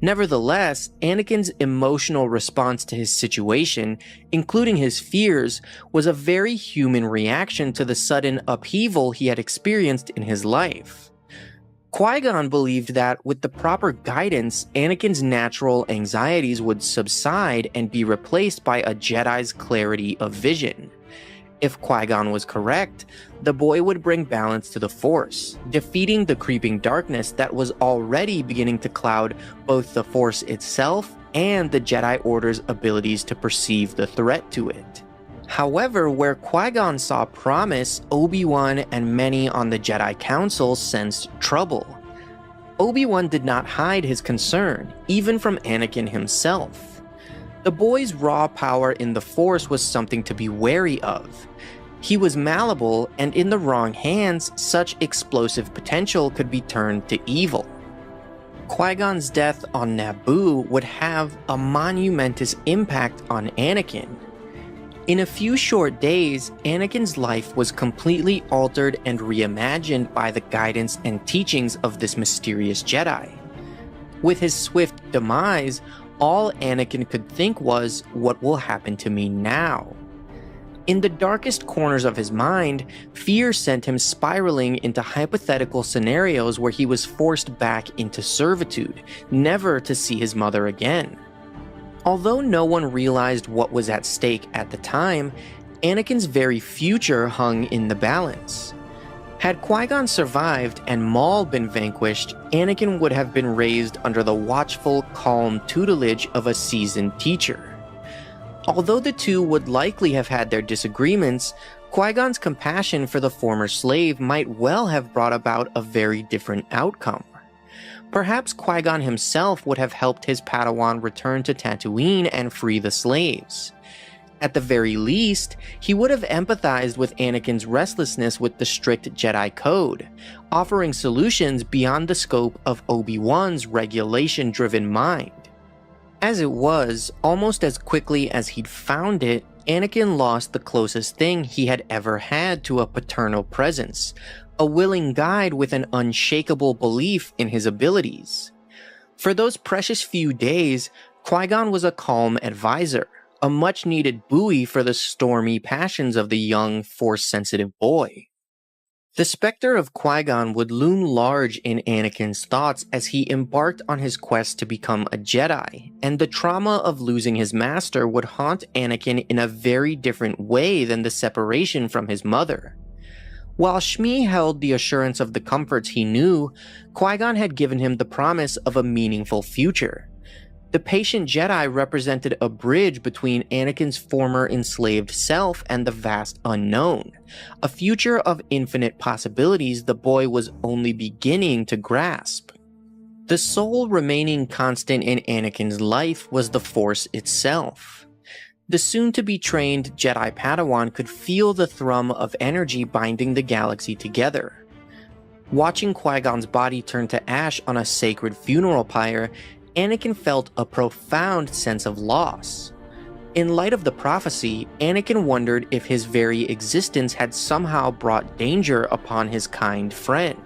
Nevertheless, Anakin's emotional response to his situation, including his fears, was a very human reaction to the sudden upheaval he had experienced in his life. Qui-Gon believed that, with the proper guidance, Anakin's natural anxieties would subside and be replaced by a Jedi's clarity of vision. If Qui-Gon was correct, the boy would bring balance to the Force, defeating the creeping darkness that was already beginning to cloud both the Force itself and the Jedi Order's abilities to perceive the threat to it. However, where Qui-Gon saw promise, Obi-Wan and many on the Jedi Council sensed trouble. Obi-Wan did not hide his concern, even from Anakin himself. The boy's raw power in the Force was something to be wary of. He was malleable, and in the wrong hands, such explosive potential could be turned to evil. Qui-Gon's death on Naboo would have a monumentous impact on Anakin. In a few short days, Anakin's life was completely altered and reimagined by the guidance and teachings of this mysterious Jedi. With his swift demise, all Anakin could think was, what will happen to me now? In the darkest corners of his mind, fear sent him spiraling into hypothetical scenarios where he was forced back into servitude, never to see his mother again. Although no one realized what was at stake at the time, Anakin's very future hung in the balance. Had Qui-Gon survived and Maul been vanquished, Anakin would have been raised under the watchful, calm tutelage of a seasoned teacher. Although the two would likely have had their disagreements, Qui-Gon's compassion for the former slave might well have brought about a very different outcome. Perhaps Qui-Gon himself would have helped his Padawan return to Tatooine and free the slaves. At the very least, he would have empathized with Anakin's restlessness with the strict Jedi Code, offering solutions beyond the scope of Obi-Wan's regulation-driven mind. As it was, almost as quickly as he'd found it, Anakin lost the closest thing he had ever had to a paternal presence, a willing guide with an unshakable belief in his abilities. For those precious few days, Qui-Gon was a calm advisor, a much-needed buoy for the stormy passions of the young, Force-sensitive boy. The specter of Qui-Gon would loom large in Anakin's thoughts as he embarked on his quest to become a Jedi, and the trauma of losing his master would haunt Anakin in a very different way than the separation from his mother. While Shmi held the assurance of the comforts he knew, Qui-Gon had given him the promise of a meaningful future. The patient Jedi represented a bridge between Anakin's former enslaved self and the vast unknown, a future of infinite possibilities the boy was only beginning to grasp. The sole remaining constant in Anakin's life was the Force itself. The soon-to-be trained Jedi Padawan could feel the thrum of energy binding the galaxy together. Watching Qui-Gon's body turn to ash on a sacred funeral pyre, Anakin felt a profound sense of loss. In light of the prophecy, Anakin wondered if his very existence had somehow brought danger upon his kind friend.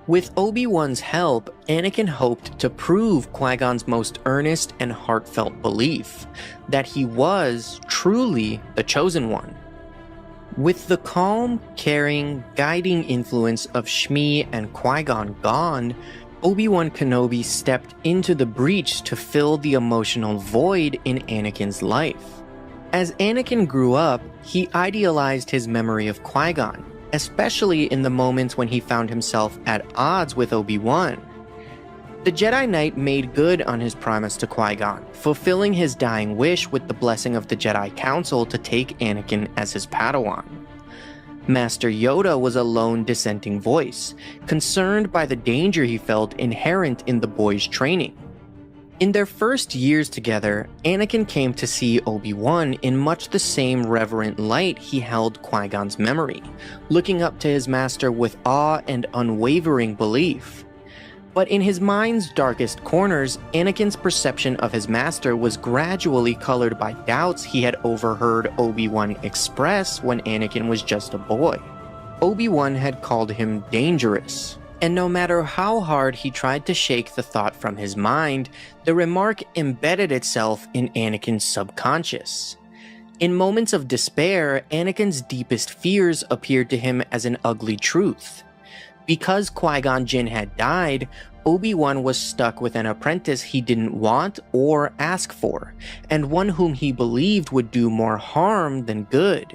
With Obi-Wan's help, Anakin hoped to prove Qui-Gon's most earnest and heartfelt belief, that he was truly the Chosen One. With the calm, caring, guiding influence of Shmi and Qui-Gon gone, Obi-Wan Kenobi stepped into the breach to fill the emotional void in Anakin's life. As Anakin grew up, he idealized his memory of Qui-Gon, especially in the moments when he found himself at odds with Obi-Wan. The Jedi Knight made good on his promise to Qui-Gon, fulfilling his dying wish with the blessing of the Jedi Council to take Anakin as his Padawan. Master Yoda was a lone dissenting voice, concerned by the danger he felt inherent in the boy's training. In their first years together, Anakin came to see Obi-Wan in much the same reverent light he held Qui-Gon's memory, looking up to his master with awe and unwavering belief. But in his mind's darkest corners, Anakin's perception of his master was gradually colored by doubts he had overheard Obi-Wan express when Anakin was just a boy. Obi-Wan had called him dangerous, and no matter how hard he tried to shake the thought from his mind, the remark embedded itself in Anakin's subconscious. In moments of despair, Anakin's deepest fears appeared to him as an ugly truth. Because Qui-Gon Jinn had died, Obi-Wan was stuck with an apprentice he didn't want or ask for, and one whom he believed would do more harm than good.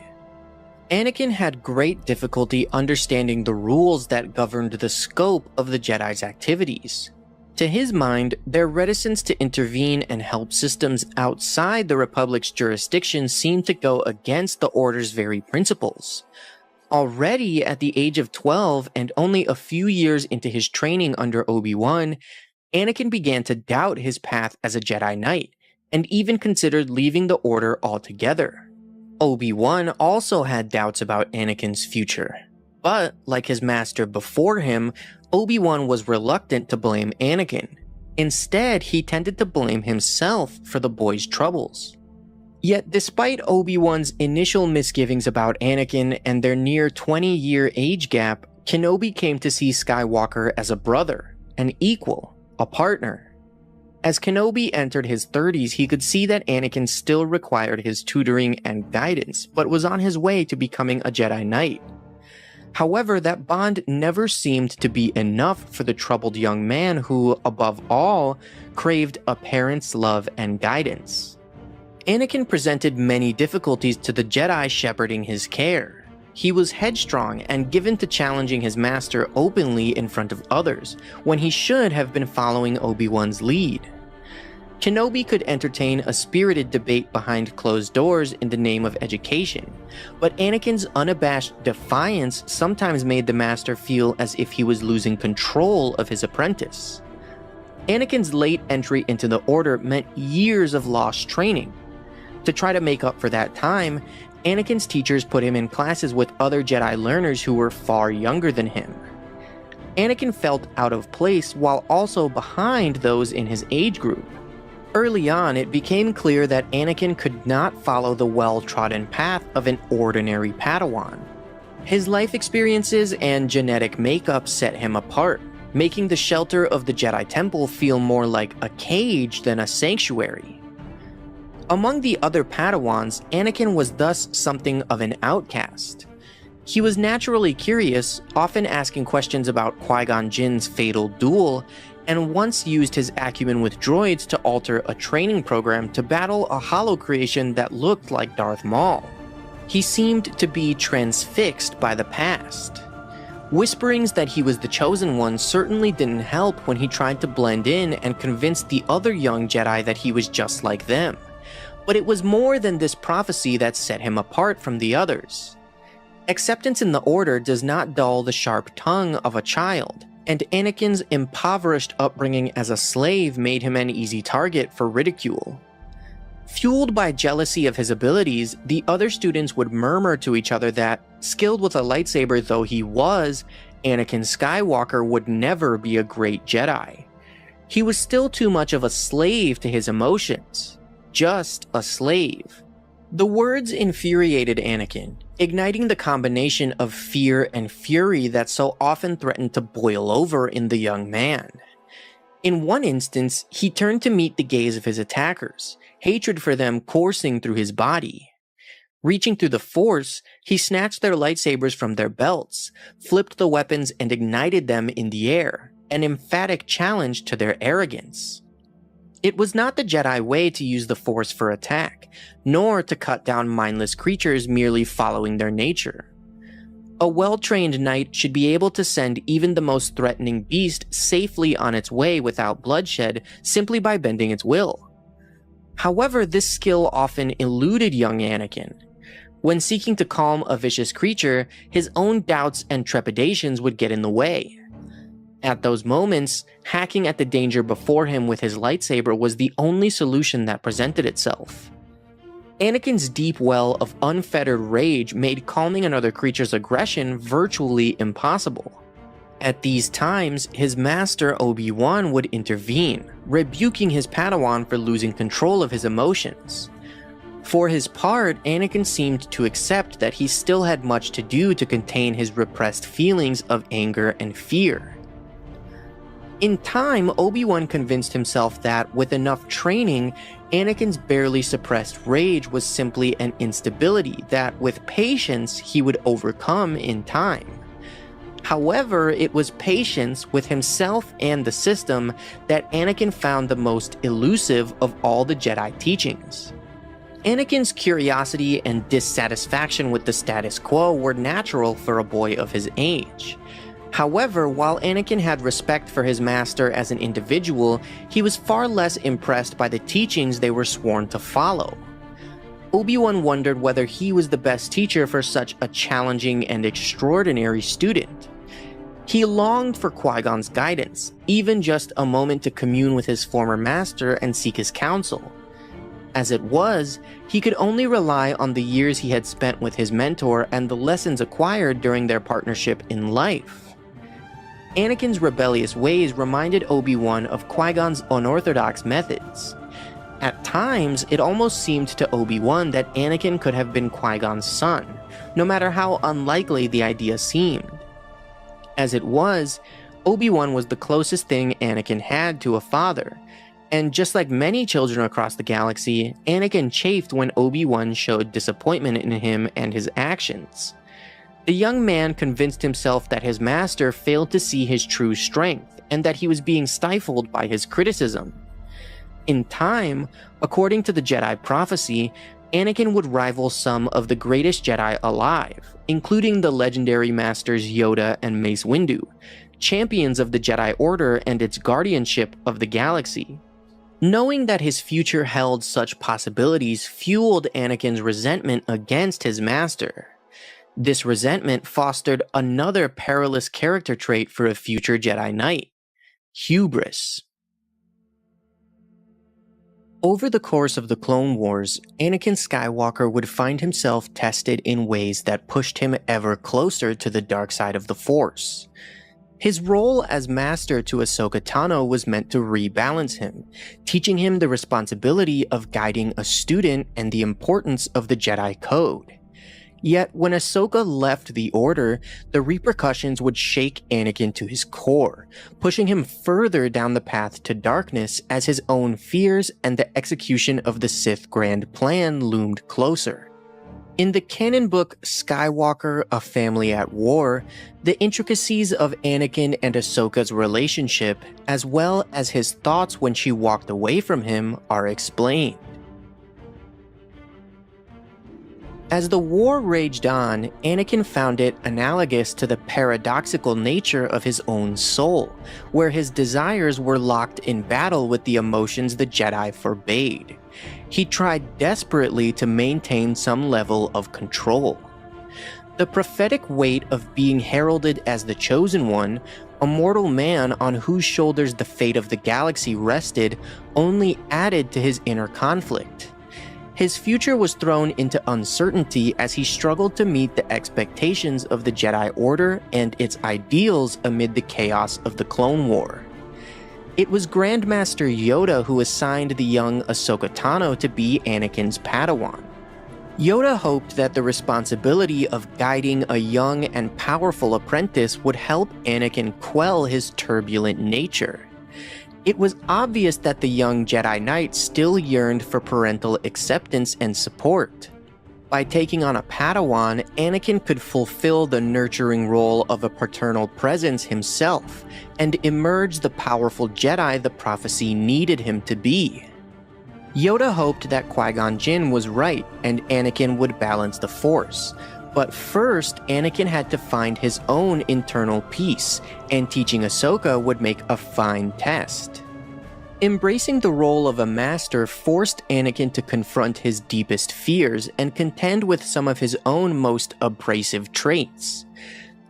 Anakin had great difficulty understanding the rules that governed the scope of the Jedi's activities. To his mind, their reticence to intervene and help systems outside the Republic's jurisdiction seemed to go against the Order's very principles. Already at the age of 12 and only a few years into his training under Obi-Wan, Anakin began to doubt his path as a Jedi Knight, and even considered leaving the Order altogether. Obi-Wan also had doubts about Anakin's future, but like his master before him, Obi-Wan was reluctant to blame Anakin. Instead, he tended to blame himself for the boy's troubles. Yet despite Obi-Wan's initial misgivings about Anakin and their near 20-year age gap, Kenobi came to see Skywalker as a brother, an equal, a partner. As Kenobi entered his 30s, he could see that Anakin still required his tutoring and guidance, but was on his way to becoming a Jedi Knight. However, that bond never seemed to be enough for the troubled young man who, above all, craved a parent's love and guidance. Anakin presented many difficulties to the Jedi shepherding his care. He was headstrong and given to challenging his master openly in front of others, when he should have been following Obi-Wan's lead. Kenobi could entertain a spirited debate behind closed doors in the name of education, but Anakin's unabashed defiance sometimes made the master feel as if he was losing control of his apprentice. Anakin's late entry into the Order meant years of lost training. To try to make up for that time, Anakin's teachers put him in classes with other Jedi learners who were far younger than him. Anakin felt out of place while also behind those in his age group. Early on, it became clear that Anakin could not follow the well-trodden path of an ordinary Padawan. His life experiences and genetic makeup set him apart, making the shelter of the Jedi Temple feel more like a cage than a sanctuary. Among the other Padawans, Anakin was thus something of an outcast. He was naturally curious, often asking questions about Qui-Gon Jinn's fatal duel, and once used his acumen with droids to alter a training program to battle a holocreation that looked like Darth Maul. He seemed to be transfixed by the past. Whisperings that he was the chosen one certainly didn't help when he tried to blend in and convince the other young Jedi that he was just like them. But it was more than this prophecy that set him apart from the others. Acceptance in the Order does not dull the sharp tongue of a child, and Anakin's impoverished upbringing as a slave made him an easy target for ridicule. Fueled by jealousy of his abilities, the other students would murmur to each other that, skilled with a lightsaber though he was, Anakin Skywalker would never be a great Jedi. He was still too much of a slave to his emotions. Just a slave. The words infuriated Anakin, igniting the combination of fear and fury that so often threatened to boil over in the young man. In one instance, he turned to meet the gaze of his attackers, hatred for them coursing through his body. Reaching through the Force, he snatched their lightsabers from their belts, flipped the weapons and ignited them in the air, an emphatic challenge to their arrogance. It was not the Jedi way to use the Force for attack, nor to cut down mindless creatures merely following their nature. A well-trained knight should be able to send even the most threatening beast safely on its way without bloodshed simply by bending its will. However, this skill often eluded young Anakin. When seeking to calm a vicious creature, his own doubts and trepidations would get in the way. At those moments, hacking at the danger before him with his lightsaber was the only solution that presented itself. Anakin's deep well of unfettered rage made calming another creature's aggression virtually impossible. At these times, his master Obi-Wan would intervene, rebuking his Padawan for losing control of his emotions. For his part, Anakin seemed to accept that he still had much to do to contain his repressed feelings of anger and fear. In time, Obi-Wan convinced himself that, with enough training, Anakin's barely suppressed rage was simply an instability that, with patience, he would overcome in time. However, it was patience with himself and the system that Anakin found the most elusive of all the Jedi teachings. Anakin's curiosity and dissatisfaction with the status quo were natural for a boy of his age. However, while Anakin had respect for his master as an individual, he was far less impressed by the teachings they were sworn to follow. Obi-Wan wondered whether he was the best teacher for such a challenging and extraordinary student. He longed for Qui-Gon's guidance, even just a moment to commune with his former master and seek his counsel. As it was, he could only rely on the years he had spent with his mentor and the lessons acquired during their partnership in life. Anakin's rebellious ways reminded Obi-Wan of Qui-Gon's unorthodox methods. At times, it almost seemed to Obi-Wan that Anakin could have been Qui-Gon's son, no matter how unlikely the idea seemed. As it was, Obi-Wan was the closest thing Anakin had to a father, and just like many children across the galaxy, Anakin chafed when Obi-Wan showed disappointment in him and his actions. The young man convinced himself that his master failed to see his true strength, and that he was being stifled by his criticism. In time, according to the Jedi prophecy, Anakin would rival some of the greatest Jedi alive, including the legendary masters Yoda and Mace Windu, champions of the Jedi Order and its guardianship of the galaxy. Knowing that his future held such possibilities fueled Anakin's resentment against his master. This resentment fostered another perilous character trait for a future Jedi Knight: hubris. Over the course of the Clone Wars, Anakin Skywalker would find himself tested in ways that pushed him ever closer to the dark side of the Force. His role as master to Ahsoka Tano was meant to rebalance him, teaching him the responsibility of guiding a student and the importance of the Jedi Code. Yet, when Ahsoka left the Order, the repercussions would shake Anakin to his core, pushing him further down the path to darkness as his own fears and the execution of the Sith Grand Plan loomed closer. In the canon book Skywalker, A Family at War, the intricacies of Anakin and Ahsoka's relationship, as well as his thoughts when she walked away from him, are explained. As the war raged on, Anakin found it analogous to the paradoxical nature of his own soul, where his desires were locked in battle with the emotions the Jedi forbade. He tried desperately to maintain some level of control. The prophetic weight of being heralded as the Chosen One, a mortal man on whose shoulders the fate of the galaxy rested, only added to his inner conflict. His future was thrown into uncertainty as he struggled to meet the expectations of the Jedi Order and its ideals amid the chaos of the Clone War. It was Grandmaster Yoda who assigned the young Ahsoka Tano to be Anakin's Padawan. Yoda hoped that the responsibility of guiding a young and powerful apprentice would help Anakin quell his turbulent nature. It was obvious that the young Jedi Knight still yearned for parental acceptance and support. By taking on a Padawan, Anakin could fulfill the nurturing role of a paternal presence himself, and emerge the powerful Jedi the prophecy needed him to be. Yoda hoped that Qui-Gon Jinn was right and Anakin would balance the Force. But first, Anakin had to find his own internal peace, and teaching Ahsoka would make a fine test. Embracing the role of a master forced Anakin to confront his deepest fears and contend with some of his own most abrasive traits.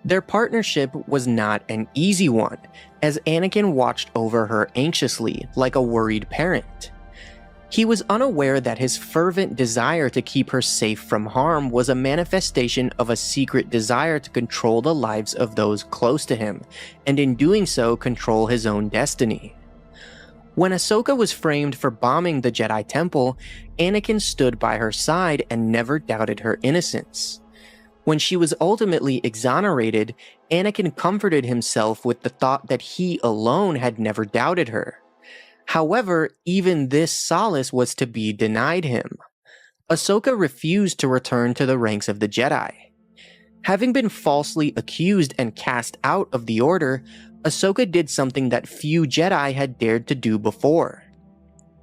Their partnership was not an easy one, as Anakin watched over her anxiously, like a worried parent. He was unaware that his fervent desire to keep her safe from harm was a manifestation of a secret desire to control the lives of those close to him, and in doing so control his own destiny. When Ahsoka was framed for bombing the Jedi Temple, Anakin stood by her side and never doubted her innocence. When she was ultimately exonerated, Anakin comforted himself with the thought that he alone had never doubted her. However, even this solace was to be denied him. Ahsoka refused to return to the ranks of the Jedi. Having been falsely accused and cast out of the Order, Ahsoka did something that few Jedi had dared to do before.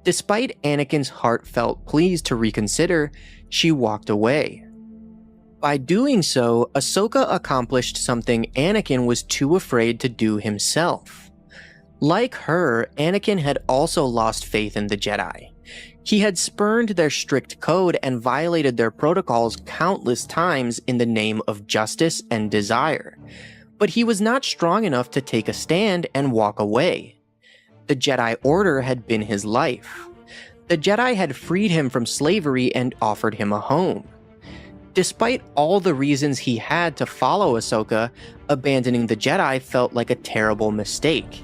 Despite Anakin's heartfelt pleas to reconsider, she walked away. By doing so, Ahsoka accomplished something Anakin was too afraid to do himself. Like her, Anakin had also lost faith in the Jedi. He had spurned their strict code and violated their protocols countless times in the name of justice and desire. But he was not strong enough to take a stand and walk away. The Jedi Order had been his life. The Jedi had freed him from slavery and offered him a home. Despite all the reasons he had to follow Ahsoka, abandoning the Jedi felt like a terrible mistake.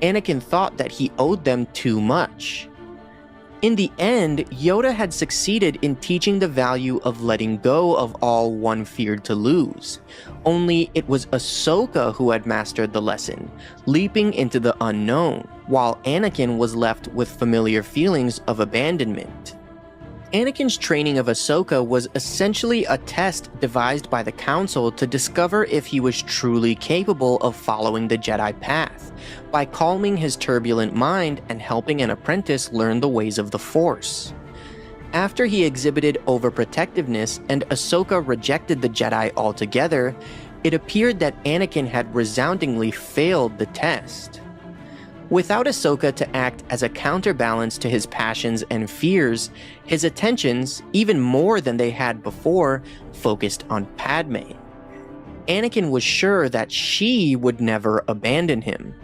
Anakin thought that he owed them too much. In the end, Yoda had succeeded in teaching the value of letting go of all one feared to lose. Only it was Ahsoka who had mastered the lesson, leaping into the unknown, while Anakin was left with familiar feelings of abandonment. Anakin's training of Ahsoka was essentially a test devised by the Council to discover if he was truly capable of following the Jedi path, by calming his turbulent mind and helping an apprentice learn the ways of the Force. After he exhibited overprotectiveness and Ahsoka rejected the Jedi altogether, it appeared that Anakin had resoundingly failed the test. Without Ahsoka to act as a counterbalance to his passions and fears, his attentions, even more than they had before, focused on Padme. Anakin was sure that she would never abandon him.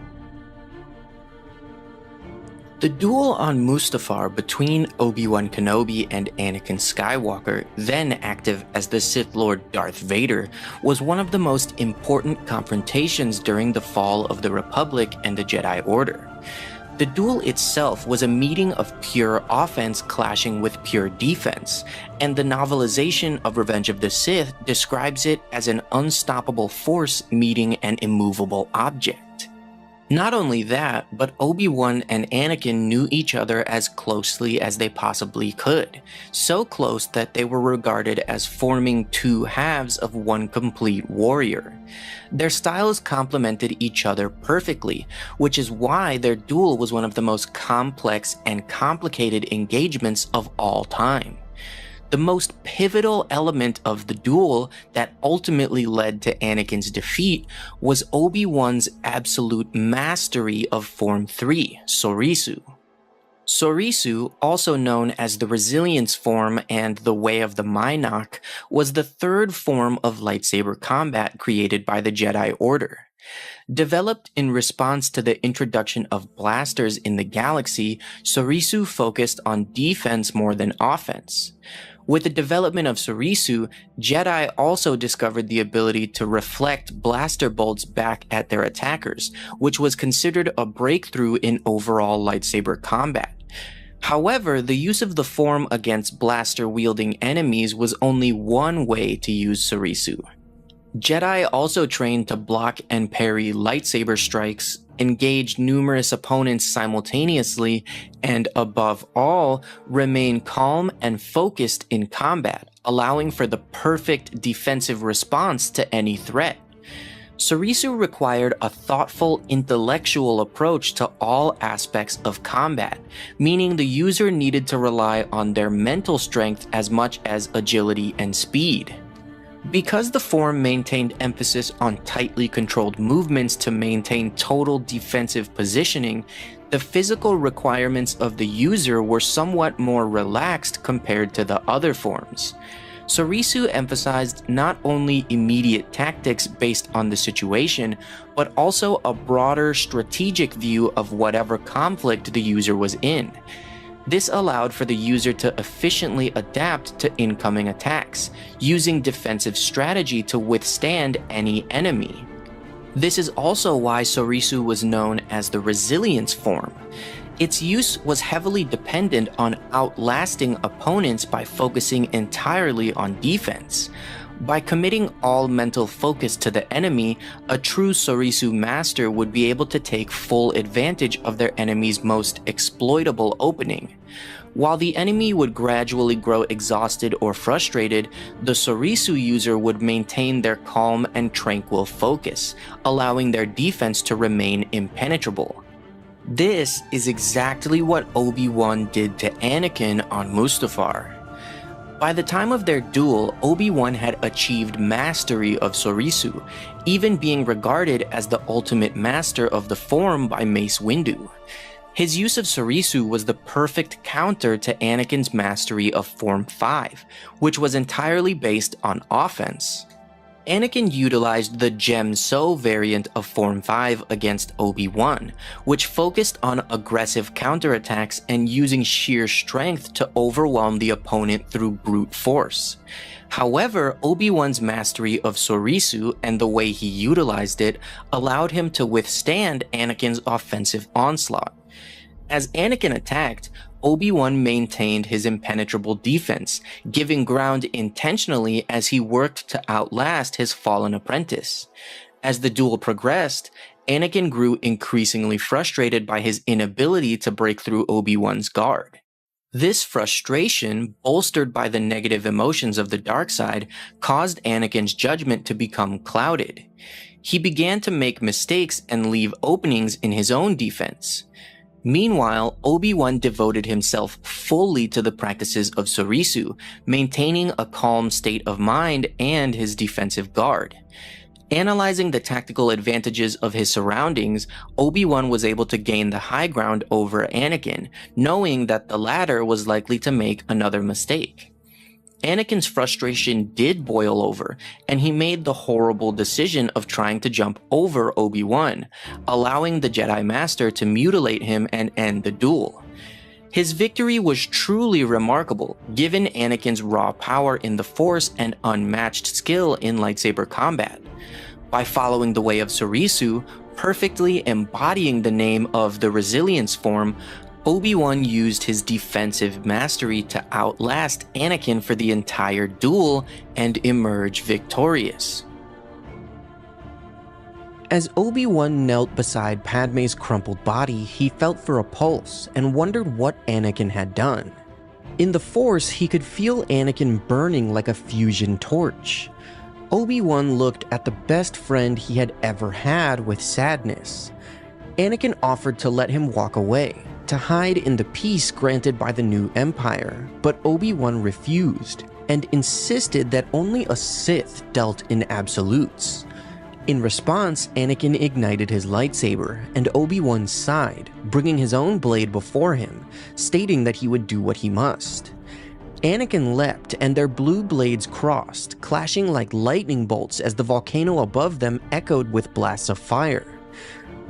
The duel on Mustafar between Obi-Wan Kenobi and Anakin Skywalker, then active as the Sith Lord Darth Vader, was one of the most important confrontations during the fall of the Republic and the Jedi Order. The duel itself was a meeting of pure offense clashing with pure defense, and the novelization of Revenge of the Sith describes it as an unstoppable force meeting an immovable object. Not only that, but Obi-Wan and Anakin knew each other as closely as they possibly could, so close that they were regarded as forming two halves of one complete warrior. Their styles complemented each other perfectly, which is why their duel was one of the most complex and complicated engagements of all time. The most pivotal element of the duel that ultimately led to Anakin's defeat was Obi-Wan's absolute mastery of Form 3, Sorisu. Sorisu, also known as the Resilience form and the Way of the Mynock, was the third form of lightsaber combat created by the Jedi Order. Developed in response to the introduction of blasters in the galaxy, Sorisu focused on defense more than offense. With the development of Sorisu, Jedi also discovered the ability to reflect blaster bolts back at their attackers, which was considered a breakthrough in overall lightsaber combat. However, the use of the form against blaster-wielding enemies was only one way to use Sorisu. Jedi also trained to block and parry lightsaber strikes, engage numerous opponents simultaneously, and above all, remain calm and focused in combat, allowing for the perfect defensive response to any threat. Sorisu required a thoughtful, intellectual approach to all aspects of combat, meaning the user needed to rely on their mental strength as much as agility and speed. Because the form maintained emphasis on tightly controlled movements to maintain total defensive positioning, the physical requirements of the user were somewhat more relaxed compared to the other forms. Sorisu emphasized not only immediate tactics based on the situation, but also a broader strategic view of whatever conflict the user was in. This allowed for the user to efficiently adapt to incoming attacks, using defensive strategy to withstand any enemy. This is also why Sorisu was known as the Resilience form. Its use was heavily dependent on outlasting opponents by focusing entirely on defense. By committing all mental focus to the enemy, a true Sorisu master would be able to take full advantage of their enemy's most exploitable opening. While the enemy would gradually grow exhausted or frustrated, the Sorisu user would maintain their calm and tranquil focus, allowing their defense to remain impenetrable. This is exactly what Obi-Wan did to Anakin on Mustafar. By the time of their duel, Obi-Wan had achieved mastery of Sorisu, even being regarded as the ultimate master of the form by Mace Windu. His use of Sorisu was the perfect counter to Anakin's mastery of Form 5, which was entirely based on offense. Anakin utilized the Gem-So variant of Form 5 against Obi-Wan, which focused on aggressive counterattacks and using sheer strength to overwhelm the opponent through brute force. However, Obi-Wan's mastery of Sorisu and the way he utilized it allowed him to withstand Anakin's offensive onslaught. As Anakin attacked, Obi-Wan maintained his impenetrable defense, giving ground intentionally as he worked to outlast his fallen apprentice. As the duel progressed, Anakin grew increasingly frustrated by his inability to break through Obi-Wan's guard. This frustration, bolstered by the negative emotions of the dark side, caused Anakin's judgment to become clouded. He began to make mistakes and leave openings in his own defense. Meanwhile, Obi-Wan devoted himself fully to the practices of Sorisu, maintaining a calm state of mind and his defensive guard. Analyzing the tactical advantages of his surroundings, Obi-Wan was able to gain the high ground over Anakin, knowing that the latter was likely to make another mistake. Anakin's frustration did boil over, and he made the horrible decision of trying to jump over Obi-Wan, allowing the Jedi Master to mutilate him and end the duel. His victory was truly remarkable, given Anakin's raw power in the Force and unmatched skill in lightsaber combat. By following the way of Sorisu, perfectly embodying the name of the Resilience form, Obi-Wan used his defensive mastery to outlast Anakin for the entire duel and emerge victorious. As Obi-Wan knelt beside Padme's crumpled body, he felt for a pulse and wondered what Anakin had done. In the Force, he could feel Anakin burning like a fusion torch. Obi-Wan looked at the best friend he had ever had with sadness. Anakin offered to let him walk away, to hide in the peace granted by the new Empire, but Obi-Wan refused and insisted that only a Sith dealt in absolutes. In response, Anakin ignited his lightsaber, and Obi-Wan sighed, bringing his own blade before him, stating that he would do what he must. Anakin leapt, and their blue blades crossed, clashing like lightning bolts as the volcano above them echoed with blasts of fire.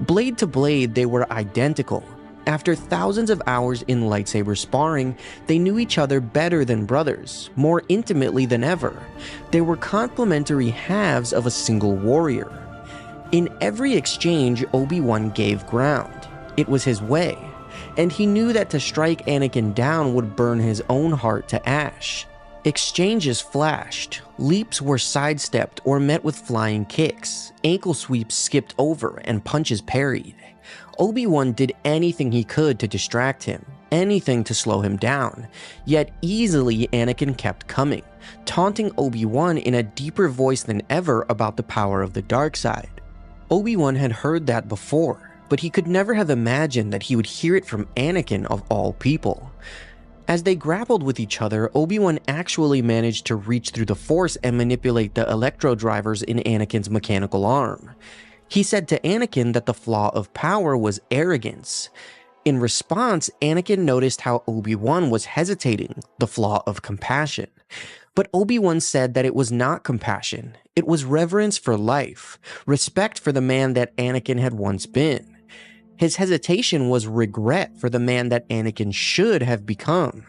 Blade to blade, they were identical. After thousands of hours in lightsaber sparring, they knew each other better than brothers, more intimately than ever. They were complementary halves of a single warrior. In every exchange, Obi-Wan gave ground. It was his way, and he knew that to strike Anakin down would burn his own heart to ash. Exchanges flashed, leaps were sidestepped or met with flying kicks, ankle sweeps skipped over, and punches parried. Obi-Wan did anything he could to distract him, anything to slow him down, yet easily Anakin kept coming, taunting Obi-Wan in a deeper voice than ever about the power of the dark side. Obi-Wan had heard that before, but he could never have imagined that he would hear it from Anakin of all people. As they grappled with each other, Obi-Wan actually managed to reach through the Force and manipulate the electro drivers in Anakin's mechanical arm. He said to Anakin that the flaw of power was arrogance. In response, Anakin noticed how Obi-Wan was hesitating, the flaw of compassion. But Obi-Wan said that it was not compassion. It was reverence for life, respect for the man that Anakin had once been. His hesitation was regret for the man that Anakin should have become.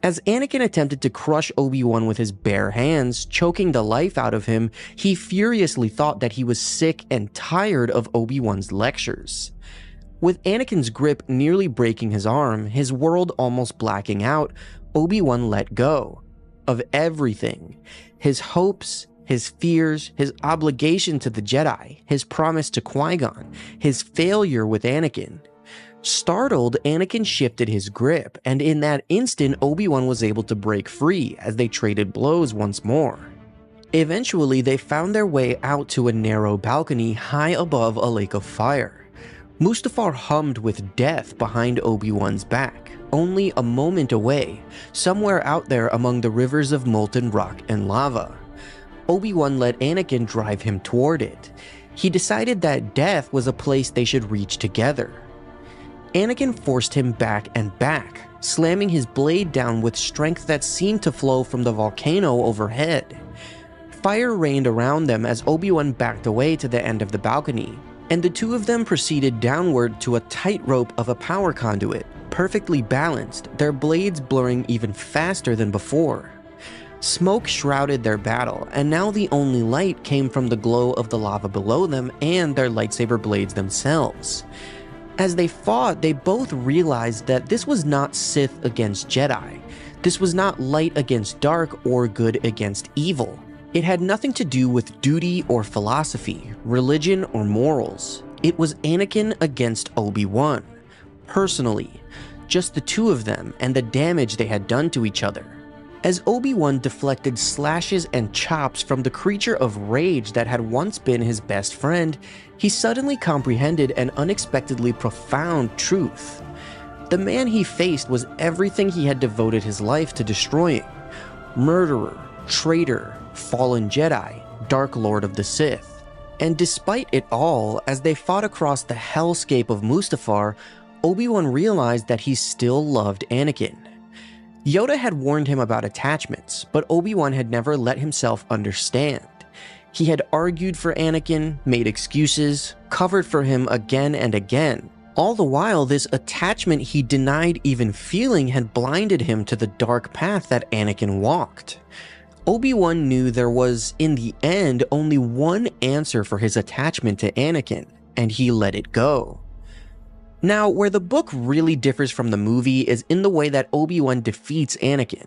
As Anakin attempted to crush Obi-Wan with his bare hands, choking the life out of him, he furiously thought that he was sick and tired of Obi-Wan's lectures. With Anakin's grip nearly breaking his arm, his world almost blacking out, Obi-Wan let go. Of everything. His hopes, his fears, his obligation to the Jedi, his promise to Qui-Gon, his failure with Anakin. Startled, Anakin shifted his grip, and in that instant, Obi-Wan was able to break free as they traded blows once more. Eventually, they found their way out to a narrow balcony high above a lake of fire. Mustafar hummed with death behind Obi-Wan's back, only a moment away, somewhere out there among the rivers of molten rock and lava. Obi-Wan let Anakin drive him toward it. He decided that death was a place they should reach together. Anakin forced him back and back, slamming his blade down with strength that seemed to flow from the volcano overhead. Fire rained around them as Obi-Wan backed away to the end of the balcony, and the two of them proceeded downward to a tightrope of a power conduit, perfectly balanced, their blades blurring even faster than before. Smoke shrouded their battle, and now the only light came from the glow of the lava below them and their lightsaber blades themselves. As they fought, they both realized that this was not Sith against Jedi. This was not light against dark or good against evil. It had nothing to do with duty or philosophy, religion or morals. It was Anakin against Obi-Wan. Personally, just the two of them and the damage they had done to each other. As Obi-Wan deflected slashes and chops from the creature of rage that had once been his best friend, he suddenly comprehended an unexpectedly profound truth. The man he faced was everything he had devoted his life to destroying. Murderer, traitor, fallen Jedi, Dark Lord of the Sith. And despite it all, as they fought across the hellscape of Mustafar, Obi-Wan realized that he still loved Anakin. Yoda had warned him about attachments, but Obi-Wan had never let himself understand. He had argued for Anakin, made excuses, covered for him again and again. All the while, this attachment he denied even feeling had blinded him to the dark path that Anakin walked. Obi-Wan knew there was, in the end, only one answer for his attachment to Anakin, and he let it go. Now, where the book really differs from the movie is in the way that Obi-Wan defeats Anakin.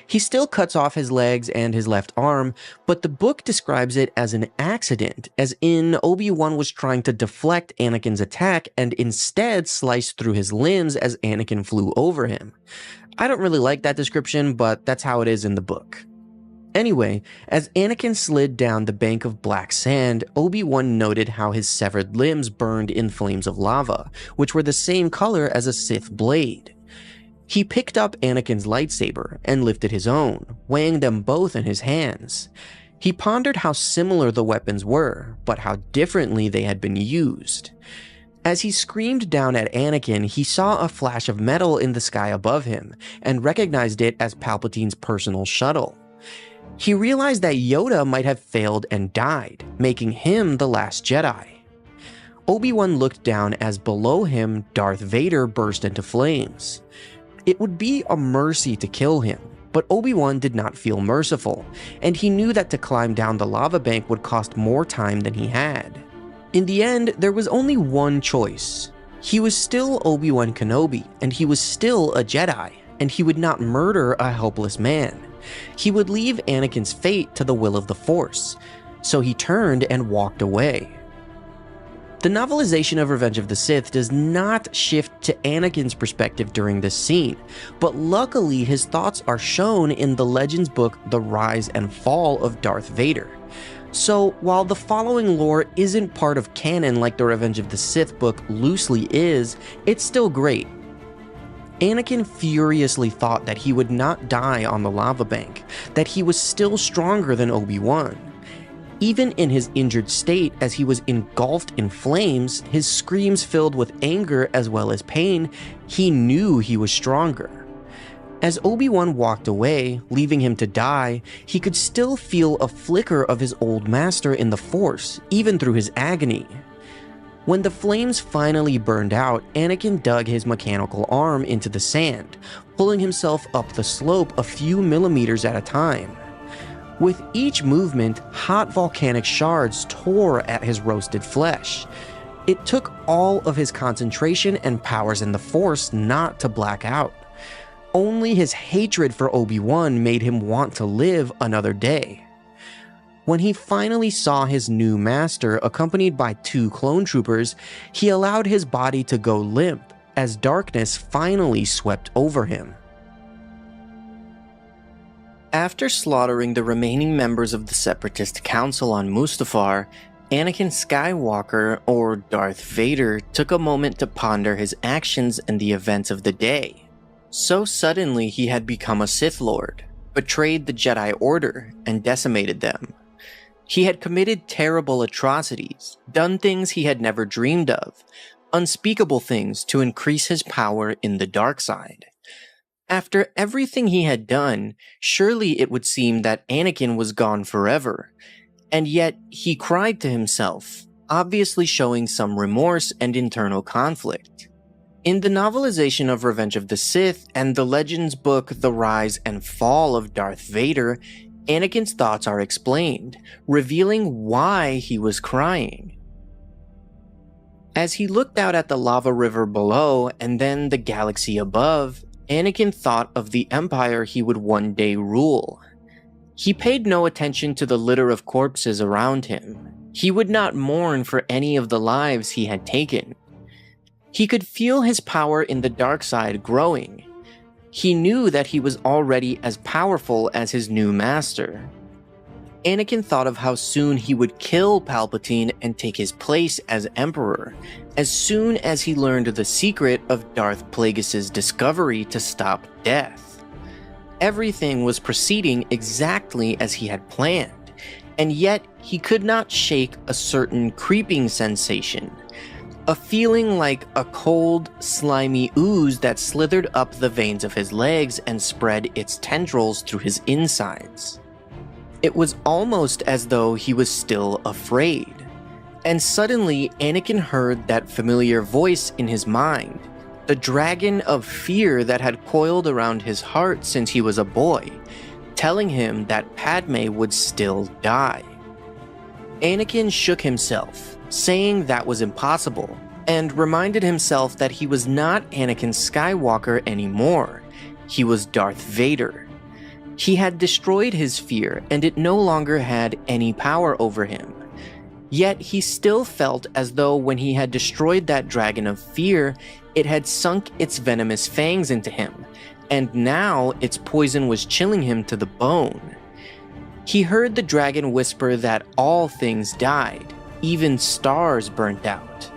He still cuts off his legs and his left arm, but the book describes it as an accident, as in Obi-Wan was trying to deflect Anakin's attack and instead sliced through his limbs as Anakin flew over him. I don't really like that description, but that's how it is in the book. Anyway, as Anakin slid down the bank of black sand, Obi-Wan noted how his severed limbs burned in flames of lava, which were the same color as a Sith blade. He picked up Anakin's lightsaber and lifted his own, weighing them both in his hands. He pondered how similar the weapons were, but how differently they had been used. As he screamed down at Anakin, he saw a flash of metal in the sky above him, and recognized it as Palpatine's personal shuttle. He realized that Yoda might have failed and died, making him the last Jedi. Obi-Wan looked down as below him, Darth Vader burst into flames. It would be a mercy to kill him, but Obi-Wan did not feel merciful, and he knew that to climb down the lava bank would cost more time than he had. In the end, there was only one choice. He was still Obi-Wan Kenobi, and he was still a Jedi, and he would not murder a helpless man. He would leave Anakin's fate to the will of the Force, so he turned and walked away. The novelization of Revenge of the Sith does not shift to Anakin's perspective during this scene, but luckily his thoughts are shown in the Legends book The Rise and Fall of Darth Vader. So while the following lore isn't part of canon like the Revenge of the Sith book loosely is, it's still great. Anakin furiously thought that he would not die on the lava bank, that he was still stronger than Obi-Wan. Even in his injured state, as he was engulfed in flames, his screams filled with anger as well as pain, he knew he was stronger. As Obi-Wan walked away, leaving him to die, he could still feel a flicker of his old master in the Force, even through his agony. When the flames finally burned out, Anakin dug his mechanical arm into the sand, pulling himself up the slope a few millimeters at a time. With each movement, hot volcanic shards tore at his roasted flesh. It took all of his concentration and powers in the Force not to black out. Only his hatred for Obi-Wan made him want to live another day. When he finally saw his new master accompanied by 2 clone troopers, he allowed his body to go limp as darkness finally swept over him. After slaughtering the remaining members of the Separatist Council on Mustafar, Anakin Skywalker, or Darth Vader, took a moment to ponder his actions and the events of the day. So suddenly he had become a Sith Lord, betrayed the Jedi Order, and decimated them. He had committed terrible atrocities, done things he had never dreamed of, unspeakable things to increase his power in the dark side. After everything he had done, surely it would seem that Anakin was gone forever, and yet he cried to himself, obviously showing some remorse and internal conflict. In the novelization of Revenge of the Sith and the Legends book The Rise and Fall of Darth Vader, Anakin's thoughts are explained, revealing why he was crying. As he looked out at the lava river below and then the galaxy above, Anakin thought of the empire he would one day rule. He paid no attention to the litter of corpses around him. He would not mourn for any of the lives he had taken. He could feel his power in the dark side growing. He knew that he was already as powerful as his new master. Anakin thought of how soon he would kill Palpatine and take his place as Emperor, as soon as he learned the secret of Darth Plagueis' discovery to stop death. Everything was proceeding exactly as he had planned, and yet he could not shake a certain creeping sensation. A feeling like a cold, slimy ooze that slithered up the veins of his legs and spread its tendrils through his insides. It was almost as though he was still afraid. And suddenly, Anakin heard that familiar voice in his mind, the dragon of fear that had coiled around his heart since he was a boy, telling him that Padme would still die. Anakin shook himself, saying that was impossible, and reminded himself that he was not Anakin Skywalker anymore. He was Darth Vader. He had destroyed his fear, and it no longer had any power over him. Yet he still felt as though when he had destroyed that dragon of fear, it had sunk its venomous fangs into him, and now its poison was chilling him to the bone. He heard the dragon whisper that all things died, even stars burnt out.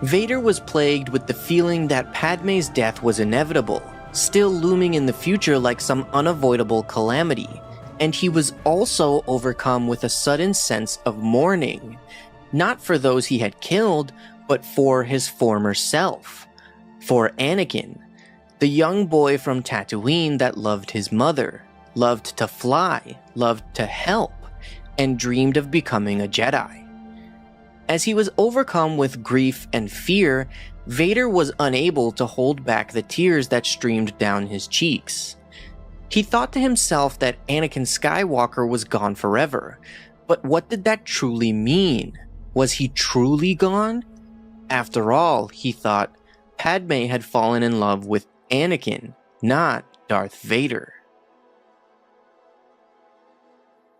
Vader was plagued with the feeling that Padme's death was inevitable, still looming in the future like some unavoidable calamity, and he was also overcome with a sudden sense of mourning, not for those he had killed, but for his former self, for Anakin, the young boy from Tatooine that loved his mother, loved to fly, loved to help, and dreamed of becoming a Jedi. As he was overcome with grief and fear, Vader was unable to hold back the tears that streamed down his cheeks. He thought to himself that Anakin Skywalker was gone forever, but what did that truly mean? Was he truly gone? After all, he thought, Padme had fallen in love with Anakin, not Darth Vader.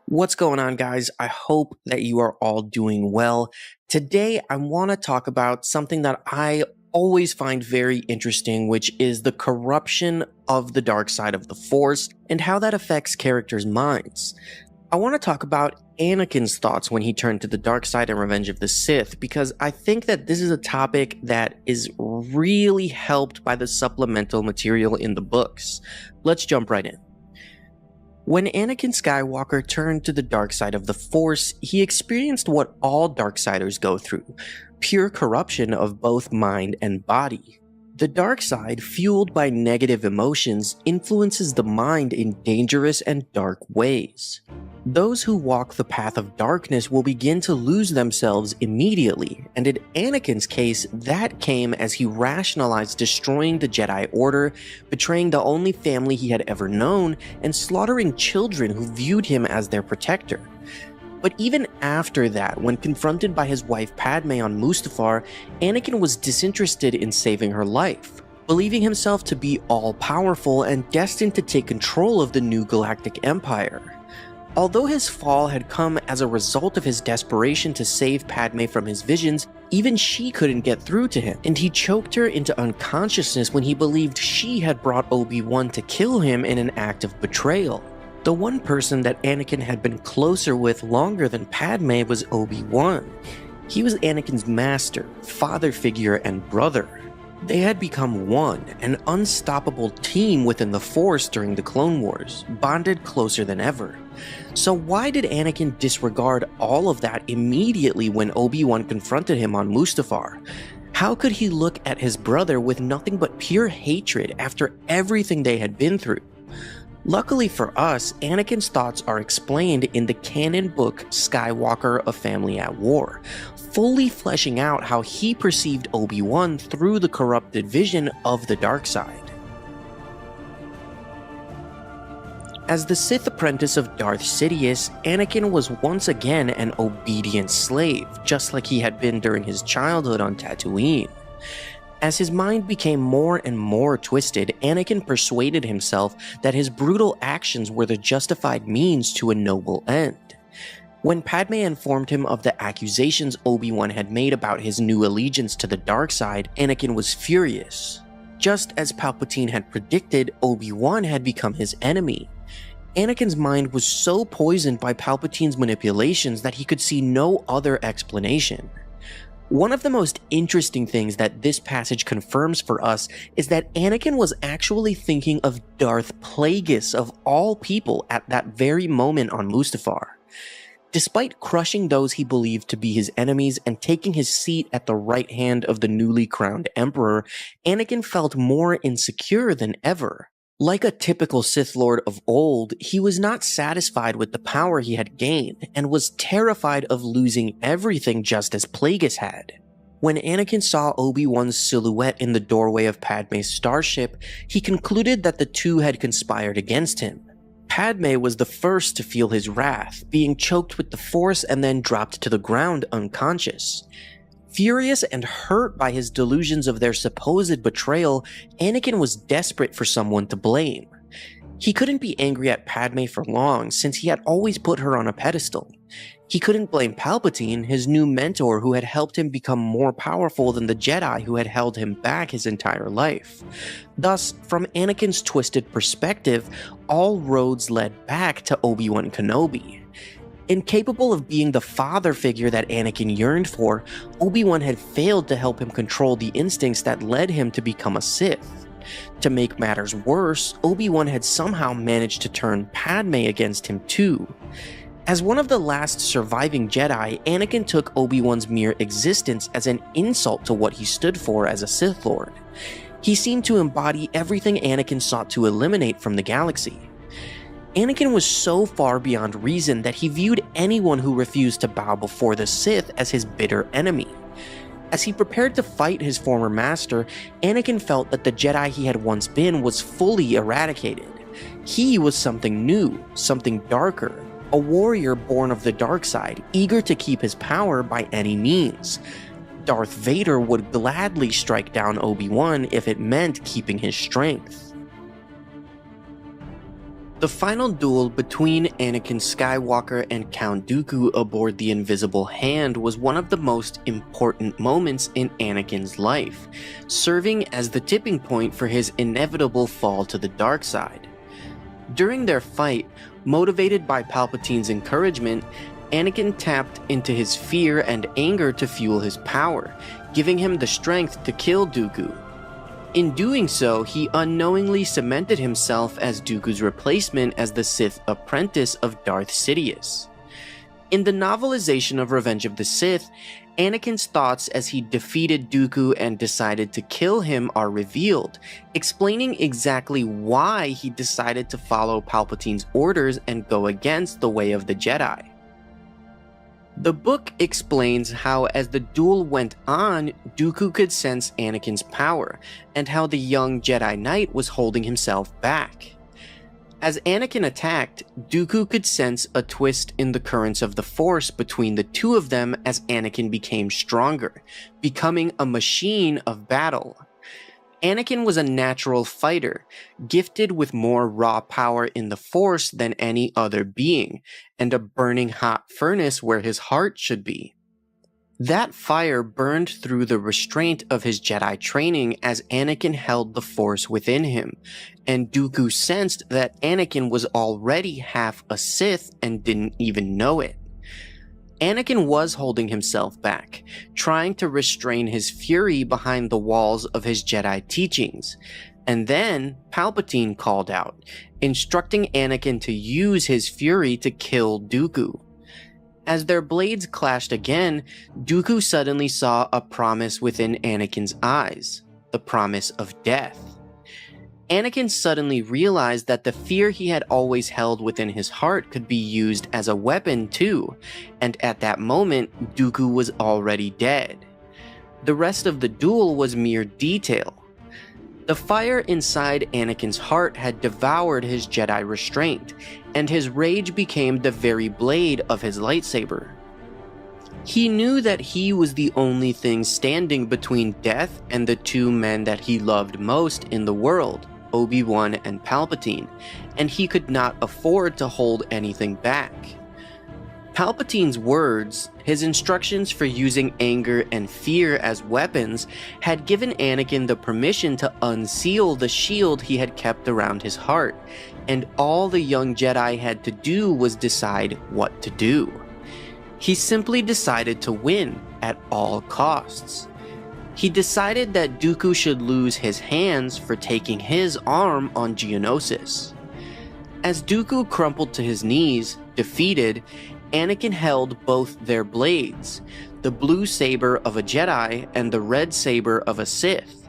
What's going on, guys? I hope that you are all doing well. Today, I want to talk about something that I always find very interesting, which is the corruption of the dark side of the Force and how that affects characters' minds. I want to talk about Anakin's thoughts when he turned to the dark side in Revenge of the Sith, because I think that this is a topic that is really helped by the supplemental material in the books. Let's jump right in. When Anakin Skywalker turned to the dark side of the Force, he experienced what all Darksiders go through, pure corruption of both mind and body. The dark side, fueled by negative emotions, influences the mind in dangerous and dark ways. Those who walk the path of darkness will begin to lose themselves immediately, and in Anakin's case, that came as he rationalized destroying the Jedi Order, betraying the only family he had ever known, and slaughtering children who viewed him as their protector. But even after that, when confronted by his wife Padme on Mustafar, Anakin was disinterested in saving her life, believing himself to be all-powerful and destined to take control of the new Galactic Empire. Although his fall had come as a result of his desperation to save Padme from his visions, even she couldn't get through to him, and he choked her into unconsciousness when he believed she had brought Obi-Wan to kill him in an act of betrayal. The one person that Anakin had been closer with longer than Padme was Obi-Wan. He was Anakin's master, father figure, and brother. They had become one, an unstoppable team within the Force during the Clone Wars, bonded closer than ever. So why did Anakin disregard all of that immediately when Obi-Wan confronted him on Mustafar? How could he look at his brother with nothing but pure hatred after everything they had been through? Luckily for us, Anakin's thoughts are explained in the canon book Skywalker: A Family at War, fully fleshing out how he perceived Obi-Wan through the corrupted vision of the dark side. As the Sith apprentice of Darth Sidious, Anakin was once again an obedient slave, just like he had been during his childhood on Tatooine. As his mind became more and more twisted, Anakin persuaded himself that his brutal actions were the justified means to a noble end. When Padme informed him of the accusations Obi-Wan had made about his new allegiance to the dark side, Anakin was furious. Just as Palpatine had predicted, Obi-Wan had become his enemy. Anakin's mind was so poisoned by Palpatine's manipulations that he could see no other explanation. One of the most interesting things that this passage confirms for us is that Anakin was actually thinking of Darth Plagueis of all people at that very moment on Mustafar. Despite crushing those he believed to be his enemies and taking his seat at the right hand of the newly crowned Emperor, Anakin felt more insecure than ever. Like a typical Sith Lord of old, he was not satisfied with the power he had gained, and was terrified of losing everything just as Plagueis had. When Anakin saw Obi-Wan's silhouette in the doorway of Padme's starship, he concluded that the two had conspired against him. Padme was the first to feel his wrath, being choked with the Force and then dropped to the ground unconscious. Furious and hurt by his delusions of their supposed betrayal, Anakin was desperate for someone to blame. He couldn't be angry at Padme for long, since he had always put her on a pedestal. He couldn't blame Palpatine, his new mentor who had helped him become more powerful than the Jedi who had held him back his entire life. Thus, from Anakin's twisted perspective, all roads led back to Obi-Wan Kenobi. Incapable of being the father figure that Anakin yearned for, Obi-Wan had failed to help him control the instincts that led him to become a Sith. To make matters worse, Obi-Wan had somehow managed to turn Padme against him too. As one of the last surviving Jedi, Anakin took Obi-Wan's mere existence as an insult to what he stood for as a Sith Lord. He seemed to embody everything Anakin sought to eliminate from the galaxy. Anakin was so far beyond reason that he viewed anyone who refused to bow before the Sith as his bitter enemy. As he prepared to fight his former master, Anakin felt that the Jedi he had once been was fully eradicated. He was something new, something darker, a warrior born of the dark side, eager to keep his power by any means. Darth Vader would gladly strike down Obi-Wan if it meant keeping his strength. The final duel between Anakin Skywalker and Count Dooku aboard the Invisible Hand was one of the most important moments in Anakin's life, serving as the tipping point for his inevitable fall to the dark side. During their fight, motivated by Palpatine's encouragement, Anakin tapped into his fear and anger to fuel his power, giving him the strength to kill Dooku. In doing so, he unknowingly cemented himself as Dooku's replacement as the Sith apprentice of Darth Sidious. In the novelization of Revenge of the Sith, Anakin's thoughts as he defeated Dooku and decided to kill him are revealed, explaining exactly why he decided to follow Palpatine's orders and go against the way of the Jedi. The book explains how, as the duel went on, Dooku could sense Anakin's power, and how the young Jedi Knight was holding himself back. As Anakin attacked, Dooku could sense a twist in the currents of the Force between the two of them as Anakin became stronger, becoming a machine of battle. Anakin was a natural fighter, gifted with more raw power in the Force than any other being, and a burning hot furnace where his heart should be. That fire burned through the restraint of his Jedi training as Anakin held the Force within him, and Dooku sensed that Anakin was already half a Sith and didn't even know it. Anakin was holding himself back, trying to restrain his fury behind the walls of his Jedi teachings, and then Palpatine called out, instructing Anakin to use his fury to kill Dooku. As their blades clashed again, Dooku suddenly saw a promise within Anakin's eyes, the promise of death. Anakin suddenly realized that the fear he had always held within his heart could be used as a weapon too, and at that moment, Dooku was already dead. The rest of the duel was mere detail. The fire inside Anakin's heart had devoured his Jedi restraint, and his rage became the very blade of his lightsaber. He knew that he was the only thing standing between death and the two men that he loved most in the world, Obi-Wan and Palpatine, and he could not afford to hold anything back. Palpatine's words, his instructions for using anger and fear as weapons, had given Anakin the permission to unseal the shield he had kept around his heart, and all the young Jedi had to do was decide what to do. He simply decided to win at all costs. He decided that Dooku should lose his hands for taking his arm on Geonosis. As Dooku crumpled to his knees, defeated, Anakin held both their blades, the blue saber of a Jedi and the red saber of a Sith.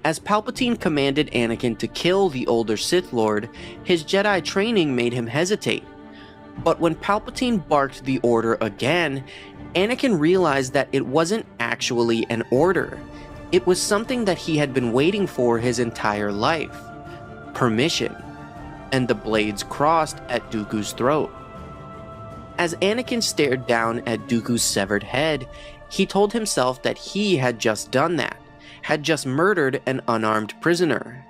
As Palpatine commanded Anakin to kill the older Sith Lord, his Jedi training made him hesitate. But when Palpatine barked the order again, Anakin realized that it wasn't actually an order. It was something that he had been waiting for his entire life. Permission. And the blades crossed at Dooku's throat. As Anakin stared down at Dooku's severed head, he told himself that he had just done that, had just murdered an unarmed prisoner.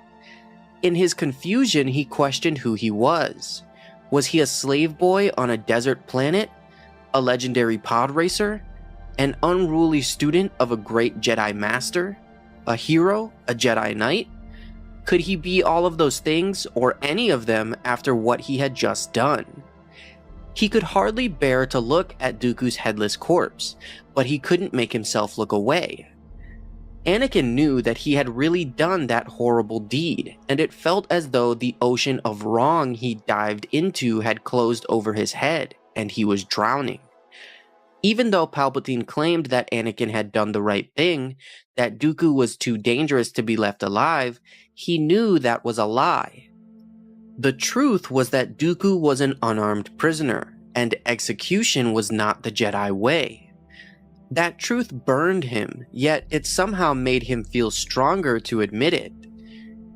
In his confusion, he questioned who he was. Was he a slave boy on a desert planet? A legendary pod racer? An unruly student of a great Jedi Master? A hero? A Jedi Knight? Could he be all of those things, or any of them, after what he had just done? He could hardly bear to look at Dooku's headless corpse, but he couldn't make himself look away. Anakin knew that he had really done that horrible deed, and it felt as though the ocean of wrong he dived into had closed over his head, and he was drowning. Even though Palpatine claimed that Anakin had done the right thing, that Dooku was too dangerous to be left alive, he knew that was a lie. The truth was that Dooku was an unarmed prisoner, and execution was not the Jedi way. That truth burned him, yet it somehow made him feel stronger to admit it.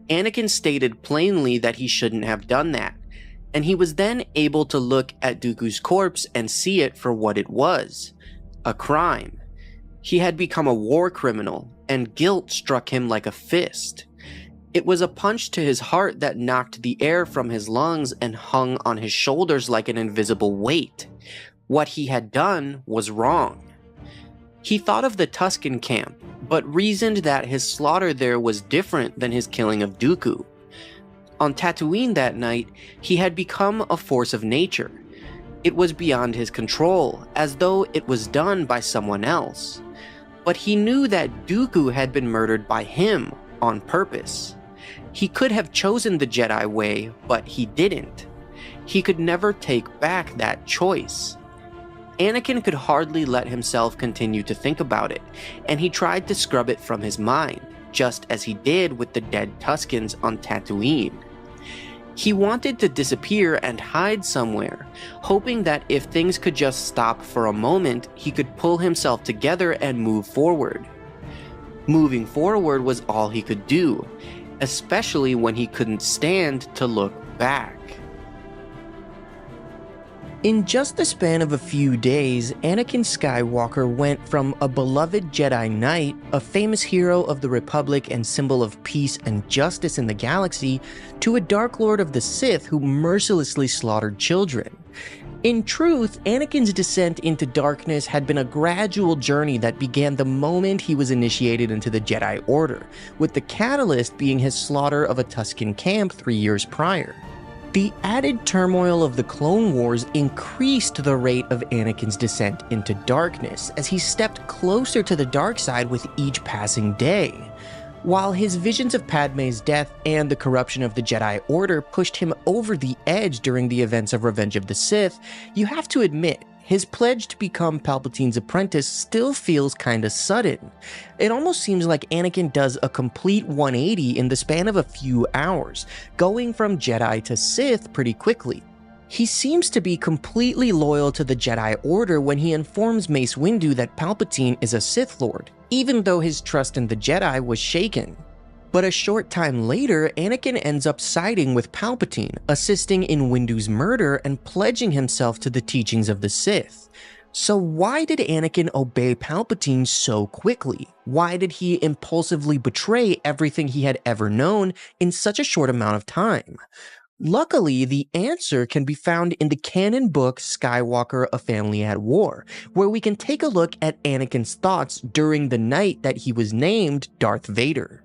Anakin stated plainly that he shouldn't have done that, and he was then able to look at Dooku's corpse and see it for what it was: a crime. He had become a war criminal, and guilt struck him like a fist. It was a punch to his heart that knocked the air from his lungs and hung on his shoulders like an invisible weight. What he had done was wrong. He thought of the Tusken camp, but reasoned that his slaughter there was different than his killing of Dooku. On Tatooine that night, he had become a force of nature. It was beyond his control, as though it was done by someone else. But he knew that Dooku had been murdered by him on purpose. He could have chosen the Jedi way, but he didn't. He could never take back that choice. Anakin could hardly let himself continue to think about it, and he tried to scrub it from his mind, just as he did with the dead Tuskens on Tatooine. He wanted to disappear and hide somewhere, hoping that if things could just stop for a moment, he could pull himself together and move forward. Moving forward was all he could do, especially when he couldn't stand to look back. In just the span of a few days, Anakin Skywalker went from a beloved Jedi Knight, a famous hero of the Republic and symbol of peace and justice in the galaxy, to a Dark Lord of the Sith who mercilessly slaughtered children. In truth, Anakin's descent into darkness had been a gradual journey that began the moment he was initiated into the Jedi Order, with the catalyst being his slaughter of a Tusken camp 3 years prior. The added turmoil of the Clone Wars increased the rate of Anakin's descent into darkness as he stepped closer to the dark side with each passing day. While his visions of Padmé's death and the corruption of the Jedi Order pushed him over the edge during the events of Revenge of the Sith, you have to admit, his pledge to become Palpatine's apprentice still feels kinda sudden. It almost seems like Anakin does a complete 180 in the span of a few hours, going from Jedi to Sith pretty quickly. He seems to be completely loyal to the Jedi Order when he informs Mace Windu that Palpatine is a Sith Lord, even though his trust in the Jedi was shaken. But a short time later, Anakin ends up siding with Palpatine, assisting in Windu's murder and pledging himself to the teachings of the Sith. So why did Anakin obey Palpatine so quickly? Why did he impulsively betray everything he had ever known in such a short amount of time? Luckily, the answer can be found in the canon book Skywalker: A Family at War, where we can take a look at Anakin's thoughts during the night that he was named Darth Vader.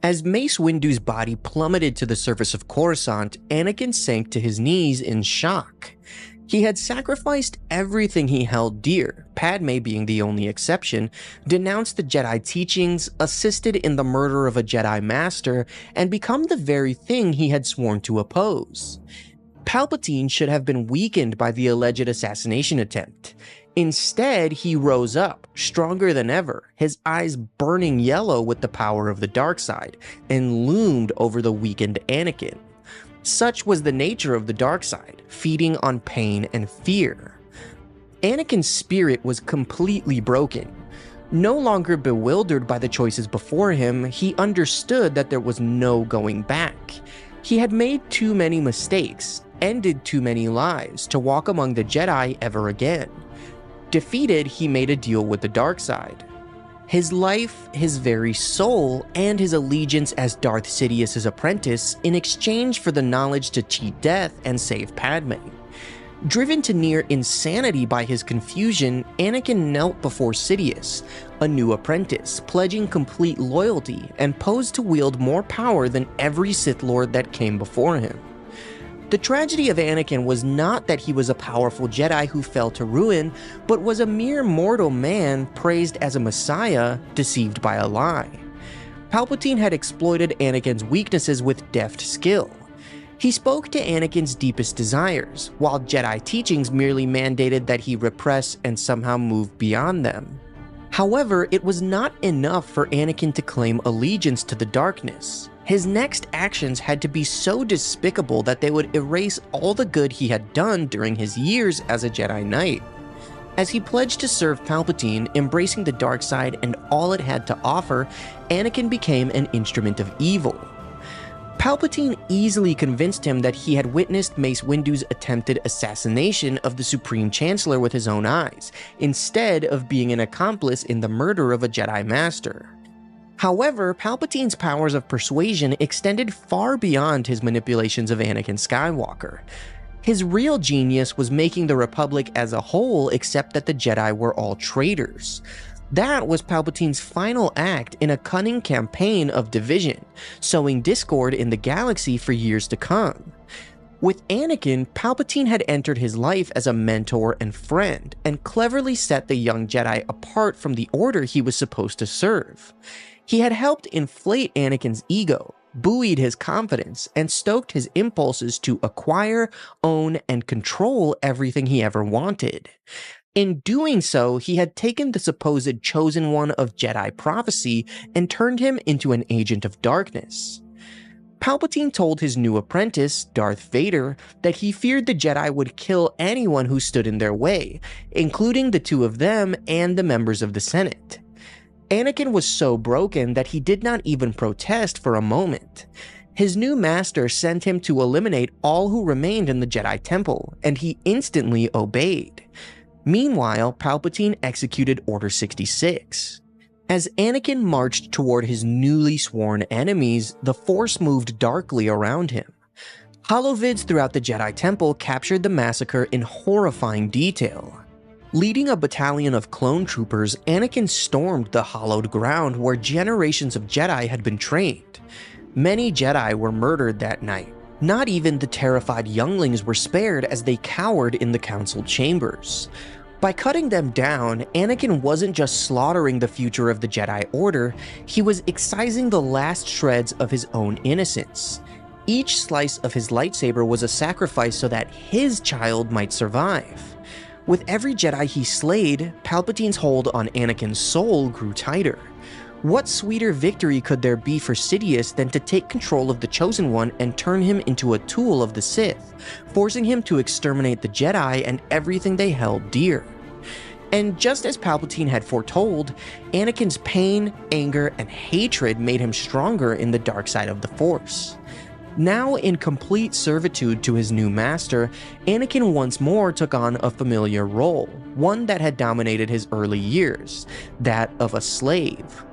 As Mace Windu's body plummeted to the surface of Coruscant, Anakin sank to his knees in shock. He had sacrificed everything he held dear, Padmé being the only exception, denounced the Jedi teachings, assisted in the murder of a Jedi Master, and become the very thing he had sworn to oppose. Palpatine should have been weakened by the alleged assassination attempt. Instead, he rose up, stronger than ever, his eyes burning yellow with the power of the dark side, and loomed over the weakened Anakin. Such was the nature of the dark side, feeding on pain and fear. Anakin's spirit was completely broken. No longer bewildered by the choices before him, he understood that there was no going back. He had made too many mistakes, ended too many lives to walk among the Jedi ever again. Defeated, he made a deal with the dark side. His life, his very soul, and his allegiance as Darth Sidious's apprentice in exchange for the knowledge to cheat death and save Padmé. Driven to near insanity by his confusion, Anakin knelt before Sidious, a new apprentice, pledging complete loyalty and posed to wield more power than every Sith Lord that came before him. The tragedy of Anakin was not that he was a powerful Jedi who fell to ruin, but was a mere mortal man praised as a messiah, deceived by a lie. Palpatine had exploited Anakin's weaknesses with deft skill. He spoke to Anakin's deepest desires, while Jedi teachings merely mandated that he repress and somehow move beyond them. However, it was not enough for Anakin to claim allegiance to the darkness. His next actions had to be so despicable that they would erase all the good he had done during his years as a Jedi Knight. As he pledged to serve Palpatine, embracing the dark side and all it had to offer, Anakin became an instrument of evil. Palpatine easily convinced him that he had witnessed Mace Windu's attempted assassination of the Supreme Chancellor with his own eyes, instead of being an accomplice in the murder of a Jedi Master. However, Palpatine's powers of persuasion extended far beyond his manipulations of Anakin Skywalker. His real genius was making the Republic as a whole accept that the Jedi were all traitors. That was Palpatine's final act in a cunning campaign of division, sowing discord in the galaxy for years to come. With Anakin, Palpatine had entered his life as a mentor and friend, and cleverly set the young Jedi apart from the order he was supposed to serve. He had helped inflate Anakin's ego, buoyed his confidence, and stoked his impulses to acquire, own, and control everything he ever wanted. In doing so, he had taken the supposed chosen one of Jedi prophecy and turned him into an agent of darkness. Palpatine told his new apprentice, Darth Vader, that he feared the Jedi would kill anyone who stood in their way, including the two of them and the members of the Senate. Anakin was so broken that he did not even protest for a moment. His new master sent him to eliminate all who remained in the Jedi Temple, and he instantly obeyed. Meanwhile, Palpatine executed Order 66. As Anakin marched toward his newly sworn enemies, the Force moved darkly around him. Holovids throughout the Jedi Temple captured the massacre in horrifying detail. Leading a battalion of clone troopers, Anakin stormed the hallowed ground where generations of Jedi had been trained. Many Jedi were murdered that night. Not even the terrified younglings were spared as they cowered in the council chambers. By cutting them down, Anakin wasn't just slaughtering the future of the Jedi Order, he was excising the last shreds of his own innocence. Each slice of his lightsaber was a sacrifice so that his child might survive. With every Jedi he slayed, Palpatine's hold on Anakin's soul grew tighter. What sweeter victory could there be for Sidious than to take control of the Chosen One and turn him into a tool of the Sith, forcing him to exterminate the Jedi and everything they held dear? And just as Palpatine had foretold, Anakin's pain, anger, and hatred made him stronger in the dark side of the Force. Now in complete servitude to his new master, Anakin once more took on a familiar role, one that had dominated his early years, that of a slave.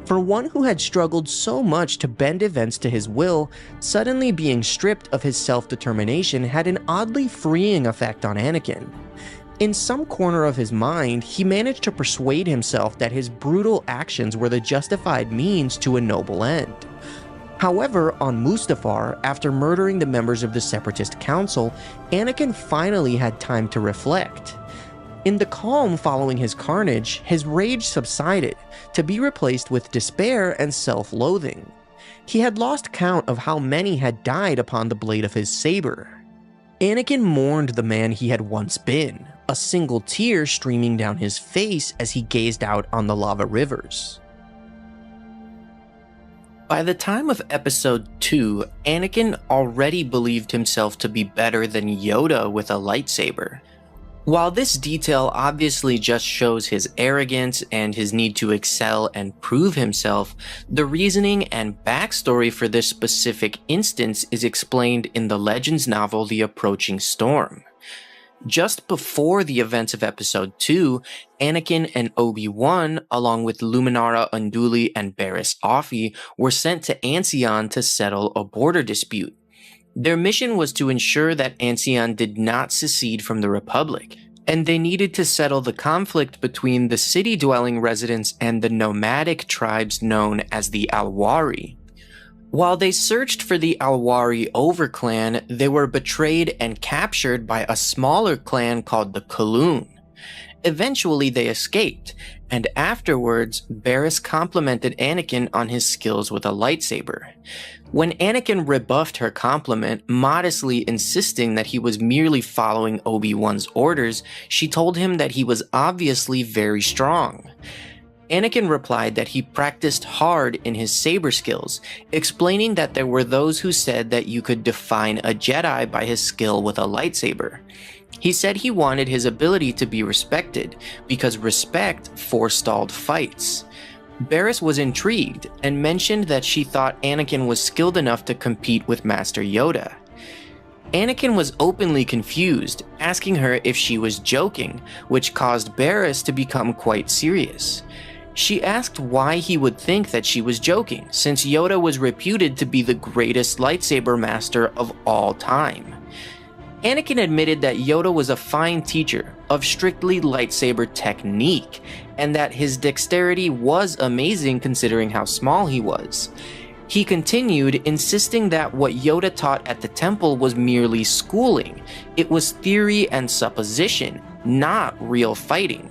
For one who had struggled so much to bend events to his will, suddenly being stripped of his self-determination had an oddly freeing effect on Anakin. In some corner of his mind, he managed to persuade himself that his brutal actions were the justified means to a noble end. However, on Mustafar, after murdering the members of the Separatist Council, Anakin finally had time to reflect. In the calm following his carnage, his rage subsided, to be replaced with despair and self-loathing. He had lost count of how many had died upon the blade of his saber. Anakin mourned the man he had once been, a single tear streaming down his face as he gazed out on the lava rivers. By the time of Episode 2, Anakin already believed himself to be better than Yoda with a lightsaber. While this detail obviously just shows his arrogance and his need to excel and prove himself, the reasoning and backstory for this specific instance is explained in the Legends novel The Approaching Storm. Just before the events of Episode 2, Anakin and Obi-Wan, along with Luminara Unduli and Barriss Offee, were sent to Ancion to settle a border dispute. Their mission was to ensure that Ancion did not secede from the Republic, and they needed to settle the conflict between the city-dwelling residents and the nomadic tribes known as the Alwari. While they searched for the Alwari Overclan, they were betrayed and captured by a smaller clan called the Kaloon. Eventually they escaped, and afterwards, Barriss complimented Anakin on his skills with a lightsaber. When Anakin rebuffed her compliment, modestly insisting that he was merely following Obi-Wan's orders, she told him that he was obviously very strong. Anakin replied that he practiced hard in his saber skills, explaining that there were those who said that you could define a Jedi by his skill with a lightsaber. He said he wanted his ability to be respected, because respect forestalled fights. Barriss was intrigued, and mentioned that she thought Anakin was skilled enough to compete with Master Yoda. Anakin was openly confused, asking her if she was joking, which caused Barriss to become quite serious. She asked why he would think that she was joking, since Yoda was reputed to be the greatest lightsaber master of all time. Anakin admitted that Yoda was a fine teacher of strictly lightsaber technique, and that his dexterity was amazing considering how small he was. He continued, insisting that what Yoda taught at the temple was merely schooling. It was theory and supposition, not real fighting.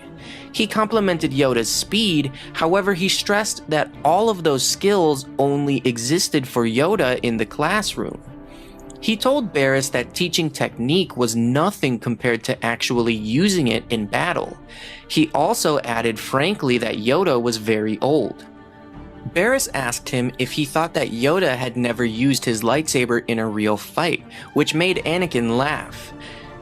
He complimented Yoda's speed, however he stressed that all of those skills only existed for Yoda in the classroom. He told Barriss that teaching technique was nothing compared to actually using it in battle. He also added frankly that Yoda was very old. Barriss asked him if he thought that Yoda had never used his lightsaber in a real fight, which made Anakin laugh.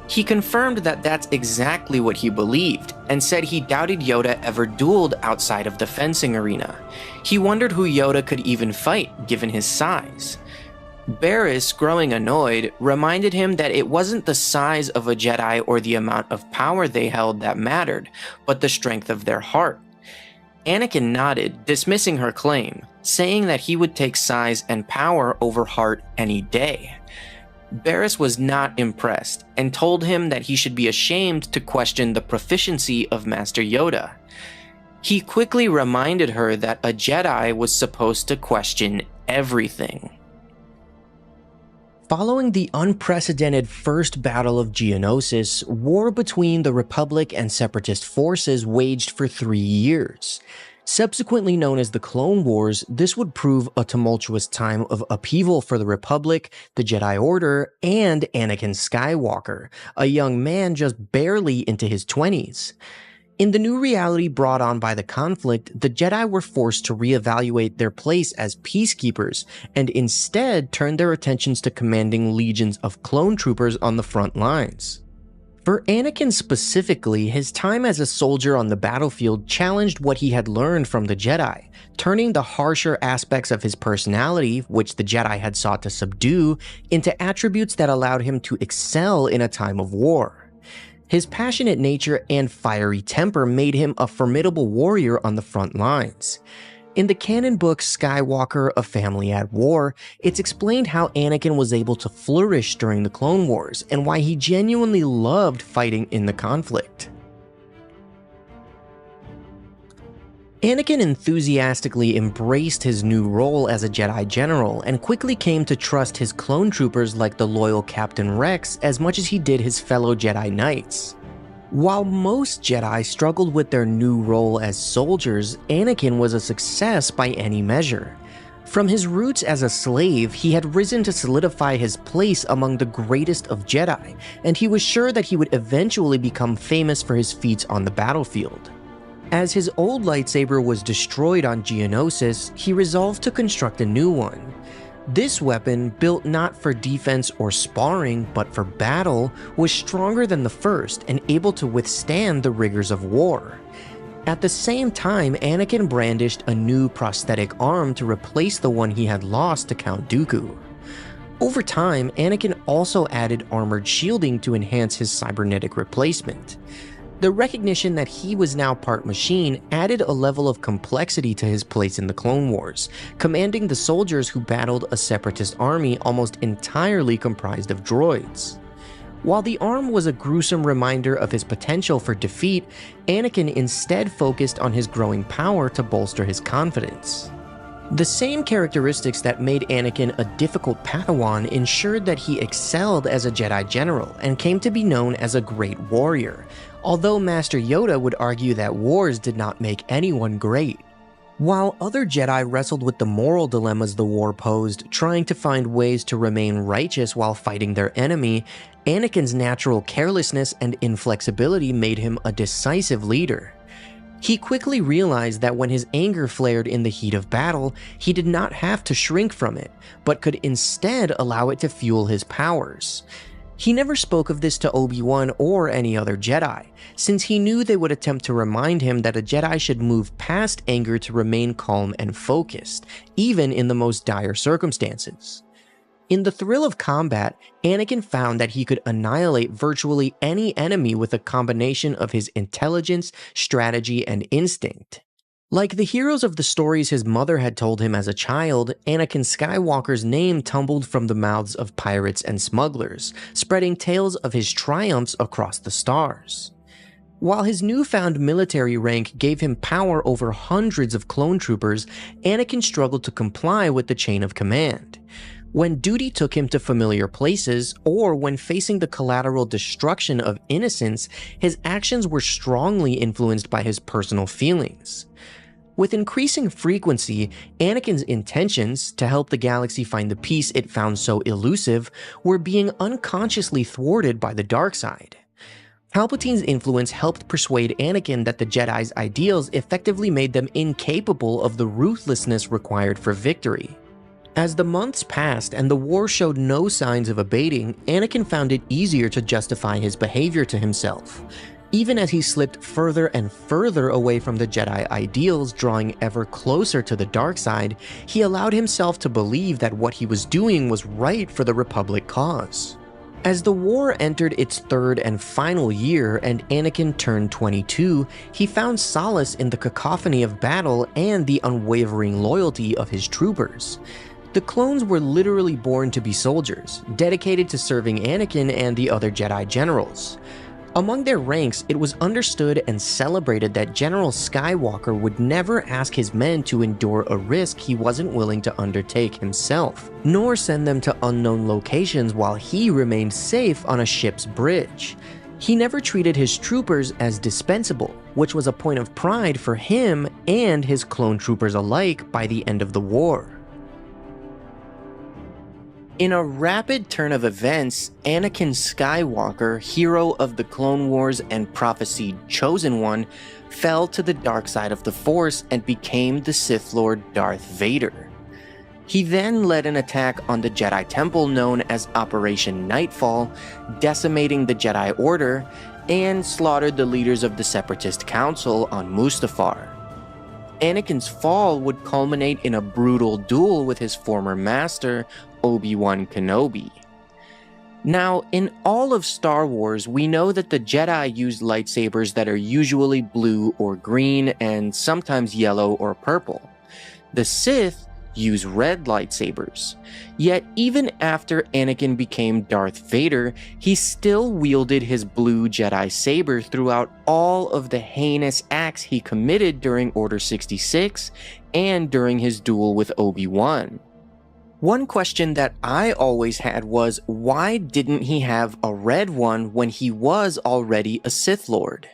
He confirmed that that's exactly what he believed, and said he doubted Yoda ever dueled outside of the fencing arena. He wondered who Yoda could even fight, given his size. Barriss, growing annoyed, reminded him that it wasn't the size of a Jedi or the amount of power they held that mattered, but the strength of their heart. Anakin nodded, dismissing her claim, saying that he would take size and power over heart any day. Barriss was not impressed, and told him that he should be ashamed to question the proficiency of Master Yoda. He quickly reminded her that a Jedi was supposed to question everything. Following the unprecedented First Battle of Geonosis, war between the Republic and Separatist forces waged for 3 years. Subsequently known as the Clone Wars, this would prove a tumultuous time of upheaval for the Republic, the Jedi Order, and Anakin Skywalker, a young man just barely into his 20s. In the new reality brought on by the conflict, the Jedi were forced to reevaluate their place as peacekeepers, and instead turned their attentions to commanding legions of clone troopers on the front lines. For Anakin specifically, his time as a soldier on the battlefield challenged what he had learned from the Jedi, turning the harsher aspects of his personality, which the Jedi had sought to subdue, into attributes that allowed him to excel in a time of war. His passionate nature and fiery temper made him a formidable warrior on the front lines. In the canon book Skywalker, A Family at War, it's explained how Anakin was able to flourish during the Clone Wars, and why he genuinely loved fighting in the conflict. Anakin enthusiastically embraced his new role as a Jedi General, and quickly came to trust his clone troopers like the loyal Captain Rex as much as he did his fellow Jedi Knights. While most Jedi struggled with their new role as soldiers, Anakin was a success by any measure. From his roots as a slave, he had risen to solidify his place among the greatest of Jedi, and he was sure that he would eventually become famous for his feats on the battlefield. As his old lightsaber was destroyed on Geonosis, he resolved to construct a new one. This weapon, built not for defense or sparring, but for battle, was stronger than the first and able to withstand the rigors of war. At the same time, Anakin brandished a new prosthetic arm to replace the one he had lost to Count Dooku. Over time, Anakin also added armored shielding to enhance his cybernetic replacement. The recognition that he was now part machine added a level of complexity to his place in the Clone Wars, commanding the soldiers who battled a separatist army almost entirely comprised of droids. While the arm was a gruesome reminder of his potential for defeat, Anakin instead focused on his growing power to bolster his confidence. The same characteristics that made Anakin a difficult Padawan ensured that he excelled as a Jedi General and came to be known as a great warrior, although Master Yoda would argue that wars did not make anyone great. While other Jedi wrestled with the moral dilemmas the war posed, trying to find ways to remain righteous while fighting their enemy, Anakin's natural carelessness and inflexibility made him a decisive leader. He quickly realized that when his anger flared in the heat of battle, he did not have to shrink from it, but could instead allow it to fuel his powers. He never spoke of this to Obi-Wan or any other Jedi, since he knew they would attempt to remind him that a Jedi should move past anger to remain calm and focused, even in the most dire circumstances. In the thrill of combat, Anakin found that he could annihilate virtually any enemy with a combination of his intelligence, strategy, and instinct. Like the heroes of the stories his mother had told him as a child, Anakin Skywalker's name tumbled from the mouths of pirates and smugglers, spreading tales of his triumphs across the stars. While his newfound military rank gave him power over hundreds of clone troopers, Anakin struggled to comply with the chain of command. When duty took him to familiar places, or when facing the collateral destruction of innocents, his actions were strongly influenced by his personal feelings. With increasing frequency, Anakin's intentions to help the galaxy find the peace it found so elusive were being unconsciously thwarted by the dark side. Palpatine's influence helped persuade Anakin that the Jedi's ideals effectively made them incapable of the ruthlessness required for victory. As the months passed and the war showed no signs of abating, Anakin found it easier to justify his behavior to himself. Even as he slipped further and further away from the Jedi ideals, drawing ever closer to the dark side, he allowed himself to believe that what he was doing was right for the Republic cause. As the war entered its third and final year and Anakin turned 22, he found solace in the cacophony of battle and the unwavering loyalty of his troopers. The clones were literally born to be soldiers, dedicated to serving Anakin and the other Jedi generals. Among their ranks, it was understood and celebrated that General Skywalker would never ask his men to endure a risk he wasn't willing to undertake himself, nor send them to unknown locations while he remained safe on a ship's bridge. He never treated his troopers as dispensable, which was a point of pride for him and his clone troopers alike by the end of the war. In a rapid turn of events, Anakin Skywalker, hero of the Clone Wars and prophesied Chosen One, fell to the dark side of the Force and became the Sith Lord Darth Vader. He then led an attack on the Jedi Temple known as Operation Nightfall, decimating the Jedi Order, and slaughtered the leaders of the Separatist Council on Mustafar. Anakin's fall would culminate in a brutal duel with his former master, Obi-Wan Kenobi. Now, in all of Star Wars, we know that the Jedi use lightsabers that are usually blue or green and sometimes yellow or purple. The Sith use red lightsabers. Yet even after Anakin became Darth Vader, he still wielded his blue Jedi saber throughout all of the heinous acts he committed during Order 66 and during his duel with Obi-Wan. One question that I always had was, why didn't he have a red one when he was already a Sith Lord?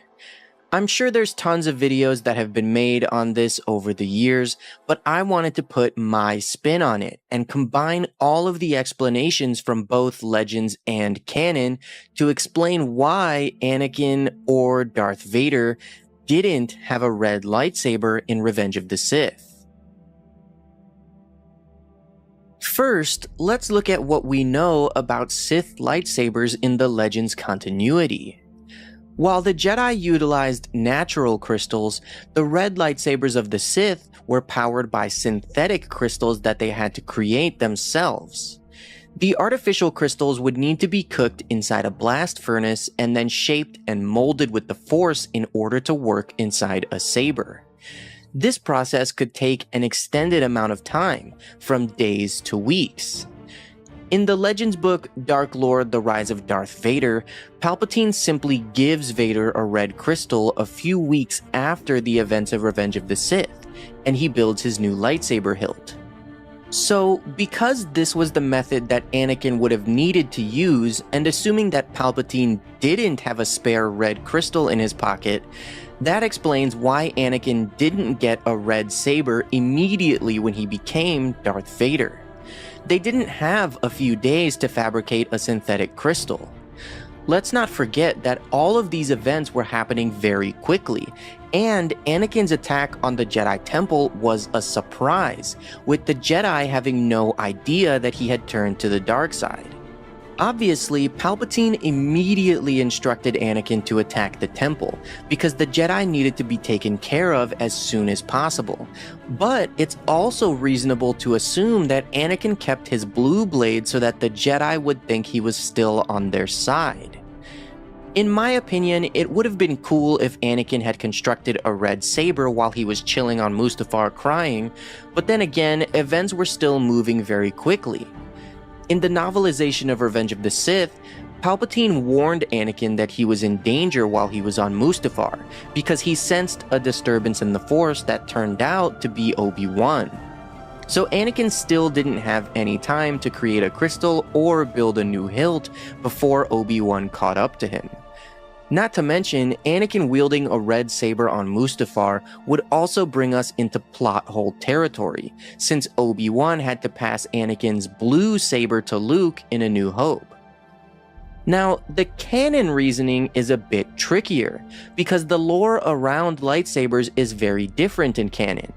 I'm sure there's tons of videos that have been made on this over the years, but I wanted to put my spin on it and combine all of the explanations from both Legends and canon to explain why Anakin or Darth Vader didn't have a red lightsaber in Revenge of the Sith. First, let's look at what we know about Sith lightsabers in the Legends continuity. While the Jedi utilized natural crystals, the red lightsabers of the Sith were powered by synthetic crystals that they had to create themselves. The artificial crystals would need to be cooked inside a blast furnace and then shaped and molded with the Force in order to work inside a saber. This process could take an extended amount of time, from days to weeks. In the Legends book, Dark Lord: The Rise of Darth Vader, Palpatine simply gives Vader a red crystal a few weeks after the events of Revenge of the Sith, and he builds his new lightsaber hilt. So, because this was the method that Anakin would have needed to use, and assuming that Palpatine didn't have a spare red crystal in his pocket, that explains why Anakin didn't get a red saber immediately when he became Darth Vader. They didn't have a few days to fabricate a synthetic crystal. Let's not forget that all of these events were happening very quickly, and Anakin's attack on the Jedi Temple was a surprise, with the Jedi having no idea that he had turned to the dark side. Obviously, Palpatine immediately instructed Anakin to attack the temple, because the Jedi needed to be taken care of as soon as possible. But it's also reasonable to assume that Anakin kept his blue blade so that the Jedi would think he was still on their side. In my opinion, it would have been cool if Anakin had constructed a red saber while he was chilling on Mustafar crying, but then again, events were still moving very quickly. In the novelization of Revenge of the Sith, Palpatine warned Anakin that he was in danger while he was on Mustafar, because he sensed a disturbance in the Force that turned out to be Obi-Wan. So Anakin still didn't have any time to create a crystal or build a new hilt before Obi-Wan caught up to him. Not to mention, Anakin wielding a red saber on Mustafar would also bring us into plot hole territory, since Obi-Wan had to pass Anakin's blue saber to Luke in A New Hope. Now, the canon reasoning is a bit trickier, because the lore around lightsabers is very different in canon.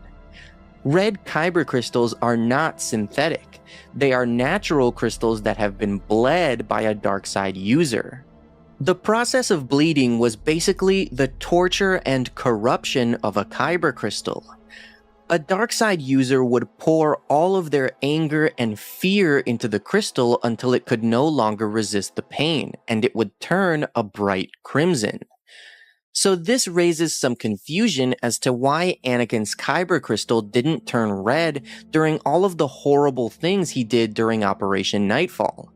Red kyber crystals are not synthetic. They are natural crystals that have been bled by a dark side user. The process of bleeding was basically the torture and corruption of a kyber crystal. A dark side user would pour all of their anger and fear into the crystal until it could no longer resist the pain, and it would turn a bright crimson. So this raises some confusion as to why Anakin's kyber crystal didn't turn red during all of the horrible things he did during Operation Nightfall.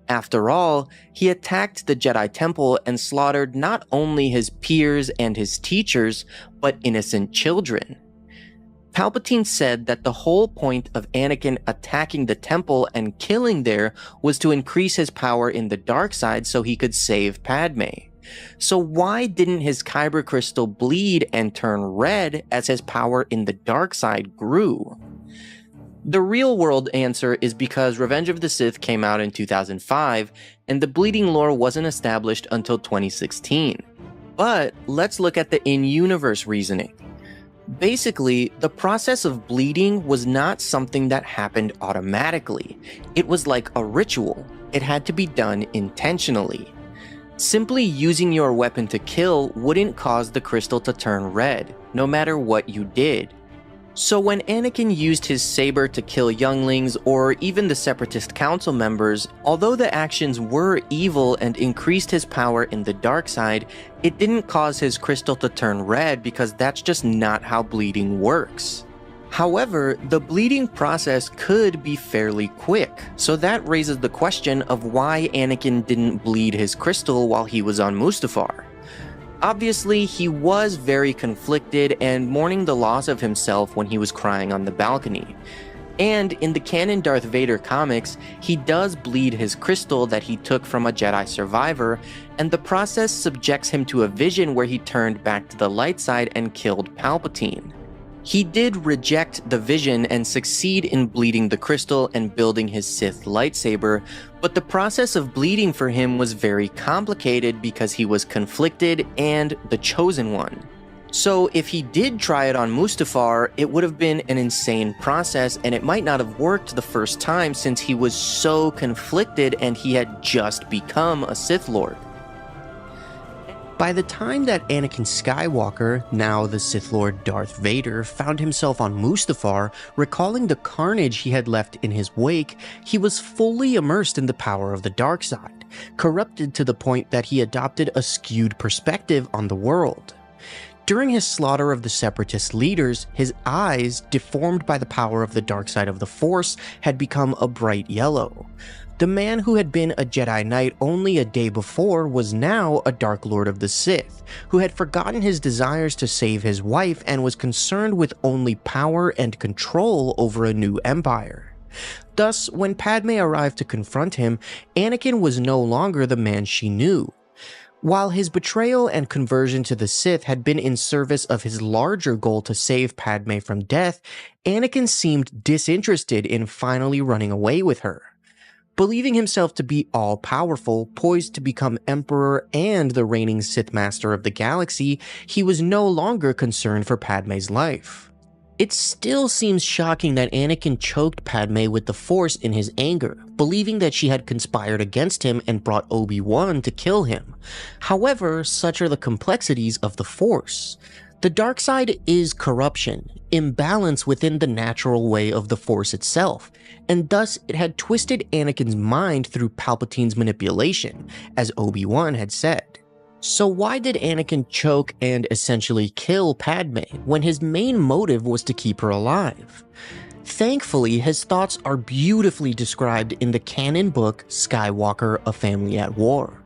After all, he attacked the Jedi Temple and slaughtered not only his peers and his teachers, but innocent children. Palpatine said that the whole point of Anakin attacking the temple and killing there was to increase his power in the dark side so he could save Padme. So why didn't his kyber crystal bleed and turn red as his power in the dark side grew? The real-world answer is because Revenge of the Sith came out in 2005, and the bleeding lore wasn't established until 2016. But let's look at the in-universe reasoning. Basically, the process of bleeding was not something that happened automatically. It was like a ritual. It had to be done intentionally. Simply using your weapon to kill wouldn't cause the crystal to turn red, no matter what you did. So when Anakin used his saber to kill younglings or even the Separatist Council members, although the actions were evil and increased his power in the dark side, it didn't cause his crystal to turn red because that's just not how bleeding works. However, the bleeding process could be fairly quick, so that raises the question of why Anakin didn't bleed his crystal while he was on Mustafar. Obviously, he was very conflicted and mourning the loss of himself when he was crying on the balcony. And in the canon Darth Vader comics, he does bleed his crystal that he took from a Jedi survivor, and the process subjects him to a vision where he turned back to the light side and killed Palpatine. He did reject the vision and succeed in bleeding the crystal and building his Sith lightsaber, but the process of bleeding for him was very complicated because he was conflicted and the chosen one. So if he did try it on Mustafar, it would have been an insane process and it might not have worked the first time since he was so conflicted and he had just become a Sith Lord. By the time that Anakin Skywalker, now the Sith Lord Darth Vader, found himself on Mustafar, recalling the carnage he had left in his wake, he was fully immersed in the power of the dark side, corrupted to the point that he adopted a skewed perspective on the world. During his slaughter of the Separatist leaders, his eyes, deformed by the power of the dark side of the Force, had become a bright yellow. The man who had been a Jedi Knight only a day before was now a Dark Lord of the Sith, who had forgotten his desires to save his wife and was concerned with only power and control over a new empire. Thus, when Padme arrived to confront him, Anakin was no longer the man she knew. While his betrayal and conversion to the Sith had been in service of his larger goal to save Padme from death, Anakin seemed disinterested in finally running away with her. Believing himself to be all-powerful, poised to become Emperor and the reigning Sith Master of the galaxy, he was no longer concerned for Padme's life. It still seems shocking that Anakin choked Padme with the Force in his anger, believing that she had conspired against him and brought Obi-Wan to kill him. However, such are the complexities of the Force. The dark side is corruption, imbalance within the natural way of the Force itself, and thus it had twisted Anakin's mind through Palpatine's manipulation, as Obi-Wan had said. So why did Anakin choke and essentially kill Padme when his main motive was to keep her alive? Thankfully, his thoughts are beautifully described in the canon book Skywalker: A Family at War.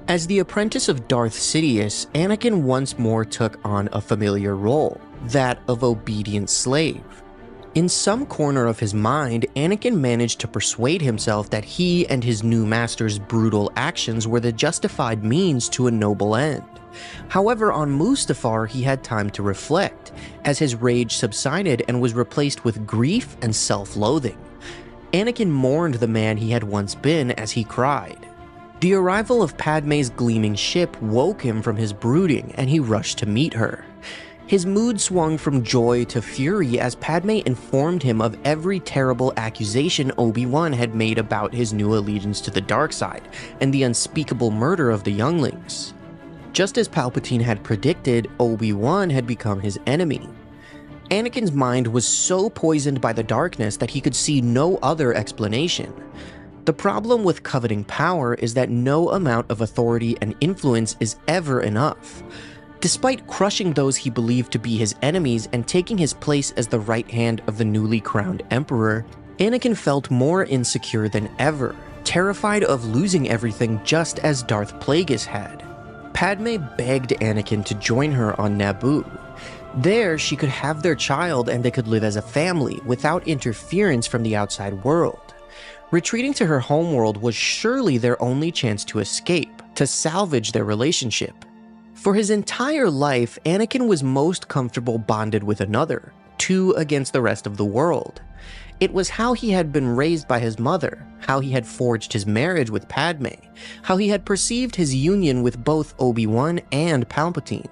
As the apprentice of Darth Sidious, Anakin once more took on a familiar role, that of obedient slave. In some corner of his mind, Anakin managed to persuade himself that he and his new master's brutal actions were the justified means to a noble end. However, on Mustafar he had time to reflect, as his rage subsided and was replaced with grief and self-loathing. Anakin mourned the man he had once been as he cried. The arrival of Padme's gleaming ship woke him from his brooding, and he rushed to meet her. His mood swung from joy to fury as Padme informed him of every terrible accusation Obi-Wan had made about his new allegiance to the dark side, and the unspeakable murder of the younglings. Just as Palpatine had predicted, Obi-Wan had become his enemy. Anakin's mind was so poisoned by the darkness that he could see no other explanation. The problem with coveting power is that no amount of authority and influence is ever enough. Despite crushing those he believed to be his enemies and taking his place as the right hand of the newly crowned emperor, Anakin felt more insecure than ever, terrified of losing everything just as Darth Plagueis had. Padme begged Anakin to join her on Naboo. There, she could have their child and they could live as a family without interference from the outside world. Retreating to her homeworld was surely their only chance to escape, to salvage their relationship. For his entire life, Anakin was most comfortable bonded with another, two against the rest of the world. It was how he had been raised by his mother, how he had forged his marriage with Padme, how he had perceived his union with both Obi-Wan and Palpatine.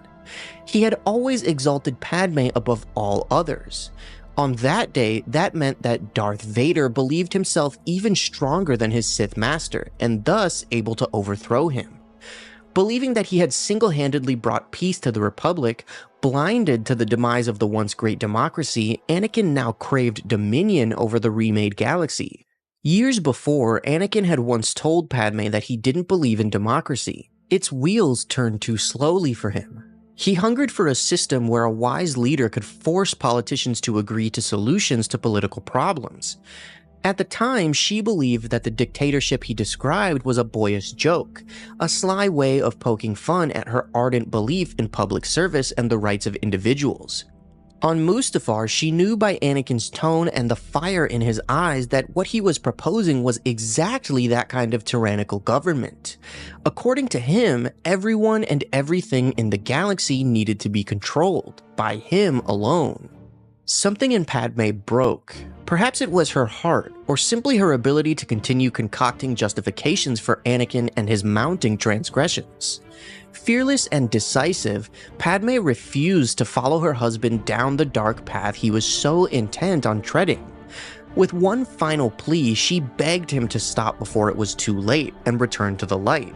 He had always exalted Padme above all others. On that day, that meant that Darth Vader believed himself even stronger than his Sith master, and thus able to overthrow him. Believing that he had single-handedly brought peace to the Republic, blinded to the demise of the once great democracy, Anakin now craved dominion over the remade galaxy. Years before, Anakin had once told Padme that he didn't believe in democracy. Its wheels turned too slowly for him. He hungered for a system where a wise leader could force politicians to agree to solutions to political problems. At the time, she believed that the dictatorship he described was a boyish joke, a sly way of poking fun at her ardent belief in public service and the rights of individuals. On Mustafar, she knew by Anakin's tone and the fire in his eyes that what he was proposing was exactly that kind of tyrannical government. According to him, everyone and everything in the galaxy needed to be controlled by him alone. Something in Padme broke. Perhaps it was her heart, or simply her ability to continue concocting justifications for Anakin and his mounting transgressions. Fearless and decisive, Padme refused to follow her husband down the dark path he was so intent on treading. With one final plea, she begged him to stop before it was too late and return to the light.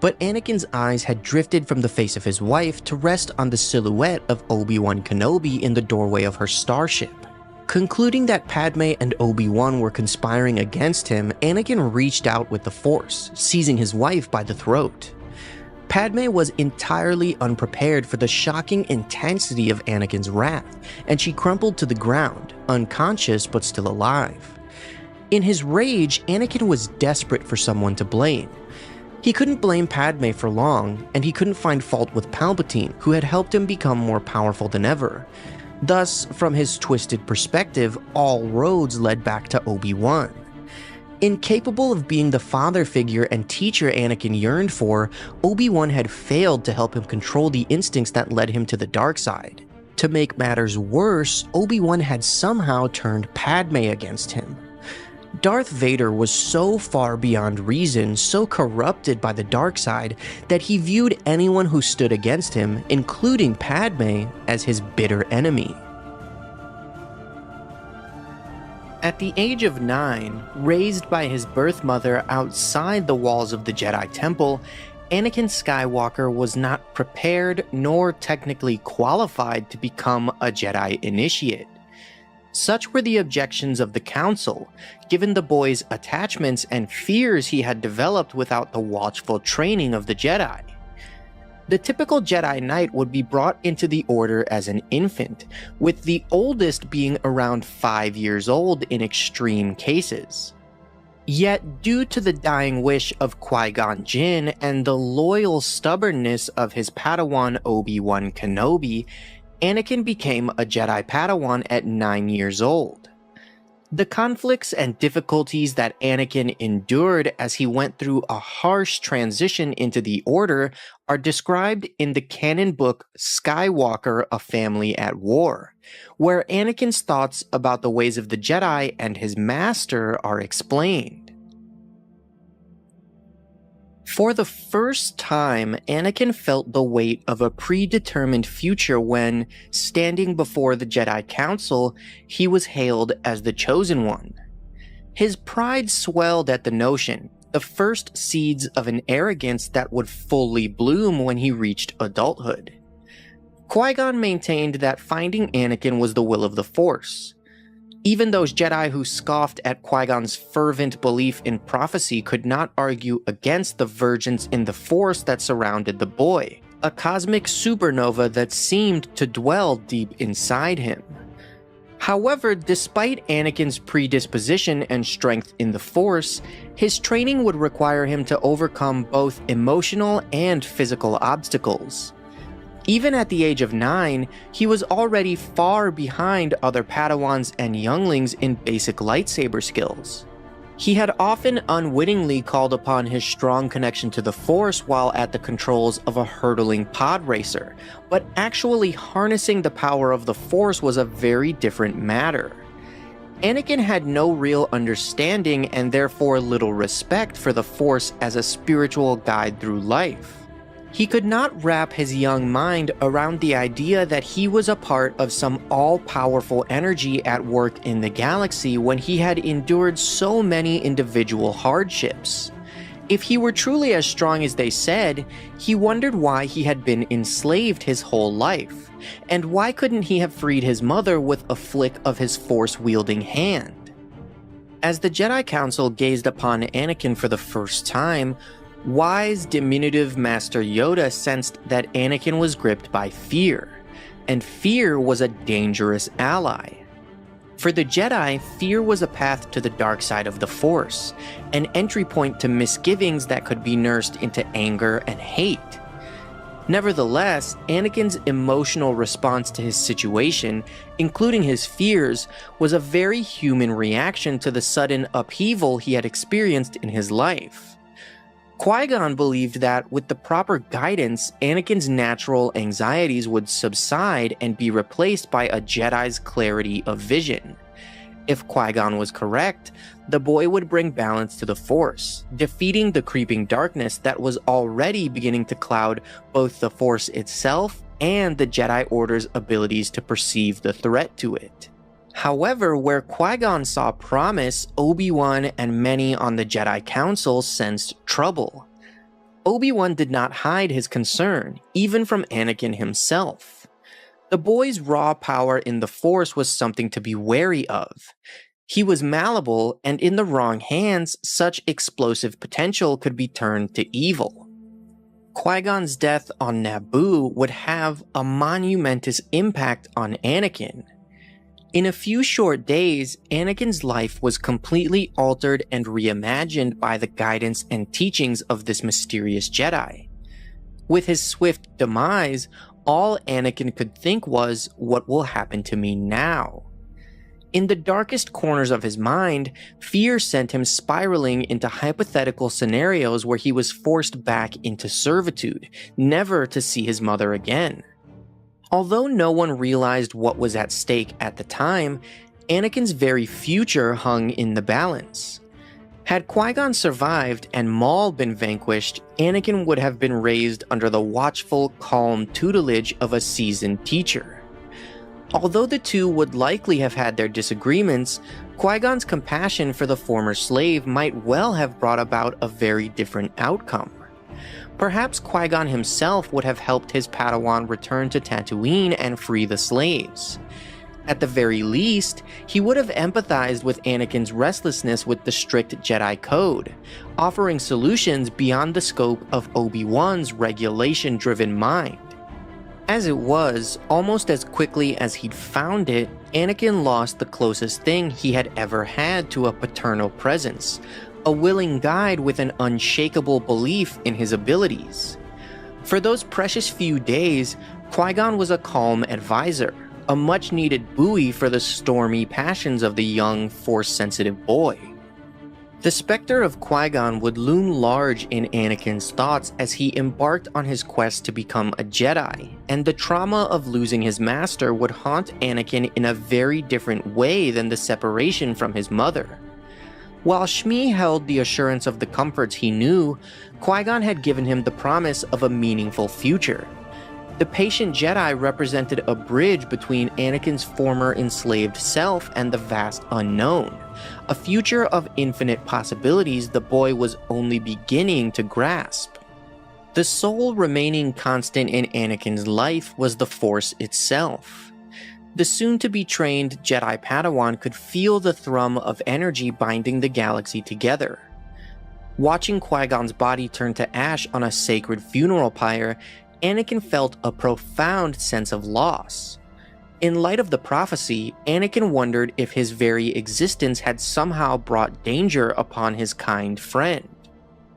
But Anakin's eyes had drifted from the face of his wife to rest on the silhouette of Obi-Wan Kenobi in the doorway of her starship. Concluding that Padme and Obi-Wan were conspiring against him, Anakin reached out with the Force, seizing his wife by the throat. Padme was entirely unprepared for the shocking intensity of Anakin's wrath, and she crumpled to the ground, unconscious but still alive. In his rage, Anakin was desperate for someone to blame. He couldn't blame Padme for long, and he couldn't find fault with Palpatine, who had helped him become more powerful than ever. Thus, from his twisted perspective, all roads led back to Obi-Wan. Incapable of being the father figure and teacher Anakin yearned for, Obi-Wan had failed to help him control the instincts that led him to the dark side. To make matters worse, Obi-Wan had somehow turned Padme against him. Darth Vader was so far beyond reason, so corrupted by the dark side, that he viewed anyone who stood against him, including Padme, as his bitter enemy. At the age of 9, raised by his birth mother outside the walls of the Jedi Temple, Anakin Skywalker was not prepared nor technically qualified to become a Jedi initiate. Such were the objections of the Council, given the boy's attachments and fears he had developed without the watchful training of the Jedi. The typical Jedi Knight would be brought into the Order as an infant, with the oldest being around 5 years old in extreme cases. Yet, due to the dying wish of Qui-Gon Jinn and the loyal stubbornness of his Padawan Obi-Wan Kenobi, Anakin became a Jedi Padawan at 9 years old. The conflicts and difficulties that Anakin endured as he went through a harsh transition into the Order are described in the canon book Skywalker: A Family at War, where Anakin's thoughts about the ways of the Jedi and his master are explained. For the first time, Anakin felt the weight of a predetermined future when, standing before the Jedi Council, he was hailed as the Chosen One. His pride swelled at the notion, the first seeds of an arrogance that would fully bloom when he reached adulthood. Qui-Gon maintained that finding Anakin was the will of the Force. Even those Jedi who scoffed at Qui-Gon's fervent belief in prophecy could not argue against the vergence in the Force that surrounded the boy, a cosmic supernova that seemed to dwell deep inside him. However, despite Anakin's predisposition and strength in the Force, his training would require him to overcome both emotional and physical obstacles. Even at the age of 9, he was already far behind other Padawans and younglings in basic lightsaber skills. He had often unwittingly called upon his strong connection to the Force while at the controls of a hurtling pod racer, but actually harnessing the power of the Force was a very different matter. Anakin had no real understanding and therefore little respect for the Force as a spiritual guide through life. He could not wrap his young mind around the idea that he was a part of some all-powerful energy at work in the galaxy when he had endured so many individual hardships. If he were truly as strong as they said, he wondered why he had been enslaved his whole life, and why couldn't he have freed his mother with a flick of his force-wielding hand? As the Jedi Council gazed upon Anakin for the first time, wise, diminutive Master Yoda sensed that Anakin was gripped by fear, and fear was a dangerous ally. For the Jedi, fear was a path to the dark side of the Force, an entry point to misgivings that could be nursed into anger and hate. Nevertheless, Anakin's emotional response to his situation, including his fears, was a very human reaction to the sudden upheaval he had experienced in his life. Qui-Gon believed that, with the proper guidance, Anakin's natural anxieties would subside and be replaced by a Jedi's clarity of vision. If Qui-Gon was correct, the boy would bring balance to the Force, defeating the creeping darkness that was already beginning to cloud both the Force itself and the Jedi Order's abilities to perceive the threat to it. However, where Qui-Gon saw promise, Obi-Wan and many on the Jedi Council sensed trouble. Obi-Wan did not hide his concern, even from Anakin himself. The boy's raw power in the Force was something to be wary of. He was malleable, and in the wrong hands, such explosive potential could be turned to evil. Qui-Gon's death on Naboo would have a monumentous impact on Anakin. In a few short days, Anakin's life was completely altered and reimagined by the guidance and teachings of this mysterious Jedi. With his swift demise, all Anakin could think was, what will happen to me now? In the darkest corners of his mind, fear sent him spiraling into hypothetical scenarios where he was forced back into servitude, never to see his mother again. Although no one realized what was at stake at the time, Anakin's very future hung in the balance. Had Qui-Gon survived and Maul been vanquished, Anakin would have been raised under the watchful, calm tutelage of a seasoned teacher. Although the two would likely have had their disagreements, Qui-Gon's compassion for the former slave might well have brought about a very different outcome. Perhaps Qui-Gon himself would have helped his Padawan return to Tatooine and free the slaves. At the very least, he would have empathized with Anakin's restlessness with the strict Jedi Code, offering solutions beyond the scope of Obi-Wan's regulation-driven mind. As it was, almost as quickly as he'd found it, Anakin lost the closest thing he had ever had to a paternal presence, a willing guide with an unshakable belief in his abilities. For those precious few days, Qui-Gon was a calm advisor, a much-needed buoy for the stormy passions of the young, Force-sensitive boy. The specter of Qui-Gon would loom large in Anakin's thoughts as he embarked on his quest to become a Jedi, and the trauma of losing his master would haunt Anakin in a very different way than the separation from his mother. While Shmi held the assurance of the comforts he knew, Qui-Gon had given him the promise of a meaningful future. The patient Jedi represented a bridge between Anakin's former enslaved self and the vast unknown, a future of infinite possibilities the boy was only beginning to grasp. The sole remaining constant in Anakin's life was the Force itself. The soon-to-be trained Jedi Padawan could feel the thrum of energy binding the galaxy together. Watching Qui-Gon's body turn to ash on a sacred funeral pyre, Anakin felt a profound sense of loss. In light of the prophecy, Anakin wondered if his very existence had somehow brought danger upon his kind friend.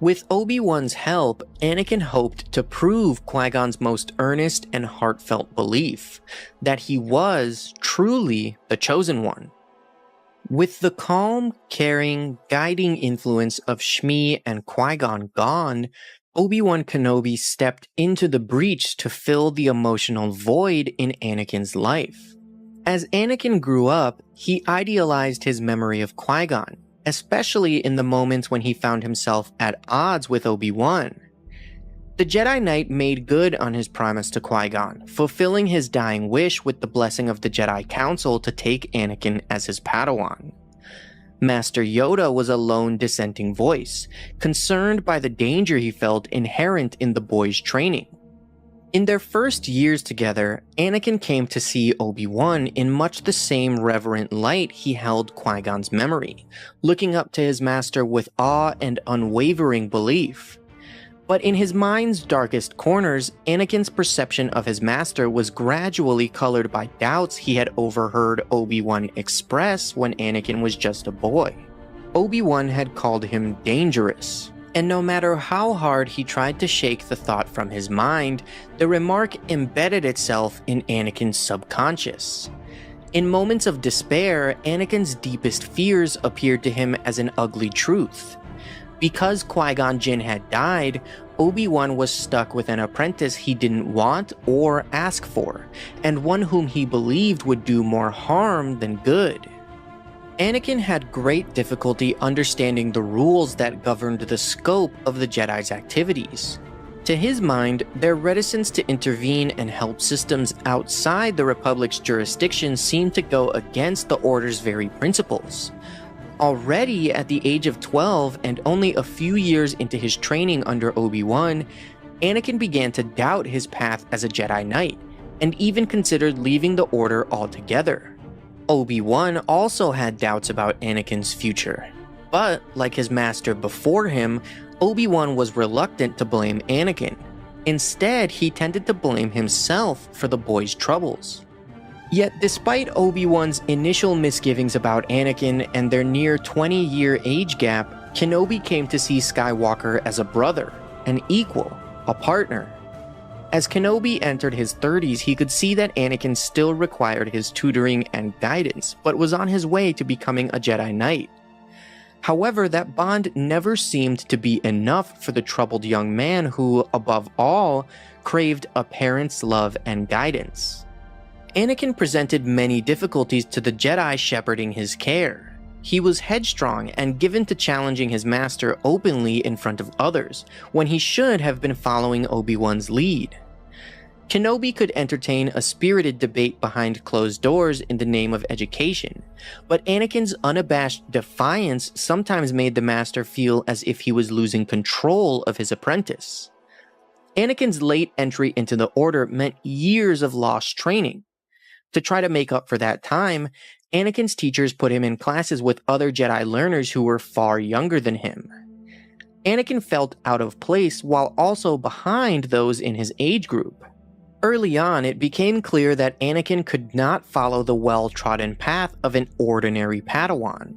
With Obi-Wan's help, Anakin hoped to prove Qui-Gon's most earnest and heartfelt belief, that he was truly the Chosen One. With the calm, caring, guiding influence of Shmi and Qui-Gon gone, Obi-Wan Kenobi stepped into the breach to fill the emotional void in Anakin's life. As Anakin grew up, he idealized his memory of Qui-Gon, especially in the moments when he found himself at odds with Obi-Wan. The Jedi Knight made good on his promise to Qui-Gon, fulfilling his dying wish with the blessing of the Jedi Council to take Anakin as his Padawan. Master Yoda was a lone dissenting voice, concerned by the danger he felt inherent in the boy's training. In their first years together, Anakin came to see Obi-Wan in much the same reverent light he held Qui-Gon's memory, looking up to his master with awe and unwavering belief. But in his mind's darkest corners, Anakin's perception of his master was gradually colored by doubts he had overheard Obi-Wan express when Anakin was just a boy. Obi-Wan had called him dangerous, and no matter how hard he tried to shake the thought from his mind, the remark embedded itself in Anakin's subconscious. In moments of despair, Anakin's deepest fears appeared to him as an ugly truth. Because Qui-Gon Jinn had died, Obi-Wan was stuck with an apprentice he didn't want or ask for, and one whom he believed would do more harm than good. Anakin had great difficulty understanding the rules that governed the scope of the Jedi's activities. To his mind, their reticence to intervene and help systems outside the Republic's jurisdiction seemed to go against the Order's very principles. Already at the age of 12 and only a few years into his training under Obi-Wan, Anakin began to doubt his path as a Jedi Knight, and even considered leaving the Order altogether. Obi-Wan also had doubts about Anakin's future, but like his master before him, Obi-Wan was reluctant to blame Anakin. Instead, he tended to blame himself for the boy's troubles. Yet, despite Obi-Wan's initial misgivings about Anakin and their near 20-year age gap, Kenobi came to see Skywalker as a brother, an equal, a partner. As Kenobi entered his 30s, he could see that Anakin still required his tutoring and guidance, but was on his way to becoming a Jedi Knight. However, that bond never seemed to be enough for the troubled young man who, above all, craved a parent's love and guidance. Anakin presented many difficulties to the Jedi shepherding his care. He was headstrong and given to challenging his master openly in front of others, when he should have been following Obi-Wan's lead. Kenobi could entertain a spirited debate behind closed doors in the name of education, but Anakin's unabashed defiance sometimes made the master feel as if he was losing control of his apprentice. Anakin's late entry into the Order meant years of lost training. To try to make up for that time, Anakin's teachers put him in classes with other Jedi learners who were far younger than him. Anakin felt out of place while also behind those in his age group. Early on, it became clear that Anakin could not follow the well-trodden path of an ordinary Padawan.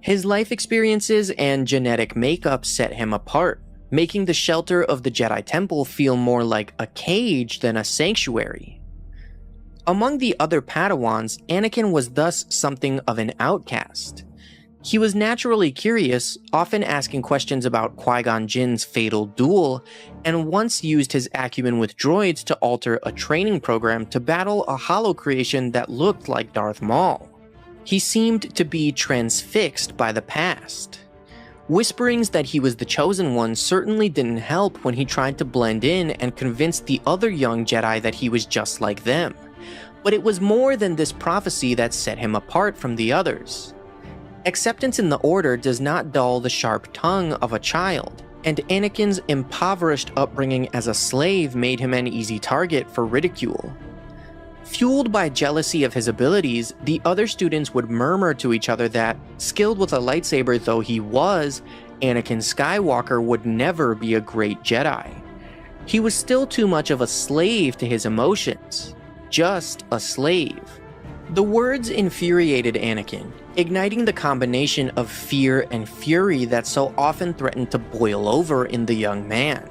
His life experiences and genetic makeup set him apart, making the shelter of the Jedi Temple feel more like a cage than a sanctuary. Among the other Padawans, Anakin was thus something of an outcast. He was naturally curious, often asking questions about Qui-Gon Jinn's fatal duel, and once used his acumen with droids to alter a training program to battle a holocreation that looked like Darth Maul. He seemed to be transfixed by the past. Whisperings that he was the chosen one certainly didn't help when he tried to blend in and convince the other young Jedi that he was just like them. But it was more than this prophecy that set him apart from the others. Acceptance in the Order does not dull the sharp tongue of a child, and Anakin's impoverished upbringing as a slave made him an easy target for ridicule. Fueled by jealousy of his abilities, the other students would murmur to each other that, skilled with a lightsaber though he was, Anakin Skywalker would never be a great Jedi. He was still too much of a slave to his emotions. Just a slave. The words infuriated Anakin, igniting the combination of fear and fury that so often threatened to boil over in the young man.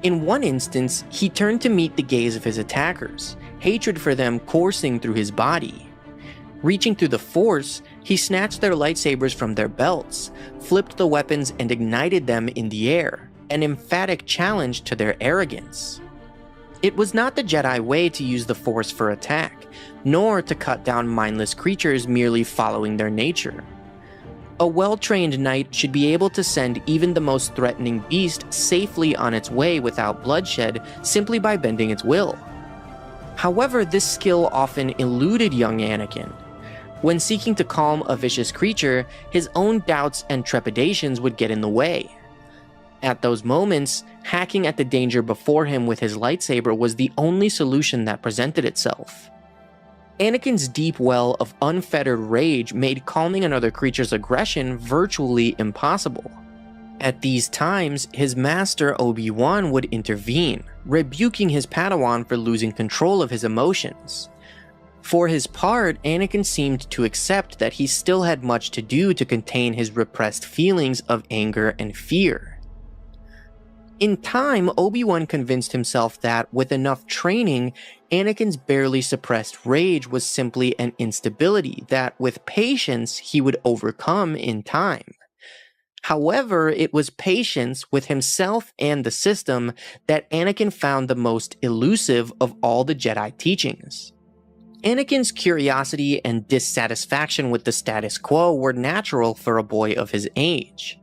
In one instance, he turned to meet the gaze of his attackers, hatred for them coursing through his body. Reaching through the Force, he snatched their lightsabers from their belts, flipped the weapons and ignited them in the air, an emphatic challenge to their arrogance. It was not the Jedi way to use the Force for attack, nor to cut down mindless creatures merely following their nature. A well-trained knight should be able to send even the most threatening beast safely on its way without bloodshed simply by bending its will. However, this skill often eluded young Anakin. When seeking to calm a vicious creature, his own doubts and trepidations would get in the way. At those moments, hacking at the danger before him with his lightsaber was the only solution that presented itself. Anakin's deep well of unfettered rage made calming another creature's aggression virtually impossible. At these times, his master Obi-Wan would intervene, rebuking his Padawan for losing control of his emotions. For his part, Anakin seemed to accept that he still had much to do to contain his repressed feelings of anger and fear. In time, Obi-Wan convinced himself that, with enough training, Anakin's barely suppressed rage was simply an instability that, with patience, he would overcome in time. However, it was patience with himself and the system that Anakin found the most elusive of all the Jedi teachings. Anakin's curiosity and dissatisfaction with the status quo were natural for a boy of his age.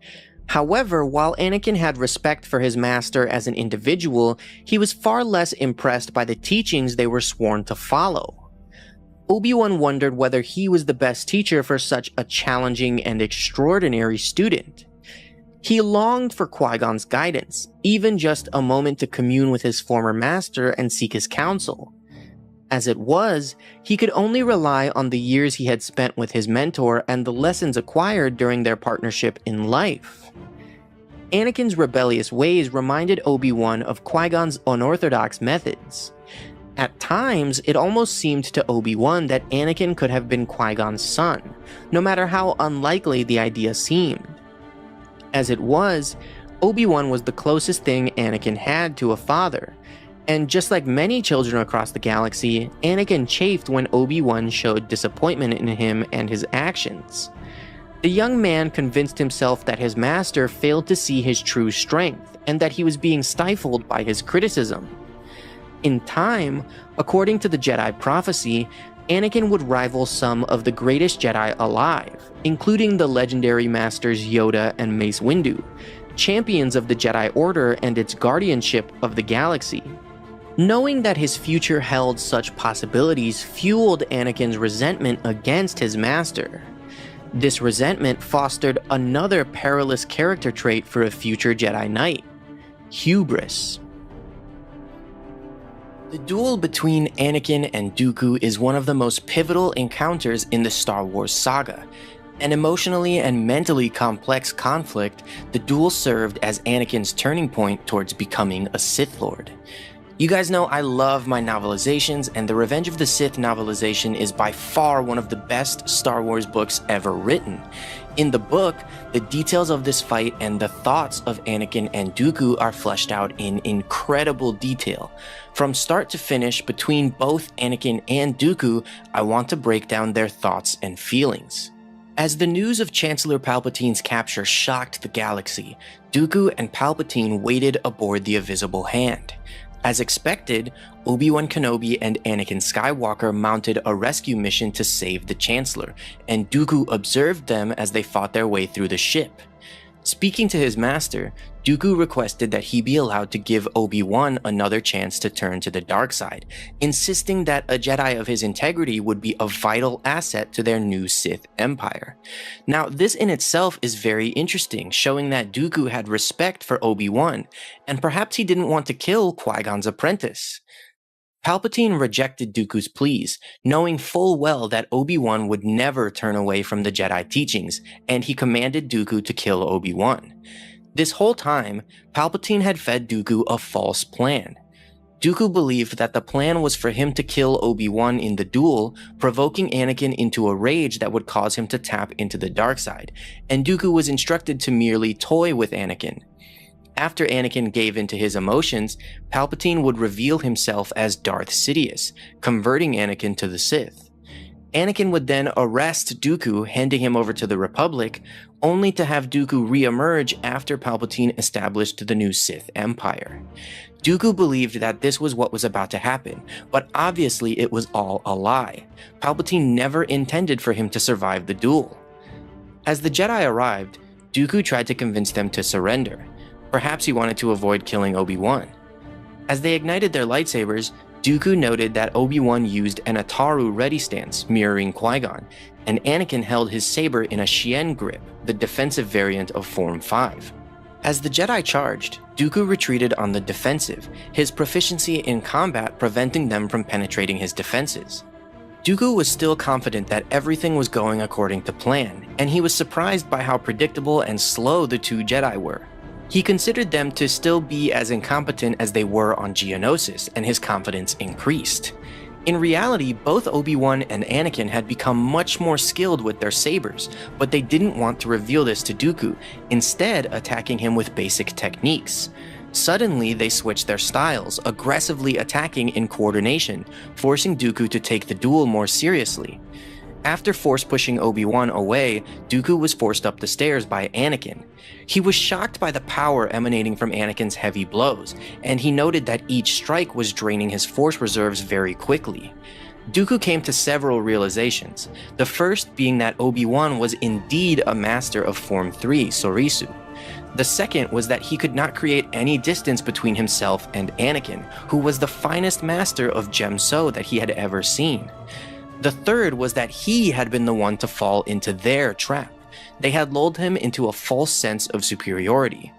However, while Anakin had respect for his master as an individual, he was far less impressed by the teachings they were sworn to follow. Obi-Wan wondered whether he was the best teacher for such a challenging and extraordinary student. He longed for Qui-Gon's guidance, even just a moment to commune with his former master and seek his counsel. As it was, he could only rely on the years he had spent with his mentor and the lessons acquired during their partnership in life. Anakin's rebellious ways reminded Obi-Wan of Qui-Gon's unorthodox methods. At times, it almost seemed to Obi-Wan that Anakin could have been Qui-Gon's son, no matter how unlikely the idea seemed. As it was, Obi-Wan was the closest thing Anakin had to a father, and just like many children across the galaxy, Anakin chafed when Obi-Wan showed disappointment in him and his actions. The young man convinced himself that his master failed to see his true strength, and that he was being stifled by his criticism. In time, according to the Jedi prophecy, Anakin would rival some of the greatest Jedi alive, including the legendary masters Yoda and Mace Windu, champions of the Jedi Order and its guardianship of the galaxy. Knowing that his future held such possibilities fueled Anakin's resentment against his master. This resentment fostered another perilous character trait for a future Jedi Knight: hubris. The duel between Anakin and Dooku is one of the most pivotal encounters in the Star Wars saga. An emotionally and mentally complex conflict, the duel served as Anakin's turning point towards becoming a Sith Lord. You guys know I love my novelizations, and the Revenge of the Sith novelization is by far one of the best Star Wars books ever written. In the book, the details of this fight and the thoughts of Anakin and Dooku are fleshed out in incredible detail. From start to finish, between both Anakin and Dooku, I want to break down their thoughts and feelings. As the news of Chancellor Palpatine's capture shocked the galaxy, Dooku and Palpatine waited aboard the Invisible Hand. As expected, Obi-Wan Kenobi and Anakin Skywalker mounted a rescue mission to save the Chancellor, and Dooku observed them as they fought their way through the ship. Speaking to his master, Dooku requested that he be allowed to give Obi-Wan another chance to turn to the dark side, insisting that a Jedi of his integrity would be a vital asset to their new Sith Empire. Now, this in itself is very interesting, showing that Dooku had respect for Obi-Wan, and perhaps he didn't want to kill Qui-Gon's apprentice. Palpatine rejected Dooku's pleas, knowing full well that Obi-Wan would never turn away from the Jedi teachings, and he commanded Dooku to kill Obi-Wan. This whole time, Palpatine had fed Dooku a false plan. Dooku believed that the plan was for him to kill Obi-Wan in the duel, provoking Anakin into a rage that would cause him to tap into the dark side, and Dooku was instructed to merely toy with Anakin. After Anakin gave in to his emotions, Palpatine would reveal himself as Darth Sidious, converting Anakin to the Sith. Anakin would then arrest Dooku, handing him over to the Republic, only to have Dooku re-emerge after Palpatine established the new Sith Empire. Dooku believed that this was what was about to happen, but obviously it was all a lie. Palpatine never intended for him to survive the duel. As the Jedi arrived, Dooku tried to convince them to surrender. Perhaps he wanted to avoid killing Obi-Wan. As they ignited their lightsabers, Dooku noted that Obi-Wan used an Ataru ready stance, mirroring Qui-Gon, and Anakin held his saber in a Shien grip, the defensive variant of Form 5. As the Jedi charged, Dooku retreated on the defensive, his proficiency in combat preventing them from penetrating his defenses. Dooku was still confident that everything was going according to plan, and he was surprised by how predictable and slow the two Jedi were. He considered them to still be as incompetent as they were on Geonosis, and his confidence increased. In reality, both Obi-Wan and Anakin had become much more skilled with their sabers, but they didn't want to reveal this to Dooku, instead attacking him with basic techniques. Suddenly, they switched their styles, aggressively attacking in coordination, forcing Dooku to take the duel more seriously. After force-pushing Obi-Wan away, Dooku was forced up the stairs by Anakin. He was shocked by the power emanating from Anakin's heavy blows, and he noted that each strike was draining his force reserves very quickly. Dooku came to several realizations, the first being that Obi-Wan was indeed a master of Form 3, Sorisu. The second was that he could not create any distance between himself and Anakin, who was the finest master of Gemso that he had ever seen. The third was that he had been the one to fall into their trap. They had lulled him into a false sense of superiority.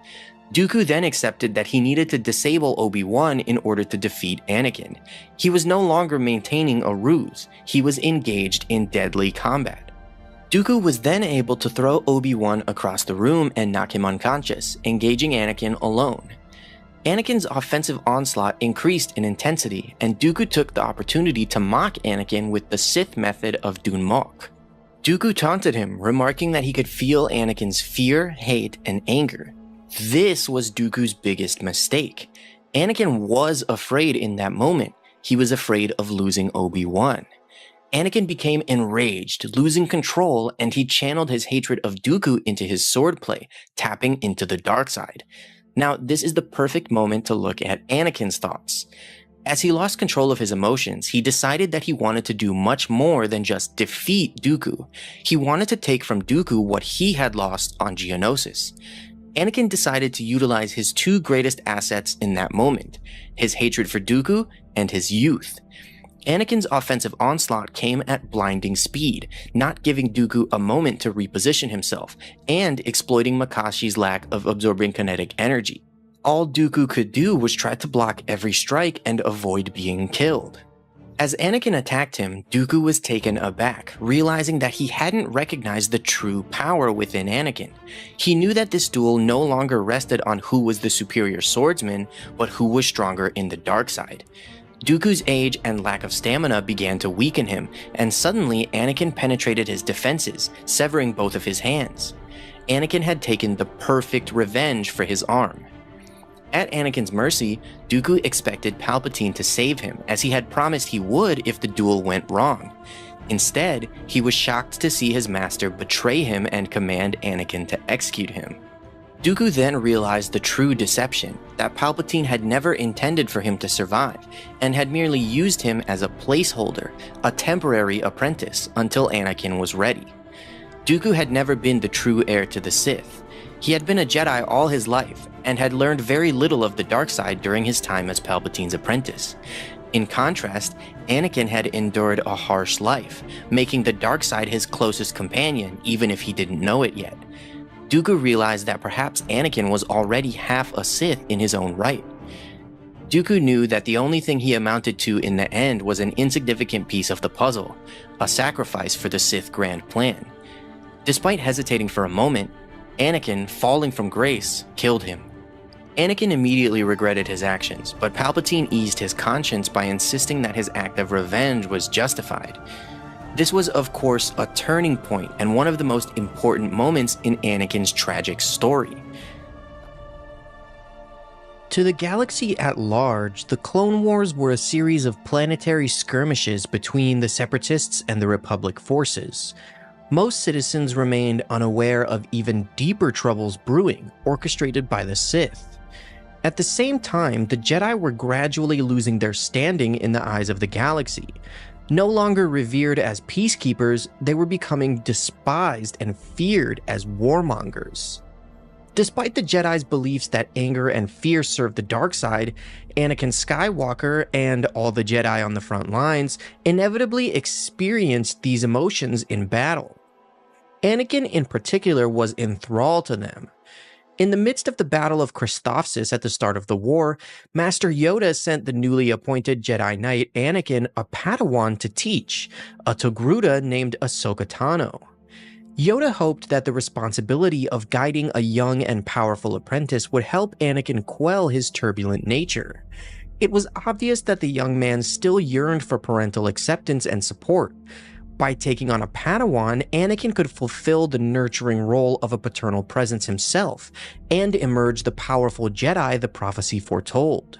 Dooku then accepted that he needed to disable Obi-Wan in order to defeat Anakin. He was no longer maintaining a ruse, he was engaged in deadly combat. Dooku was then able to throw Obi-Wan across the room and knock him unconscious, engaging Anakin alone. Anakin's offensive onslaught increased in intensity, and Dooku took the opportunity to mock Anakin with the Sith method of Dun Mok. Dooku taunted him, remarking that he could feel Anakin's fear, hate, and anger. This was Dooku's biggest mistake. Anakin was afraid in that moment. He was afraid of losing Obi-Wan. Anakin became enraged, losing control, and he channeled his hatred of Dooku into his swordplay, tapping into the dark side. Now, this is the perfect moment to look at Anakin's thoughts. As he lost control of his emotions, he decided that he wanted to do much more than just defeat Dooku. He wanted to take from Dooku what he had lost on Geonosis. Anakin decided to utilize his two greatest assets in that moment, his hatred for Dooku and his youth. Anakin's offensive onslaught came at blinding speed, not giving Dooku a moment to reposition himself, and exploiting Makashi's lack of absorbing kinetic energy. All Dooku could do was try to block every strike and avoid being killed. As Anakin attacked him, Dooku was taken aback, realizing that he hadn't recognized the true power within Anakin. He knew that this duel no longer rested on who was the superior swordsman, but who was stronger in the dark side. Dooku's age and lack of stamina began to weaken him, and suddenly Anakin penetrated his defenses, severing both of his hands. Anakin had taken the perfect revenge for his arm. At Anakin's mercy, Dooku expected Palpatine to save him, as he had promised he would if the duel went wrong. Instead, he was shocked to see his master betray him and command Anakin to execute him. Dooku then realized the true deception, that Palpatine had never intended for him to survive, and had merely used him as a placeholder, a temporary apprentice, until Anakin was ready. Dooku had never been the true heir to the Sith. He had been a Jedi all his life, and had learned very little of the dark side during his time as Palpatine's apprentice. In contrast, Anakin had endured a harsh life, making the dark side his closest companion, even if he didn't know it yet. Dooku realized that perhaps Anakin was already half a Sith in his own right. Dooku knew that the only thing he amounted to in the end was an insignificant piece of the puzzle, a sacrifice for the Sith grand plan. Despite hesitating for a moment, Anakin, falling from grace, killed him. Anakin immediately regretted his actions, but Palpatine eased his conscience by insisting that his act of revenge was justified. This was, of course, a turning point and one of the most important moments in Anakin's tragic story. To the galaxy at large, the Clone Wars were a series of planetary skirmishes between the Separatists and the Republic forces. Most citizens remained unaware of even deeper troubles brewing, orchestrated by the Sith. At the same time, the Jedi were gradually losing their standing in the eyes of the galaxy. No longer revered as peacekeepers, they were becoming despised and feared as warmongers. Despite the Jedi's beliefs that anger and fear served the dark side, Anakin Skywalker and all the Jedi on the front lines inevitably experienced these emotions in battle. Anakin in particular was enthralled to them. In the midst of the Battle of Christophsis at the start of the war, Master Yoda sent the newly appointed Jedi Knight Anakin a Padawan to teach, a Togruta named Ahsoka Tano. Yoda hoped that the responsibility of guiding a young and powerful apprentice would help Anakin quell his turbulent nature. It was obvious that the young man still yearned for parental acceptance and support. By taking on a Padawan, Anakin could fulfill the nurturing role of a paternal presence himself, and emerge the powerful Jedi the prophecy foretold.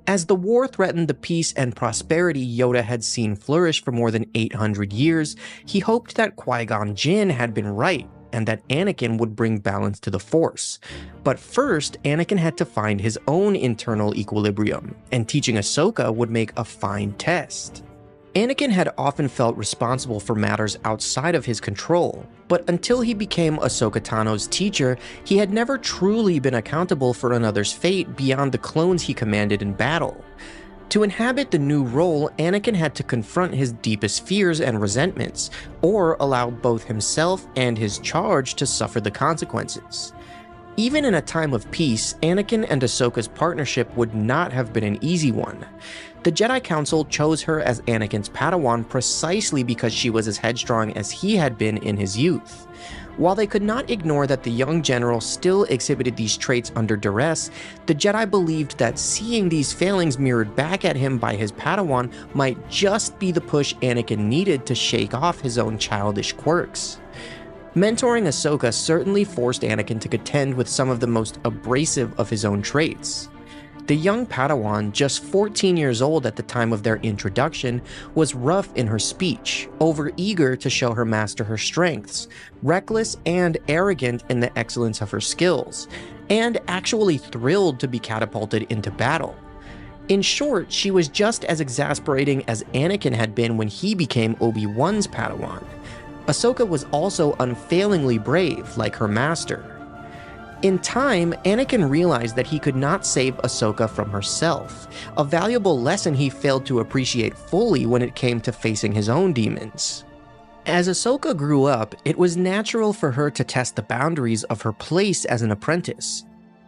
As the war threatened the peace and prosperity Yoda had seen flourish for more than 800 years, he hoped that Qui-Gon Jinn had been right, and that Anakin would bring balance to the Force. But first, Anakin had to find his own internal equilibrium, and teaching Ahsoka would make a fine test. Anakin had often felt responsible for matters outside of his control, but until he became Ahsoka Tano's teacher, he had never truly been accountable for another's fate beyond the clones he commanded in battle. To inhabit the new role, Anakin had to confront his deepest fears and resentments, or allow both himself and his charge to suffer the consequences. Even in a time of peace, Anakin and Ahsoka's partnership would not have been an easy one. The Jedi Council chose her as Anakin's Padawan precisely because she was as headstrong as he had been in his youth. While they could not ignore that the young general still exhibited these traits under duress, the Jedi believed that seeing these failings mirrored back at him by his Padawan might just be the push Anakin needed to shake off his own childish quirks. Mentoring Ahsoka certainly forced Anakin to contend with some of the most abrasive of his own traits. The young Padawan, just 14 years old at the time of their introduction, was rough in her speech, overeager to show her master her strengths, reckless and arrogant in the excellence of her skills, and actually thrilled to be catapulted into battle. In short, she was just as exasperating as Anakin had been when he became Obi-Wan's Padawan. Ahsoka was also unfailingly brave, like her master. In time, Anakin realized that he could not save Ahsoka from herself, a valuable lesson he failed to appreciate fully when it came to facing his own demons. As Ahsoka grew up, it was natural for her to test the boundaries of her place as an apprentice.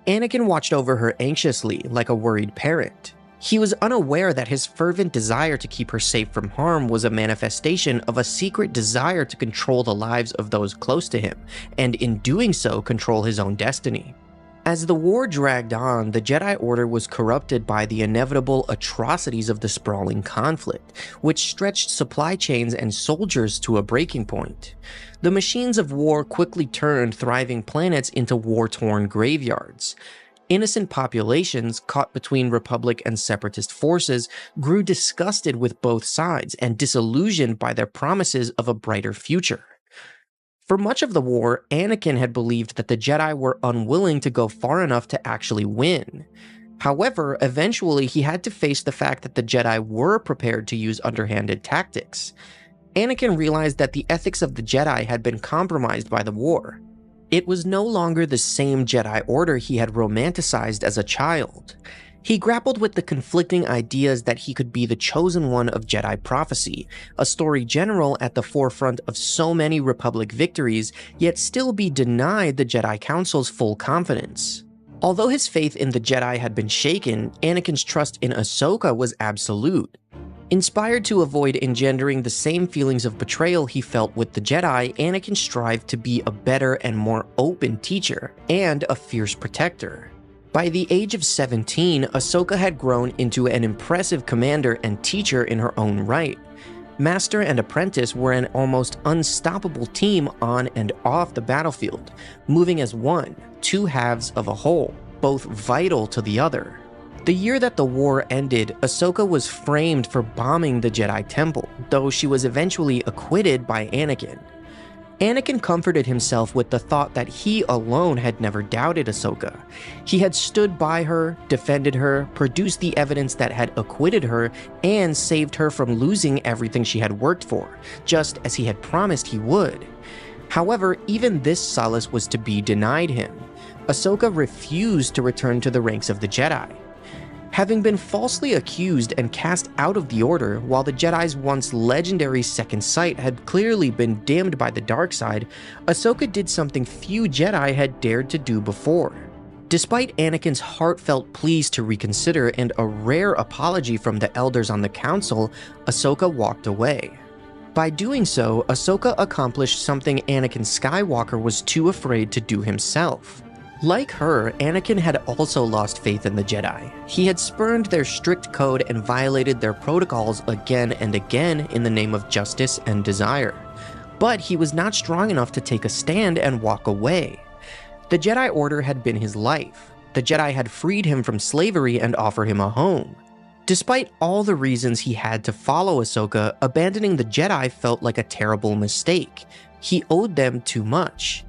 Anakin watched over her anxiously, like a worried parent. He was unaware that his fervent desire to keep her safe from harm was a manifestation of a secret desire to control the lives of those close to him, and in doing so control his own destiny. As the war dragged on, the Jedi Order was corrupted by the inevitable atrocities of the sprawling conflict, which stretched supply chains and soldiers to a breaking point. The machines of war quickly turned thriving planets into war-torn graveyards. Innocent populations, caught between Republic and Separatist forces, grew disgusted with both sides and disillusioned by their promises of a brighter future. For much of the war, Anakin had believed that the Jedi were unwilling to go far enough to actually win. However, eventually he had to face the fact that the Jedi were prepared to use underhanded tactics. Anakin realized that the ethics of the Jedi had been compromised by the war. It was no longer the same Jedi Order he had romanticized as a child. He grappled with the conflicting ideas that he could be the chosen one of Jedi prophecy, a story general at the forefront of so many Republic victories, yet still be denied the Jedi Council's full confidence. Although his faith in the Jedi had been shaken, Anakin's trust in Ahsoka was absolute. Inspired to avoid engendering the same feelings of betrayal he felt with the Jedi, Anakin strived to be a better and more open teacher, and a fierce protector. By the age of 17, Ahsoka had grown into an impressive commander and teacher in her own right. Master and apprentice were an almost unstoppable team on and off the battlefield, moving as one, two halves of a whole, both vital to the other. The year that the war ended, Ahsoka was framed for bombing the Jedi Temple, though she was eventually acquitted by Anakin. Anakin comforted himself with the thought that he alone had never doubted Ahsoka. He had stood by her, defended her, produced the evidence that had acquitted her, and saved her from losing everything she had worked for, just as he had promised he would. However, even this solace was to be denied him. Ahsoka refused to return to the ranks of the Jedi. Having been falsely accused and cast out of the Order, while the Jedi's once legendary second sight had clearly been dimmed by the dark side, Ahsoka did something few Jedi had dared to do before. Despite Anakin's heartfelt pleas to reconsider and a rare apology from the elders on the council, Ahsoka walked away. By doing so, Ahsoka accomplished something Anakin Skywalker was too afraid to do himself. Like her, Anakin had also lost faith in the Jedi. He had spurned their strict code and violated their protocols again and again in the name of justice and desire. But he was not strong enough to take a stand and walk away. The Jedi Order had been his life. The Jedi had freed him from slavery and offered him a home. Despite all the reasons he had to follow Ahsoka, abandoning the Jedi felt like a terrible mistake. He owed them too much.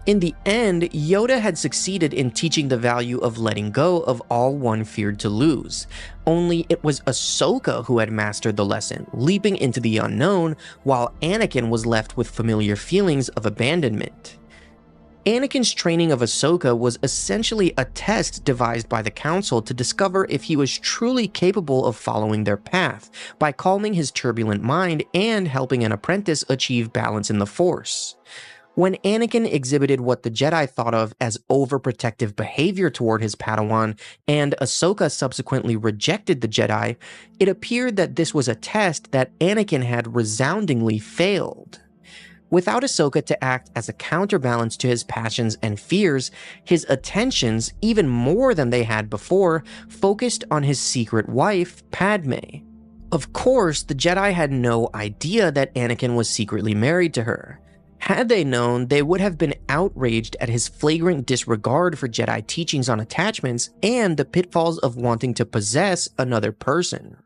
In the end, Yoda had succeeded in teaching the value of letting go of all one feared to lose. Only it was Ahsoka who had mastered the lesson, leaping into the unknown, while Anakin was left with familiar feelings of abandonment. Anakin's training of Ahsoka was essentially a test devised by the Council to discover if he was truly capable of following their path, by calming his turbulent mind and helping an apprentice achieve balance in the Force. When Anakin exhibited what the Jedi thought of as overprotective behavior toward his Padawan, and Ahsoka subsequently rejected the Jedi, it appeared that this was a test that Anakin had resoundingly failed. Without Ahsoka to act as a counterbalance to his passions and fears, his attentions, even more than they had before, focused on his secret wife, Padme. Of course, the Jedi had no idea that Anakin was secretly married to her. Had they known, they would have been outraged at his flagrant disregard for Jedi teachings on attachments and the pitfalls of wanting to possess another person.